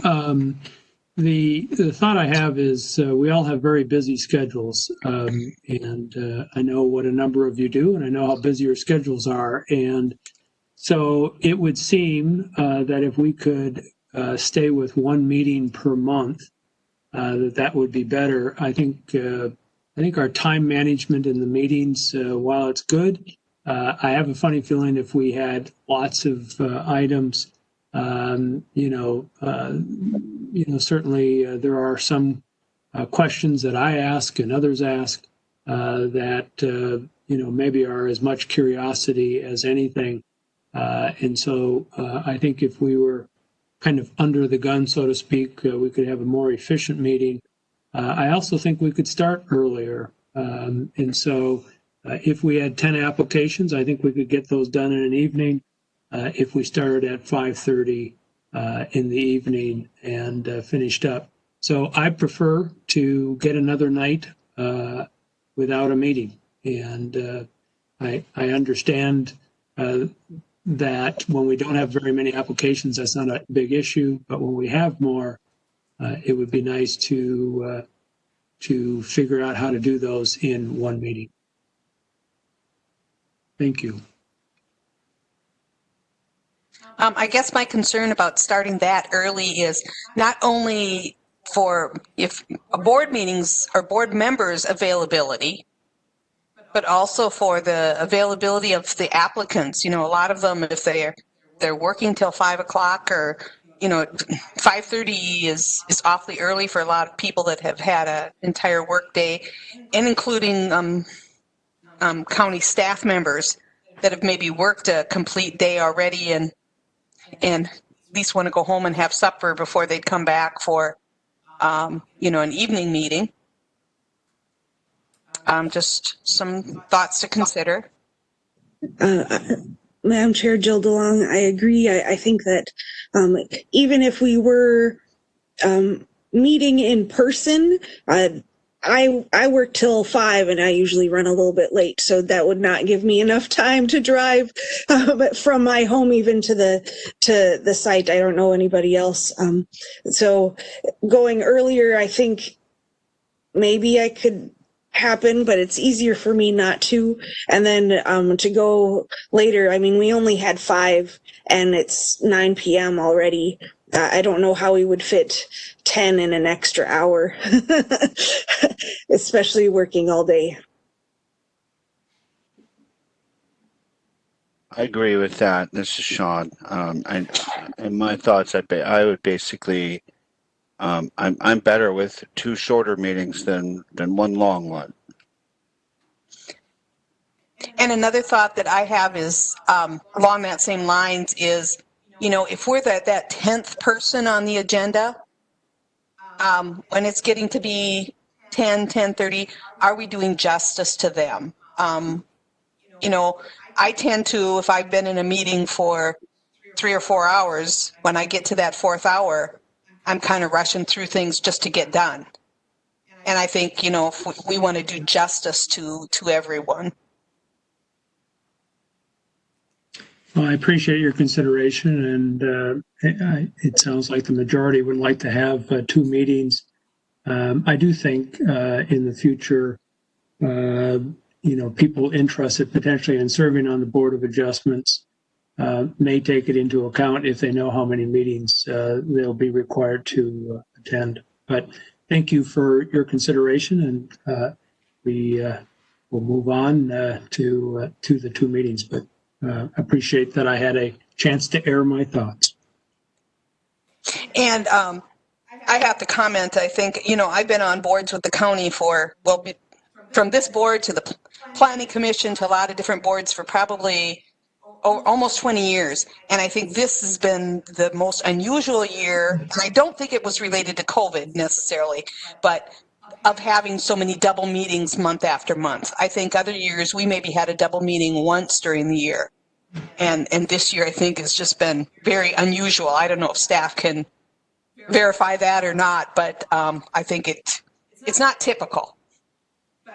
The thought I have is we all have very busy schedules, and I know what a number of you do, and I know how busy your schedules are. And so it would seem that if we could stay with 1 meeting per month, that would be better. I think our time management in the meetings, while it's good, I have a funny feeling if we had lots of items, certainly there are some questions that I ask and others ask that maybe are as much curiosity as anything. And so I think if we were kind of under the gun, so to speak, we could have a more efficient meeting. I also think we could start earlier. And so if we had 10 applications, I think we could get those done in an evening. If we started at 5:30 in the evening and finished up So I prefer to get another night without a meeting. And I understand that when we don't have very many applications, that's not a big issue. But when we have more, it would be nice to figure out how to do those in one meeting. Thank you. I guess my concern about starting that early is not only for if board meetings or board members' availability, but also for the availability of the applicants. You know, a lot of them, if they're working till 5 o'clock or 5:30 is awfully early for a lot of people that have had an entire work day, and including county staff members that have maybe worked a complete day already and at least want to go home and have supper before they'd come back for an evening meeting. Just some thoughts to consider. Madam Chair Jill DeLong, I agree. I think that even if we were meeting in person, I work till 5 and I usually run a little bit late, so that would not give me enough time to drive from my home even to the site. I don't know anybody else. So going earlier, I think maybe I could happen, but it's easier for me not to. And then to go later, I mean, we only had 5 and it's 9 p.m. already. I don't know how we would fit 10 in an extra hour, especially working all day. I agree with that. This is Sean. And my thoughts, I would basically, I'm better with 2 shorter meetings than 1 long one. And another thought that I have is along that same lines is, if we're that 10th person on the agenda, when it's getting to be 10:30, are we doing justice to them? I tend to, if I've been in a meeting for 3 or 4 hours, when I get to that 4th hour, I'm kind of rushing through things just to get done. And I think, if we want to do justice to everyone. Well, I appreciate your consideration, and it sounds like the majority would like to have 2 meetings. I do think in the future, people interested potentially in serving on the Board of Adjustments may take it into account if they know how many meetings they'll be required to attend. But thank you for your consideration, and we will move on to the 2 meetings. But appreciate that I had a chance to air my thoughts. And I have to comment, I think, I've been on boards with the county from this board to the Planning Commission to a lot of different boards for probably almost 20 years. And I think this has been the most unusual year. And I don't think it was related to COVID necessarily, but of having so many double meetings month after month. I think other years we maybe had a double meeting once during the year. And this year I think has just been very unusual. I don't know if staff can verify that or not, but I think it's not typical.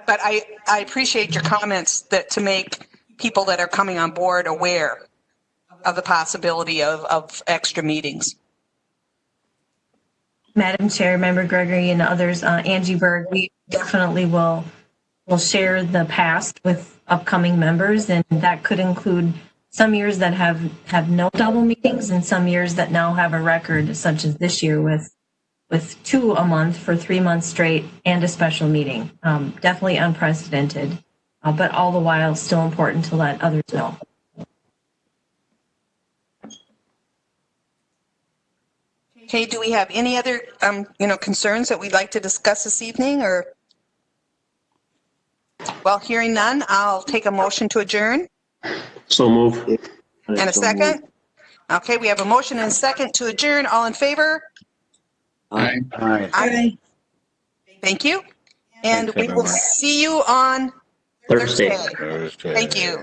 But I appreciate your comments to make people that are coming on board aware of the possibility of extra meetings. Madam Chair, Member Gregory, and others, Angie Berg, we definitely will share the past with upcoming members, and that could include some years that have no double meetings and some years that now have a record, such as this year with 2 a month for 3 months straight and a special meeting. Definitely unprecedented, but all the while still important to let others know. Okay, do we have any other concerns that we'd like to discuss this evening? Or, well, hearing none, I'll take a motion to adjourn. So move. And a second? Okay, we have a motion and a second to adjourn. All in favor? Aye. Aye. Thank you. And Thanks, we will everyone. see you on Thursday. Thursday. Thank you.